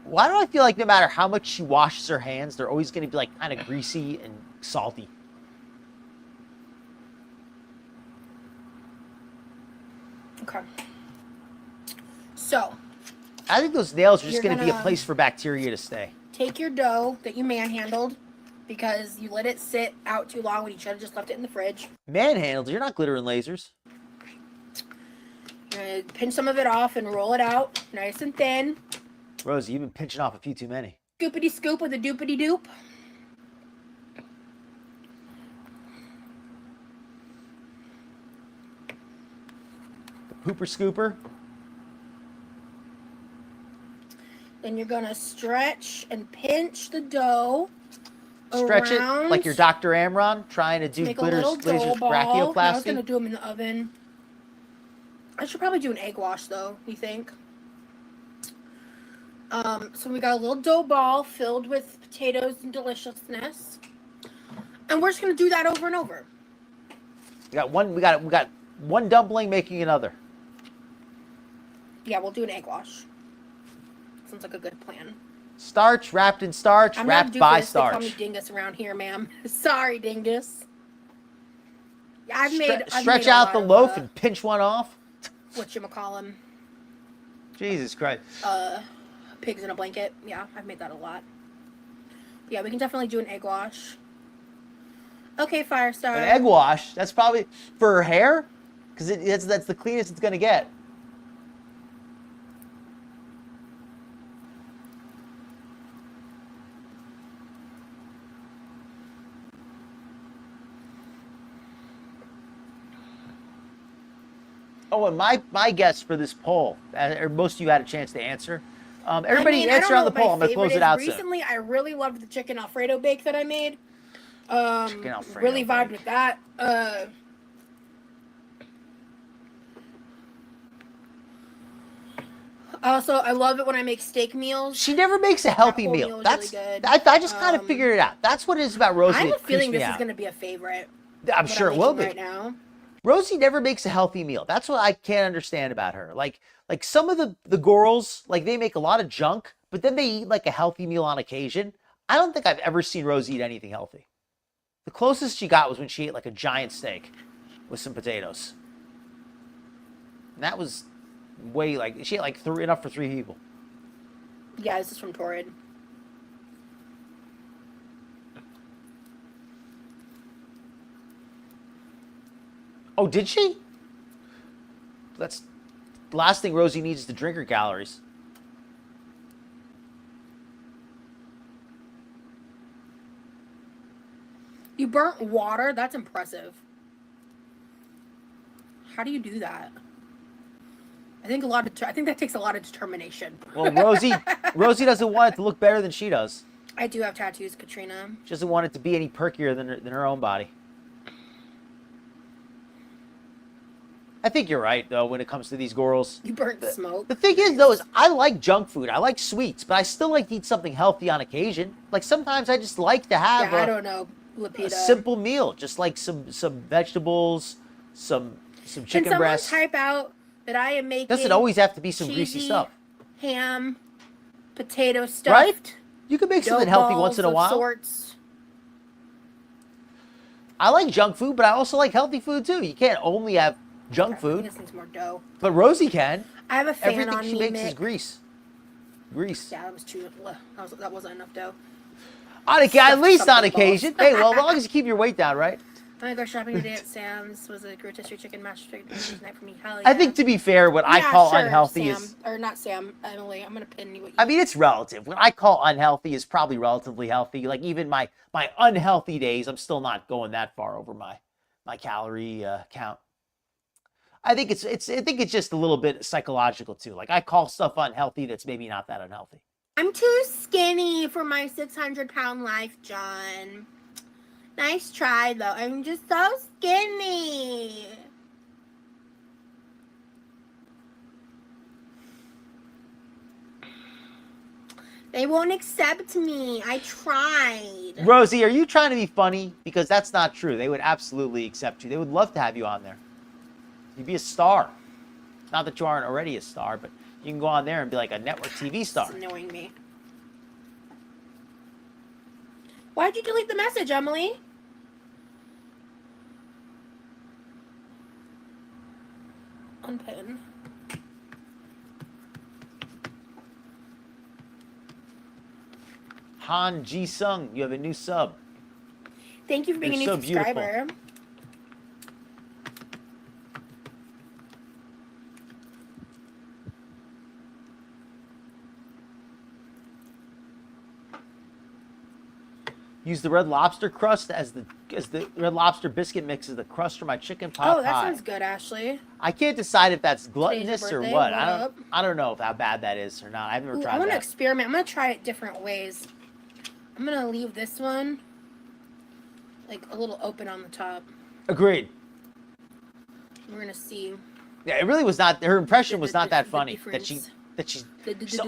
Why do I feel like no matter how much she washes her hands, they're always going to be like kind of greasy and salty? Okay. So, I think those nails are just You're going to be a gonna- place for bacteria to stay. take your dough that you manhandled because you let it sit out too long when you should have just left it in the fridge. Manhandled, you're not glitter and lasers. You're going to pinch some of it off and roll it out nice and thin. Rosie, you've been pinching off a few too many. Scoopity scoop with a doopity doop. The pooper scooper. Then you're gonna stretch and pinch the dough. Stretch it around like your Dr. Amron trying to to do make a glitter little dough lasers ball. I was brachioplasty. gonna do them in the oven. I should probably do an egg wash though. You think? So we got a little dough ball filled with potatoes and deliciousness. And we're just gonna do that over and over. We got one dumpling making another. Yeah, we'll do an egg wash. Sounds like a good plan. Starch wrapped in starch, I'm wrapped not by doofus. They call me starch. Dingus around here, ma'am. Sorry, Dingus. Yeah, I've Stretch made a out lot the of, loaf and pinch one off. whatchamacallem, Jesus Christ. pigs in a blanket. Yeah, I've made that a lot. Yeah, we can definitely do an egg wash. Okay, Firestar. An egg wash, that's probably for her hair, because that's the cleanest it's gonna get. Oh, and my guess for this poll, or most of you had a chance to answer. Everybody answer on the poll. I'm gonna close it out soon. Recently, I really loved the chicken Alfredo bake that I made. Chicken Alfredo really vibed bake. with that. Also, I love it when I make steak meals. She never makes a healthy whole meal. meal is That's really good. I just kind of figured it out. That's what it is about Rosie. I have a that creeps feeling me this is out. going to be a favorite. I'm sure it will be. Right now. Rosie never makes a healthy meal. That's what I can't understand about her. Like some of the girls, like they make a lot of junk, but then they eat like a healthy meal on occasion. I don't think I've ever seen Rosie eat anything healthy. The closest she got was when she ate like a giant steak with some potatoes. And that was way she ate like enough for 3 people. Yeah, this is from Torrid. Oh, did she? That's the last thing Rosie needs is to drink her calories. You burnt water? That's impressive. How do you do that? I think that takes a lot of determination. Well, Rosie doesn't want it to look better than she does. I do have tattoos, Katrina. She doesn't want it to be any perkier than her own body. I think you're right, though, when it comes to these girls. You burnt the smoke. The thing is, though, is I like junk food. I like sweets, but I still like to eat something healthy on occasion. Like, sometimes I just like to have I don't know, Lapita. a simple meal. Just like some vegetables, some chicken Can breast. someone type out that I am making Doesn't always have to be some greasy cheesy stuff. ham, potato stuffed. Right? You can make dough something healthy balls once in a of while. Sorts. I like junk food, but I also like healthy food, too. You can't only have junk I food. think this needs more dough. But Rosie can. I have a fan Everything on she me, makes Mick. is grease. Grease. Yeah, that was too. That wasn't enough dough. At least on something occasion. balls. Hey, well, as long as you keep your weight down, right? I'm gonna go shopping today at Sam's. Was a rotisserie chicken mashed potatoes night for me. Hell yeah. I think, to be fair, what I call unhealthy Sam. is... Or not Sam, Emily. I'm gonna pin you. What you I mean, it's relative. What I call unhealthy is probably relatively healthy. Like, even my unhealthy days, I'm still not going that far over my calorie count. I think it's just a little bit psychological, too. Like, I call stuff unhealthy that's maybe not that unhealthy. I'm too skinny for my 600-pound life, John. Nice try, though. I'm just so skinny. They won't accept me. I tried. Rosie, are you trying to be funny? Because that's not true. They would absolutely accept you. They would love to have you on there. You'd be a star. Not that you aren't already a star, but you can go on there and be like a network TV star. It's annoying me. Why'd you delete the message, Emily? Unpin. Han Ji Sung, you have a new sub. Thank you for being You're a new so beautiful. subscriber. Use the Red Lobster crust as the Red Lobster biscuit mix as the crust for my chicken pot Oh, that pie. sounds good, Ashley. I can't decide if that's Today's gluttonous your or birthday, what. what up? I don't know if how bad that is or not. I've never Ooh, tried I want to that. experiment. I'm going to try it different ways. I'm going to leave this one like a little open on the top. Agreed. We're going to see. Yeah, it really was not. Her impression was not that the funny. That difference. That she's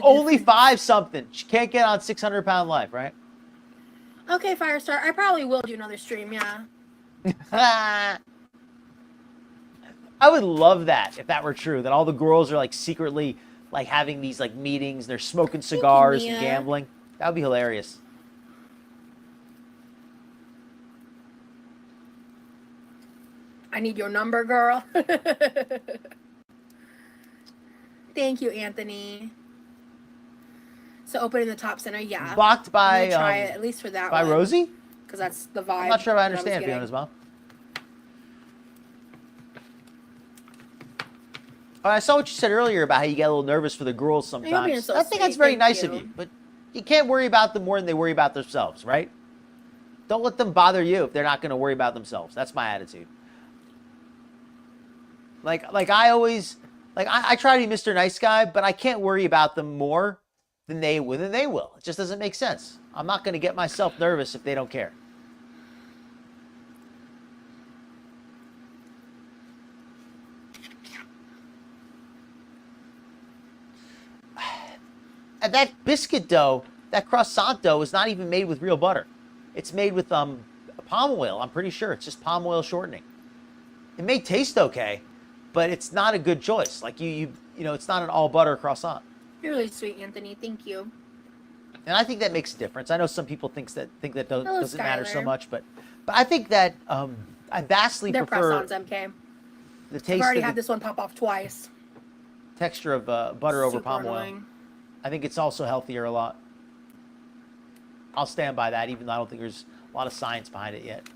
only 5 something. She can't get on 600-pound life, right? Okay, Firestar. I probably will do another stream, yeah. I would love that if that were true. That all the girls are like secretly like having these like meetings. They're smoking cigars and gambling. That would be hilarious. I need your number, girl. Thank you, Anthony. So open in the top center, yeah. Blocked by I'm gonna try it, at least for that by one. Rosie? Because that's the vibe. I'm not sure if I understand Fiona's mom. Oh, I saw what you said earlier about how you get a little nervous for the girls sometimes. So I think that's very nice of you, but you can't worry about them more than they worry about themselves, right? Don't let them bother you if they're not going to worry about themselves. That's my attitude. Like I always, like I try to be Mr. Nice Guy, but I can't worry about them more than they will. It just doesn't make sense. I'm not going to get myself nervous if they don't care. And that biscuit dough, that croissant dough, is not even made with real butter. It's made with palm oil. I'm pretty sure it's just palm oil shortening. It may taste okay, but it's not a good choice. Like you know, it's not an all butter croissant. You're really sweet, Anthony. Thank you. And I think that makes a difference. I know some people think that doesn't matter so Skylar. much, but I think that I vastly They're prefer press-ons, MK. the I've taste already of had the this one pop off twice. texture of butter over Super palm oil. annoying. I think it's also healthier a lot. I'll stand by that, even though I don't think there's a lot of science behind it yet.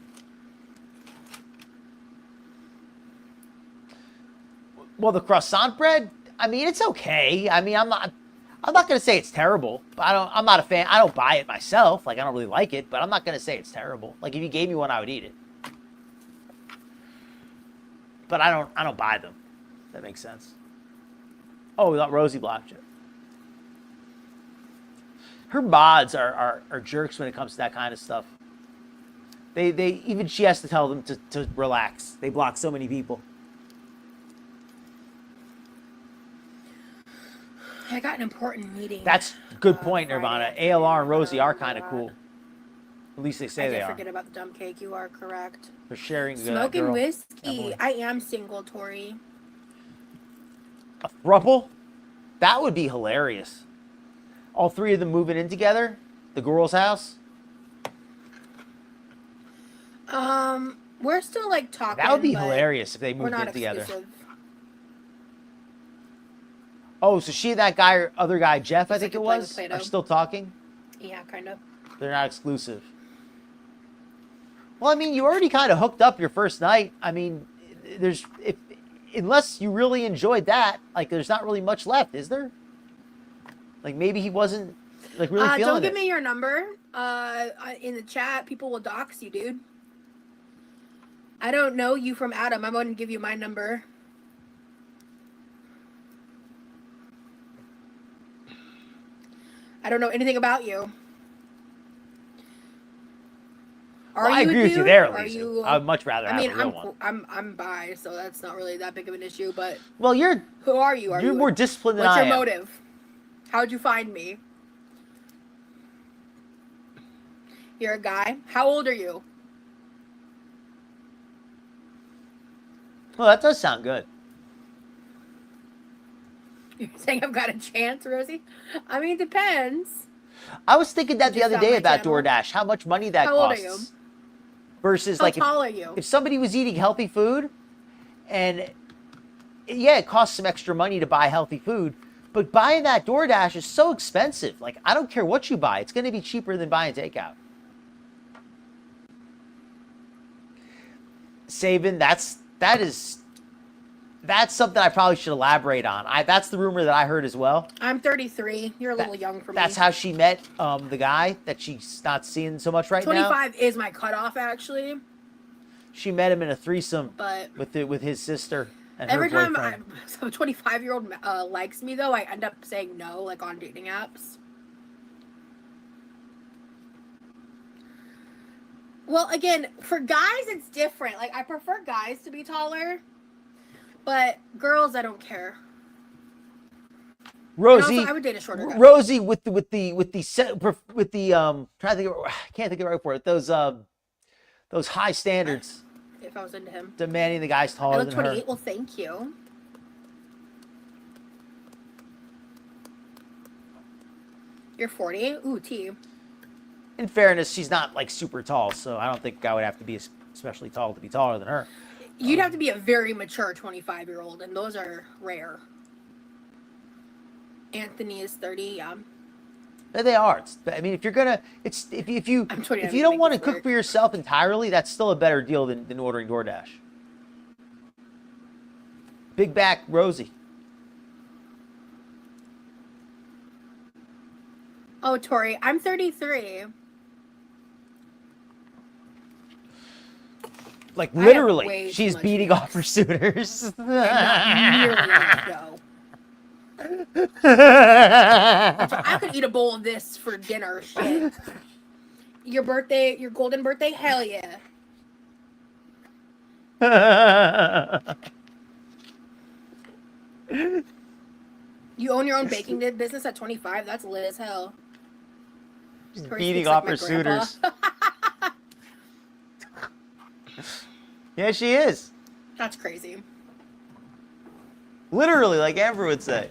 Well, the croissant bread, I mean, it's okay. I mean, I'm not going to say it's terrible, but I'm not a fan. I don't buy it myself. Like, I don't really like it, but I'm not going to say it's terrible. Like, if you gave me one, I would eat it. But I don't buy them. That makes sense. Oh, we thought Rosie blocked you. Her mods are jerks when it comes to that kind of stuff. They even she has to tell them to relax. They block so many people. I got an important meeting. That's a good point, Nirvana. ALR and Rosie are kind of cool. At least they say they I are. forget about the dumb cake. You are correct. They're sharing Smoking girl. whiskey. Emily. I am single, Tori. A throuple? That would be hilarious. All 3 of them moving in together? The girl's house? We're still like talking. That would be but hilarious if they we're moved not in together. exclusive. Oh, so she and that guy, or other guy, Jeff, I think like it you're playing was, with Play-Doh. are still talking? Yeah, kind of. They're not exclusive. Well, I mean, you already kind of hooked up your first night. I mean, unless you really enjoyed that, like, there's not really much left, is there? Like, maybe he wasn't, like, really feeling Don't give it. me your number. In the chat, people will dox you, dude. I don't know you from Adam. I'm going to give you my number. I don't know anything about you. Well, I agree with you there, Lisa. I would much rather have a real one. I'm bi, so that's not really that big of an issue. But Well, who are you? you're more disciplined than What's I your am. motive? How'd you find me? You're a guy. How old are you? Well, that does sound good. You're saying I've got a chance, Rosie? I mean, depends. I was thinking that the Just other on day my about channel. DoorDash, how much money that How old are costs. you? Versus, How like, tall are you? if somebody was eating healthy food, and yeah, it costs some extra money to buy healthy food, but buying that DoorDash is so expensive. Like, I don't care what you buy. It's going to be cheaper than buying takeout. Sabin, that's something I probably should elaborate on. That's the rumor that I heard as well. I'm 33. You're a little young for me. That's how she met the guy that she's not seeing so much right now. 25 is my cutoff, actually. She met him in a threesome But with his sister and every her time boyfriend. a 25-year-old likes me, though, I end up saying no, like on dating apps. Well, again, for guys, it's different. Like, I prefer guys to be taller, but girls, I don't care. Rosie, also, I would date a shorter guy. Rosie with the trying to think of, I can't think of the right word. Those high standards, If I was into him. demanding the guy's I taller look than 28. her. Well, thank you. You're 48? Ooh, T. In fairness, she's not like super tall, so I don't think I would have to be especially tall to be taller than her. You'd have to be a very mature 25-year-old, and those are rare. Anthony is 30, yeah. They are. I mean, if you're gonna, if you I'm 29, if you don't make want to this cook work. for yourself entirely, that's still a better deal than ordering DoorDash. Big back Rosie. Oh, Tori, I'm 33. Like I have literally, way too she's much beating weight. off her suitors. I'm not nearly enough dough. I could eat a bowl of this for dinner. Shit. Your birthday, your golden birthday? Hell yeah. You own your own baking business at 25? That's lit as hell. She's Tori beating speaks off like her my grandpa. suitors. Yeah, she is. That's crazy. Literally, like Amber would say.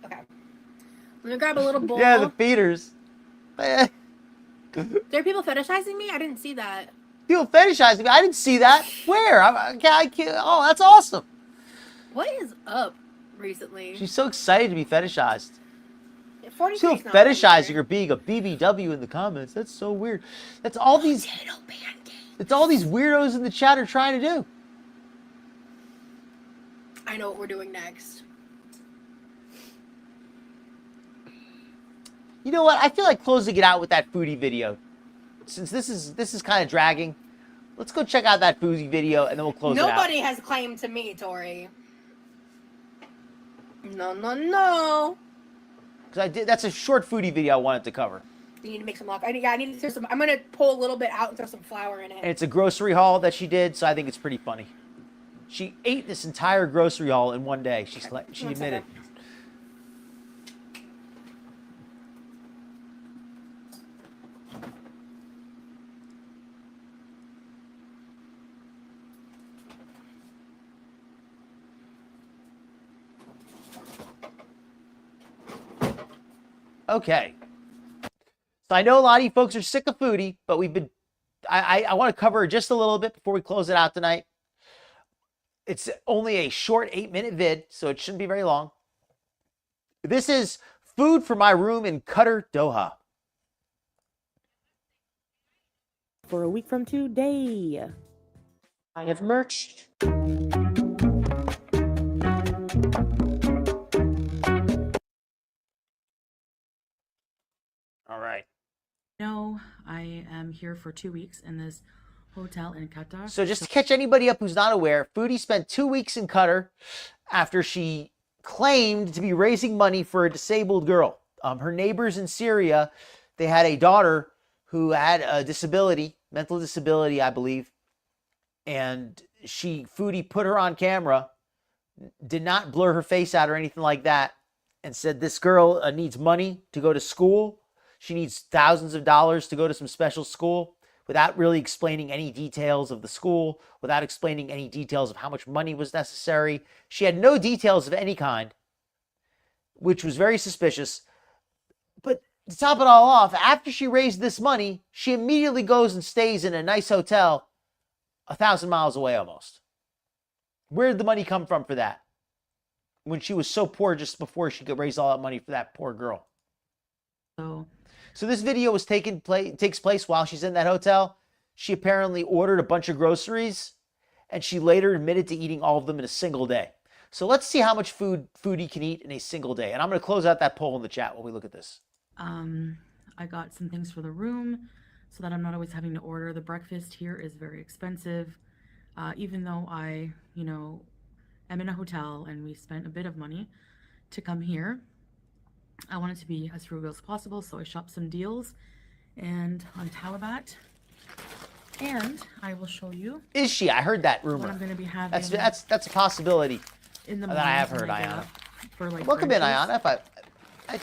Okay. I'm gonna grab a little bowl. Yeah, the feeders. There are people fetishizing me? I didn't see that. People fetishizing me. I didn't see that. Where? I can't. Oh, that's awesome. What is up recently? She's so excited to be fetishized. 43 Still is not fetishizing weird. her being a BBW in the comments. That's so weird. That's all these. It's all these weirdos in the chat are trying to do. I know what we're doing next. You know what? I feel like closing it out with that foodie video. Since this is kind of dragging, let's go check out that foodie video and then we'll close Nobody it out. has claim to me, Tori. No, no, no. Because that's a short foodie video I wanted to cover. You need to make some luck. I need to throw some. I'm gonna pull a little bit out and throw some flour in it. And it's a grocery haul that she did, so I think it's pretty funny. She ate this entire grocery haul in one day. She One admitted. second. Okay. So I know a lot of you folks are sick of foodie, but I want to cover it just a little bit before we close it out tonight. It's only a short 8-minute vid, so it shouldn't be very long. This is food for my room in Qatar, Doha. For a week from today, I have merch. All right. No, I am here for 2 weeks in this hotel in Qatar. So just to catch anybody up who's not aware, Foodie spent 2 weeks in Qatar after she claimed to be raising money for a disabled girl. Her neighbors in Syria, they had a daughter who had a disability, mental disability, I believe. And Foodie put her on camera, did not blur her face out or anything like that, and said this girl needs money to go to school. She needs thousands of dollars to go to some special school, without really explaining any details of the school, without explaining any details of how much money was necessary. She had no details of any kind, which was very suspicious. But to top it all off, after she raised this money, she immediately goes and stays in a nice hotel 1,000 miles away almost. Where did the money come from for that? When she was so poor just before she could raise all that money for that poor girl. So this video was takes place while she's in that hotel. She apparently ordered a bunch of groceries, and she later admitted to eating all of them in a single day. So let's see how much food Foodie can eat in a single day. And I'm going to close out that poll in the chat while we look at this. I got some things for the room so that I'm not always having to order. The breakfast here is very expensive. Even though I, am in a hotel and we spent a bit of money to come here, I wanted to be as frugal as possible, so I shopped some deals and on Talabat. And I will show you. Is she? I heard that What rumor. I'm going to be having. That's a possibility. in the that I have mornings when heard, I get Ayana. up for like Welcome in, brunches. Ayana. If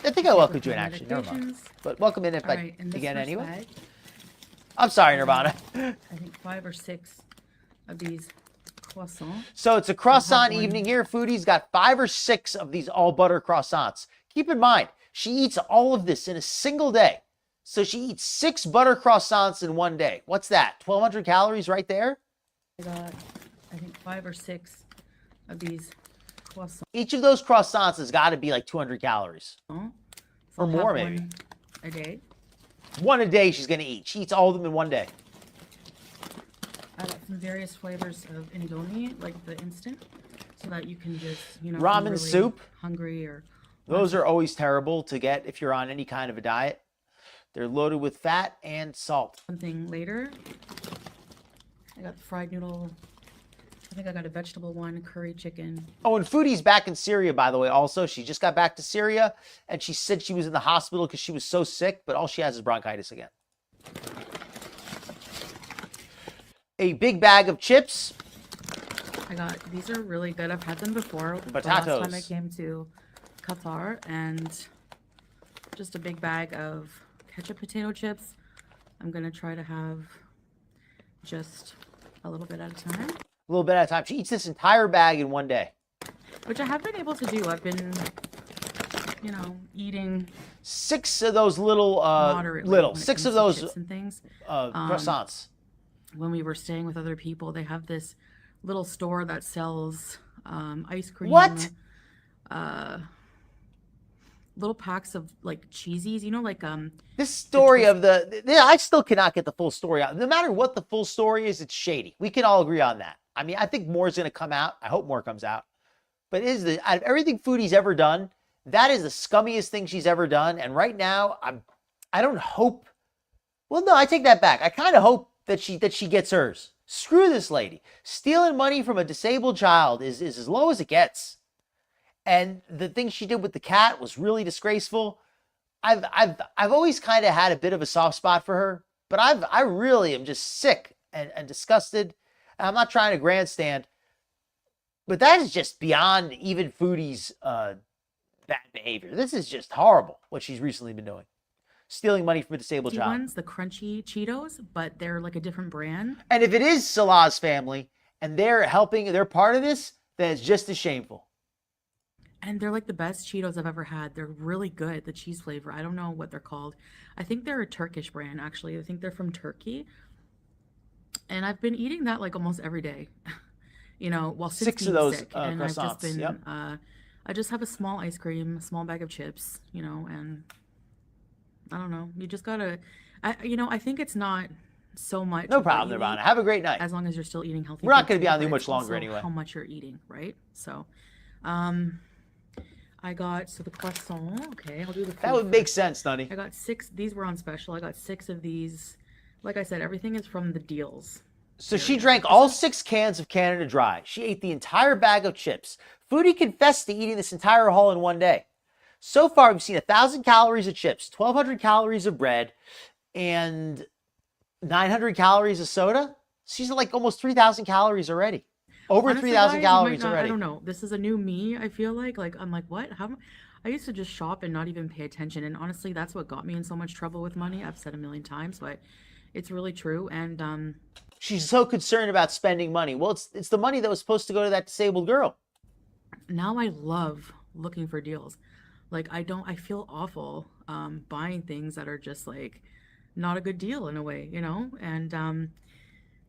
I think I welcomed you in my actually. Never mind. medications. But welcome in if All I right, in this again first anyway. bag, I'm sorry, Nirvana. I think 5 or 6 of these croissants. So it's a croissant evening here. Foodie's got 5 or 6 of these all butter croissants. Keep in mind, she eats all of this in a single day. So she eats 6 butter croissants in one day. What's that? 1,200 calories right there? I got, I think, 5 or 6 of these croissants. Each of those croissants has got to be like 200 calories. So Or I'll more, have maybe. one a day. One a day she's going to eat. She eats all of them in one day. I got some various flavors of Indomie, like the instant, so that you can just, you know, Ramen be really soup. hungry or Those are always terrible to get if you're on any kind of a diet. They're loaded with fat and salt. something later. I got the fried noodle. I think I got a vegetable one, curry chicken. Oh, and Foodie's back in Syria, by the way, also. She just got back to Syria, and she said she was in the hospital because she was so sick, but all she has is bronchitis again. A big bag of chips. I got, these are really good. I've had them before. The Potatoes. last time I came to Qatar, and just a big bag of ketchup potato chips. I'm gonna try to have just a little bit at a time. A little bit at a time. She eats this entire bag in one day. Which I have been able to do. I've been, you know, eating 6 of those little, moderately when it 6 comes of to those chips and things. croissants. When we were staying with other people, they have this little store that sells ice cream. What? Little packs of like cheesies, you know, like This story of I still cannot get the full story out. No matter what the full story is, it's shady. We can all agree on that. I mean, I think more is going to come out. I hope more comes out. But out of everything Foodie's ever done, that is the scummiest thing she's ever done. And right now, I don't hope. Well, no, I take that back. I kind of hope that she gets hers. Screw this lady. Stealing money from a disabled child is as low as it gets. And the thing she did with the cat was really disgraceful. I've always kind of had a bit of a soft spot for her, but I really am just sick and disgusted. And I'm not trying to grandstand, but that is just beyond even Foodie's bad behavior. This is just horrible what she's recently been doing. Stealing money from a disabled child. ones, the crunchy Cheetos, but they're like a different brand. And if it is Salah's family and they're part of this, then it's just as shameful. And they're like the best Cheetos I've ever had. They're really good, the cheese flavor. I don't know what they're called. I think they're a Turkish brand, actually. I think they're from Turkey. And I've been eating that like almost every day. You know, well, since 6 of being those sick. And I've just croissants. been, Yep. I just have a small ice cream, a small bag of chips, you know, and I don't know. You just gotta, I think it's not so much. No what problem, you Nirvana. eat, Have a great night. as long as you're still eating healthy. We're not food gonna be too, on you but much it's longer also anyway. How much you're eating, right? So, I got, so the croissant. Okay, I'll do the. That food would make first. sense, Dunny. I got 6. These were on special. I got 6 of these. Like I said, everything is from the deals. So she drank all 6 cans of Canada Dry. She ate the entire bag of chips. Foodie confessed to eating this entire haul in one day. So far, we've seen 1,000 calories of chips, 1,200 calories of bread, and 900 calories of soda. She's at like almost 3,000 calories already. Over Honestly, 3,000 guys, you calories might not- already. I don't know. This is a new me. I feel like I'm like, what? I used to just shop and not even pay attention. And honestly, that's what got me in so much trouble with money. I've said a million times, but it's really true. And She's so concerned about spending money. Well, it's the money that was supposed to go to that disabled girl. now I love looking for deals. Like I feel awful buying things that are just like not a good deal in a way, you know? And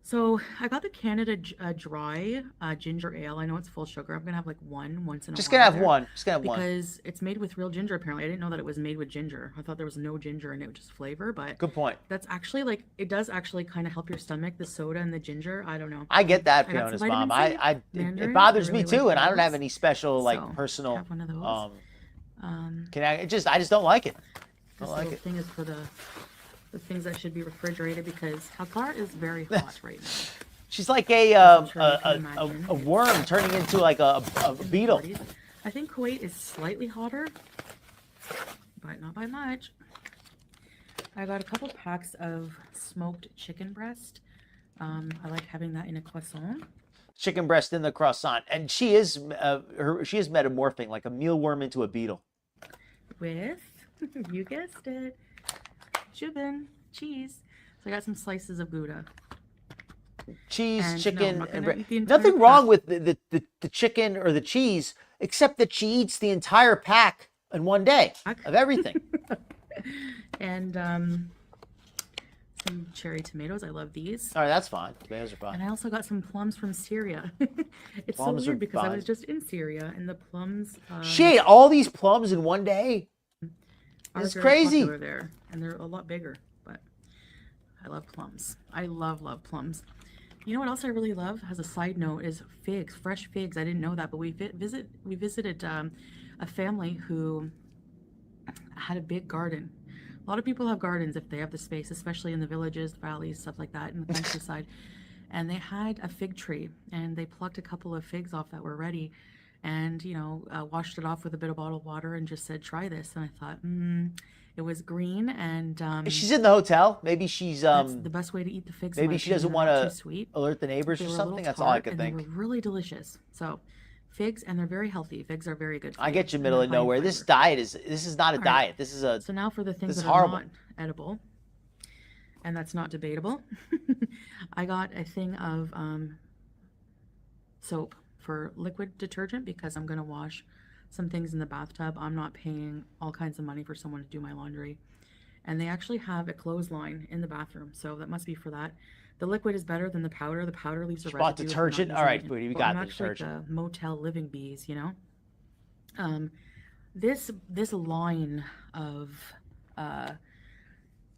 so I got the Canada Dry ginger ale. I know it's full sugar. I'm gonna have like one once in a Just while. gonna have there one. Just gonna have one. because it's made with real ginger. Apparently, I didn't know that it was made with ginger. I thought there was no ginger in it, just flavor. But Good point. that's actually like it does actually kind of help your stomach. The soda and the ginger. I don't know. I get that, I got Fiona's some mom. vitamin C, It mandarin. bothers I me really too, like and I don't have those. any special like So, personal. have one of those. I just don't like it. This don't like little it. thing is for the things that should be refrigerated because Qatar is very hot right now. She's like a worm turning into like a beetle. I think Kuwait is slightly hotter, but not by much. I got a couple packs of smoked chicken breast. I like having that in a croissant. chicken breast in the croissant, and she is she is metamorphing like a mealworm into a beetle. With, you guessed it, Jubin, cheese. So I got some slices of Gouda. Cheese, And no, chicken, I'm not and gonna eat the entire nothing wrong pack. with the chicken or the cheese, except that she eats the entire pack in one day of everything. And some cherry tomatoes. I love these. All right, that's fine. Tomatoes are And fine. I also got some plums from Syria. It's Plums so are weird because I fine. was just in Syria and the plums She ate all these plums in one day. are It's very crazy. popular there, and they're a lot bigger. But I love plums. I love plums. You know what else I really love? As a side note, is figs, fresh figs. I didn't know that, but we visited a family who had a big garden. A lot of people have gardens if they have the space, especially in the villages, valleys, stuff like that, in the countryside. And they had a fig tree, and they plucked a couple of figs off that were ready, and washed it off with a bit of bottled water, and just said, "Try this." And I thought, it was green, and She's in the hotel. Maybe she's that's the best way to eat the figs. in maybe my she doesn't opinion. They're want not to too sweet. alert the neighbors They or were a little something. That's all I tart, could and think. they were really delicious. So, figs, and they're very healthy. Figs are very good. For I get you, and middle they're of high in nowhere. This fiber. diet this is not a All right. diet. This is a So now for the things this is that are horrible. not edible, and that's not debatable. I got a thing of soap for liquid detergent because I'm gonna wash some things in the bathtub. I'm not paying all kinds of money for someone to do my laundry. And they actually have a clothesline in the bathroom, so that must be for that. The liquid is better than the powder. The powder leaves a She bought residue if you're not detergent? using All right, it. Foodie, we Well, got I'm the actually detergent. the motel living bees, This line of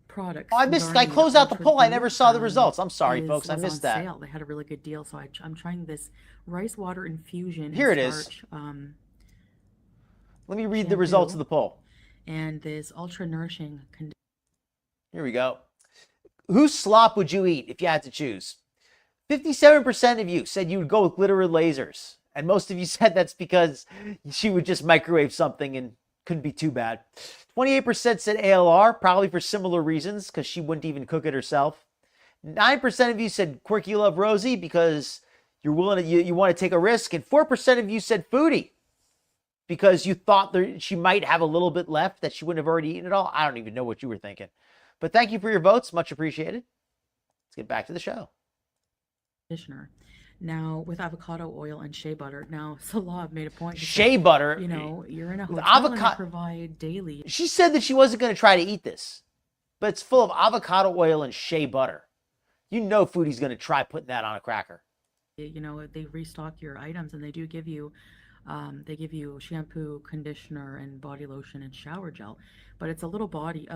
products. Oh, I from missed. I Garnier closed out the Ultra poll. I Dew, never saw the results. I'm sorry, folks. I was missed on that. sale. They had a really good deal, so I'm trying this rice water infusion. Here it and is. starch, Let me read the results of shampoo. the poll. And this ultra nourishing conditioner. Here we go. Whose slop would you eat if you had to choose? 57% of you said you would go with glitter and lasers. And most of you said that's because she would just microwave something and couldn't be too bad. 28% said ALR, probably for similar reasons, because she wouldn't even cook it herself. 9% of you said Quirky Love Rosie because you're willing to, you want to take a risk. And 4% of you said Foodie because you thought she might have a little bit left that she wouldn't have already eaten it all. I don't even know what you were thinking. But thank you for your votes. Much appreciated. Let's get back to the show. Conditioner. Now with avocado oil and shea butter. Now Salah made a point. Shea butter. You're in a with hotel and they avocado. provide daily. She said that she wasn't going to try to eat this, but it's full of avocado oil and shea butter. You know Foodie's going to try putting that on a cracker. They restock your items, and they do give you shampoo, conditioner, and body lotion and shower gel. But it's a little it's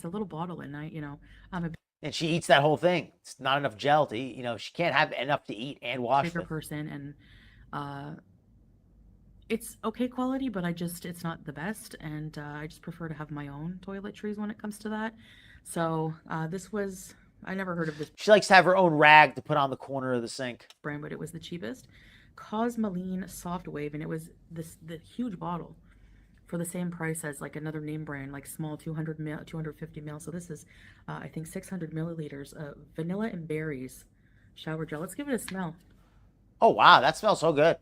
a little bottle, and I'm a And she eats that whole thing. It's not enough gel to eat. She can't have enough to eat and wash bigger with. person, and it's okay quality, but it's not the best, and I just prefer to have my own toiletries when it comes to that. So I never heard of this She likes to have her own rag to put on the corner of the sink. brand, but it was the cheapest. Cosmoline Soft Wave, and it was the huge bottle for the same price as like another name brand, like small 250 ml. So this is, I think 600 milliliters of vanilla and berries shower gel. Let's give it a smell. Oh, wow. That smells so good.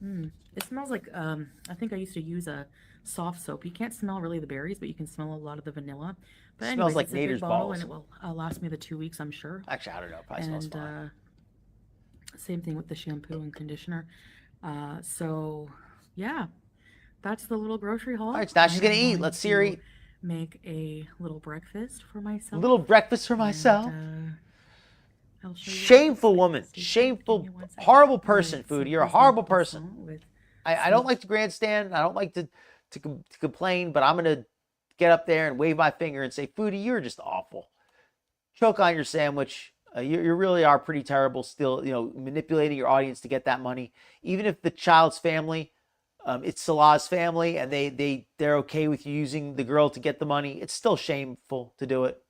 It smells like, I think I used to use a soft soap. You can't smell really the berries, but you can smell a lot of the vanilla. But Smells anyways, like it's a big Nader's bottle, balls. and it will last me the 2 weeks, I'm sure. Actually, I don't know. It probably smells fine. Same thing with the shampoo and conditioner. So yeah, that's the little grocery haul. All right, so now she's I going am to eat. going Let's see her to eat. Make a little breakfast for myself. A little breakfast for myself. And, I'll show you what it Shameful looks like. woman. Stay tuned. Give Shameful, me 1 second. horrible All right, person, so Foodie. You're a here's my horrible croissant person. with I don't like to grandstand. I don't like to complain, but I'm going to get up there and wave my finger and say, Foodie, you're just awful. Choke on your sandwich. You really are pretty terrible still, manipulating your audience to get that money. Even if the child's family, it's Salah's family, and they're okay with you using the girl to get the money, it's still shameful to do it.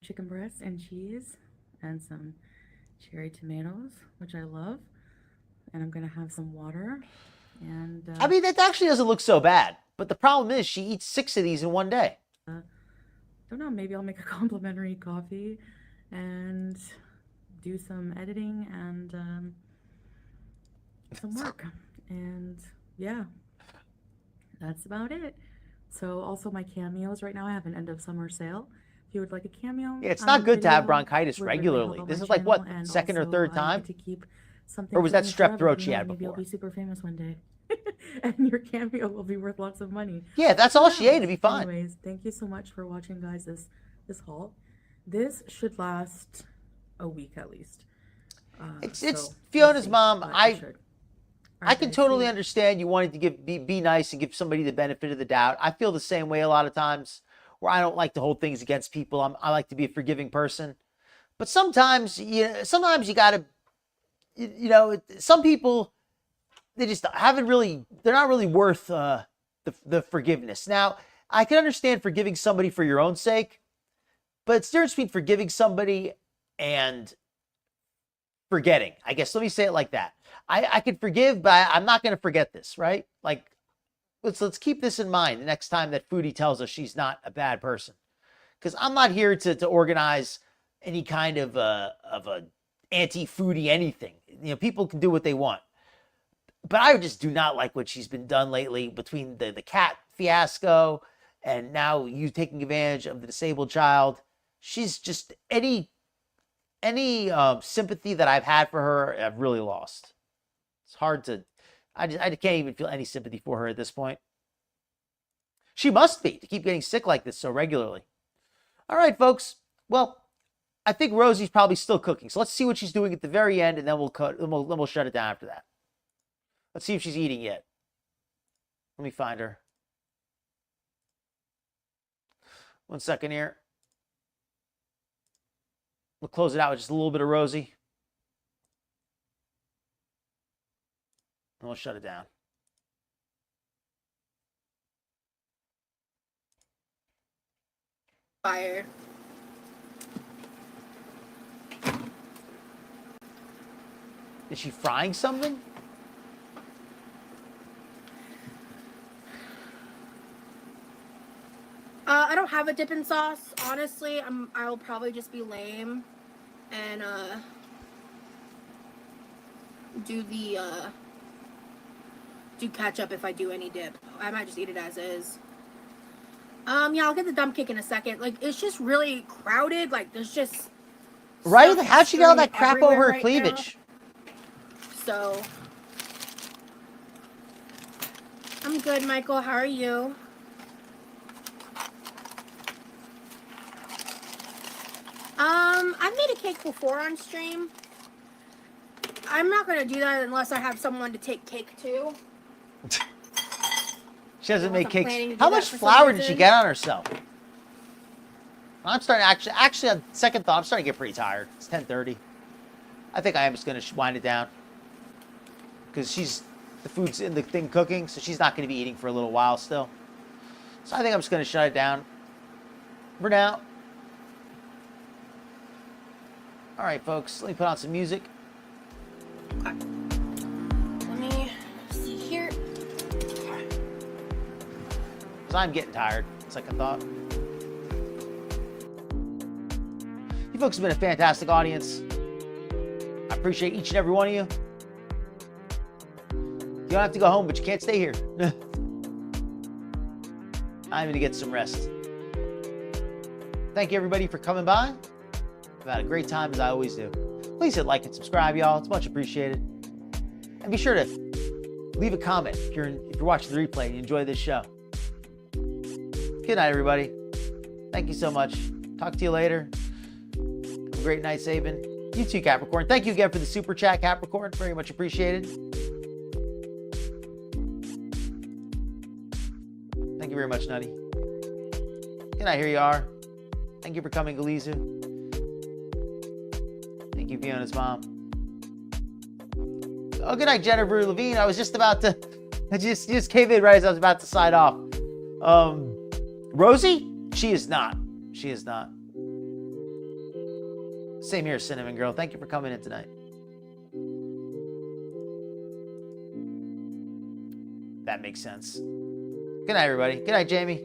chicken breast and cheese and some cherry tomatoes, which I love. And I'm going to have some water. And I mean, that actually doesn't look so bad. But the problem is she eats 6 of these in one day. don't know, maybe I'll make a complimentary coffee and do some editing and some work. And yeah, that's about it. So also my cameos right now, I have an end of summer sale. If you would like a cameo, Yeah, it's not good to have video, bronchitis would really help regularly. out This my is like what, channel, and second or also third I time? get to keep something Or was for that me strep forever. throat Who she knows, had maybe I'll before? be super famous one day. And your cameo will be worth lots of money. Yeah, that's all she ate. It'd be fine. Anyways, thank you so much for watching, guys, this haul. This should last a week at least. It's so Fiona's we'll see, mom. but it I should. I can guys, totally see. understand you wanting to be nice and give somebody the benefit of the doubt. I feel the same way a lot of times, where I don't like to hold things against people. I like to be a forgiving person, but sometimes you gotta, some people, they just haven't really, they're not really worth the forgiveness. Now, I can understand forgiving somebody for your own sake, but it's the difference between forgiving somebody and forgetting. I guess let me say it like that. I can forgive, but I'm not going to forget this, right? Like, let's keep this in mind the next time that Foodie tells us she's not a bad person, because I'm not here to organize any kind of a anti-Foodie anything. People can do what they want, but I just do not like what she's been done lately between the cat fiasco and now you taking advantage of the disabled child. She's just any sympathy that I've had for her, I've really lost. It's hard to, I can't even feel any sympathy for her at this point. She must be, to keep getting sick like this so regularly. All right, folks. Well, I think Rosie's probably still cooking, so let's see what she's doing at the very end, and then we'll shut it down after that. Let's see if she's eating yet. Let me find her. 1 second here. We'll close it out with just a little bit of Rosie. And we'll shut it down. Fire. Is she frying something? I don't have a dipping sauce, honestly. I'll probably just be lame and do ketchup if I do any dip. I might just eat it as is. Yeah, I'll get the dump cake in a second. Like, it's just really crowded. Like, there's just right? stuff How'd she get all that strewn crap over everywhere her right cleavage? now. So I'm good, Michael. How are you? I've made a cake before on stream. I'm not gonna do that unless I have someone to take cake to. She doesn't make cakes. planning to do How that much for some flour did she reason. get on herself? I'm starting actually on second thought, I'm starting to get pretty tired. It's 10:30. I think I am just gonna wind it down, because the food's in the thing cooking, so she's not gonna be eating for a little while still. So I think I'm just gonna shut it down for now. All right, folks. Let me put on some music. Okay. Let me see here. Because I'm getting tired, second thought. You folks have been a fantastic audience. I appreciate each and every one of you. You don't have to go home, but you can't stay here. I'm going to get some rest. Thank you, everybody, for coming by. I've had a great time, as I always do. Please hit like and subscribe, y'all. It's much appreciated. And be sure to leave a comment if you're watching the replay and you enjoy this show. Good night, everybody. Thank you so much. Talk to you later. Have a great night, Saban. You too, Capricorn. Thank you again for the super chat, Capricorn. Very much appreciated. Thank you very much, Nutty. Good night, here you are. Thank you for coming, Galizu. Thank you, Fiona's mom. Oh, good night, Jennifer Levine. I was just about to, I just came in right as I was about to sign off. Rosie? She is not. She is not. Same here, Cinnamon Girl. Thank you for coming in tonight. That makes sense. Good night, everybody. Good night, Jamie.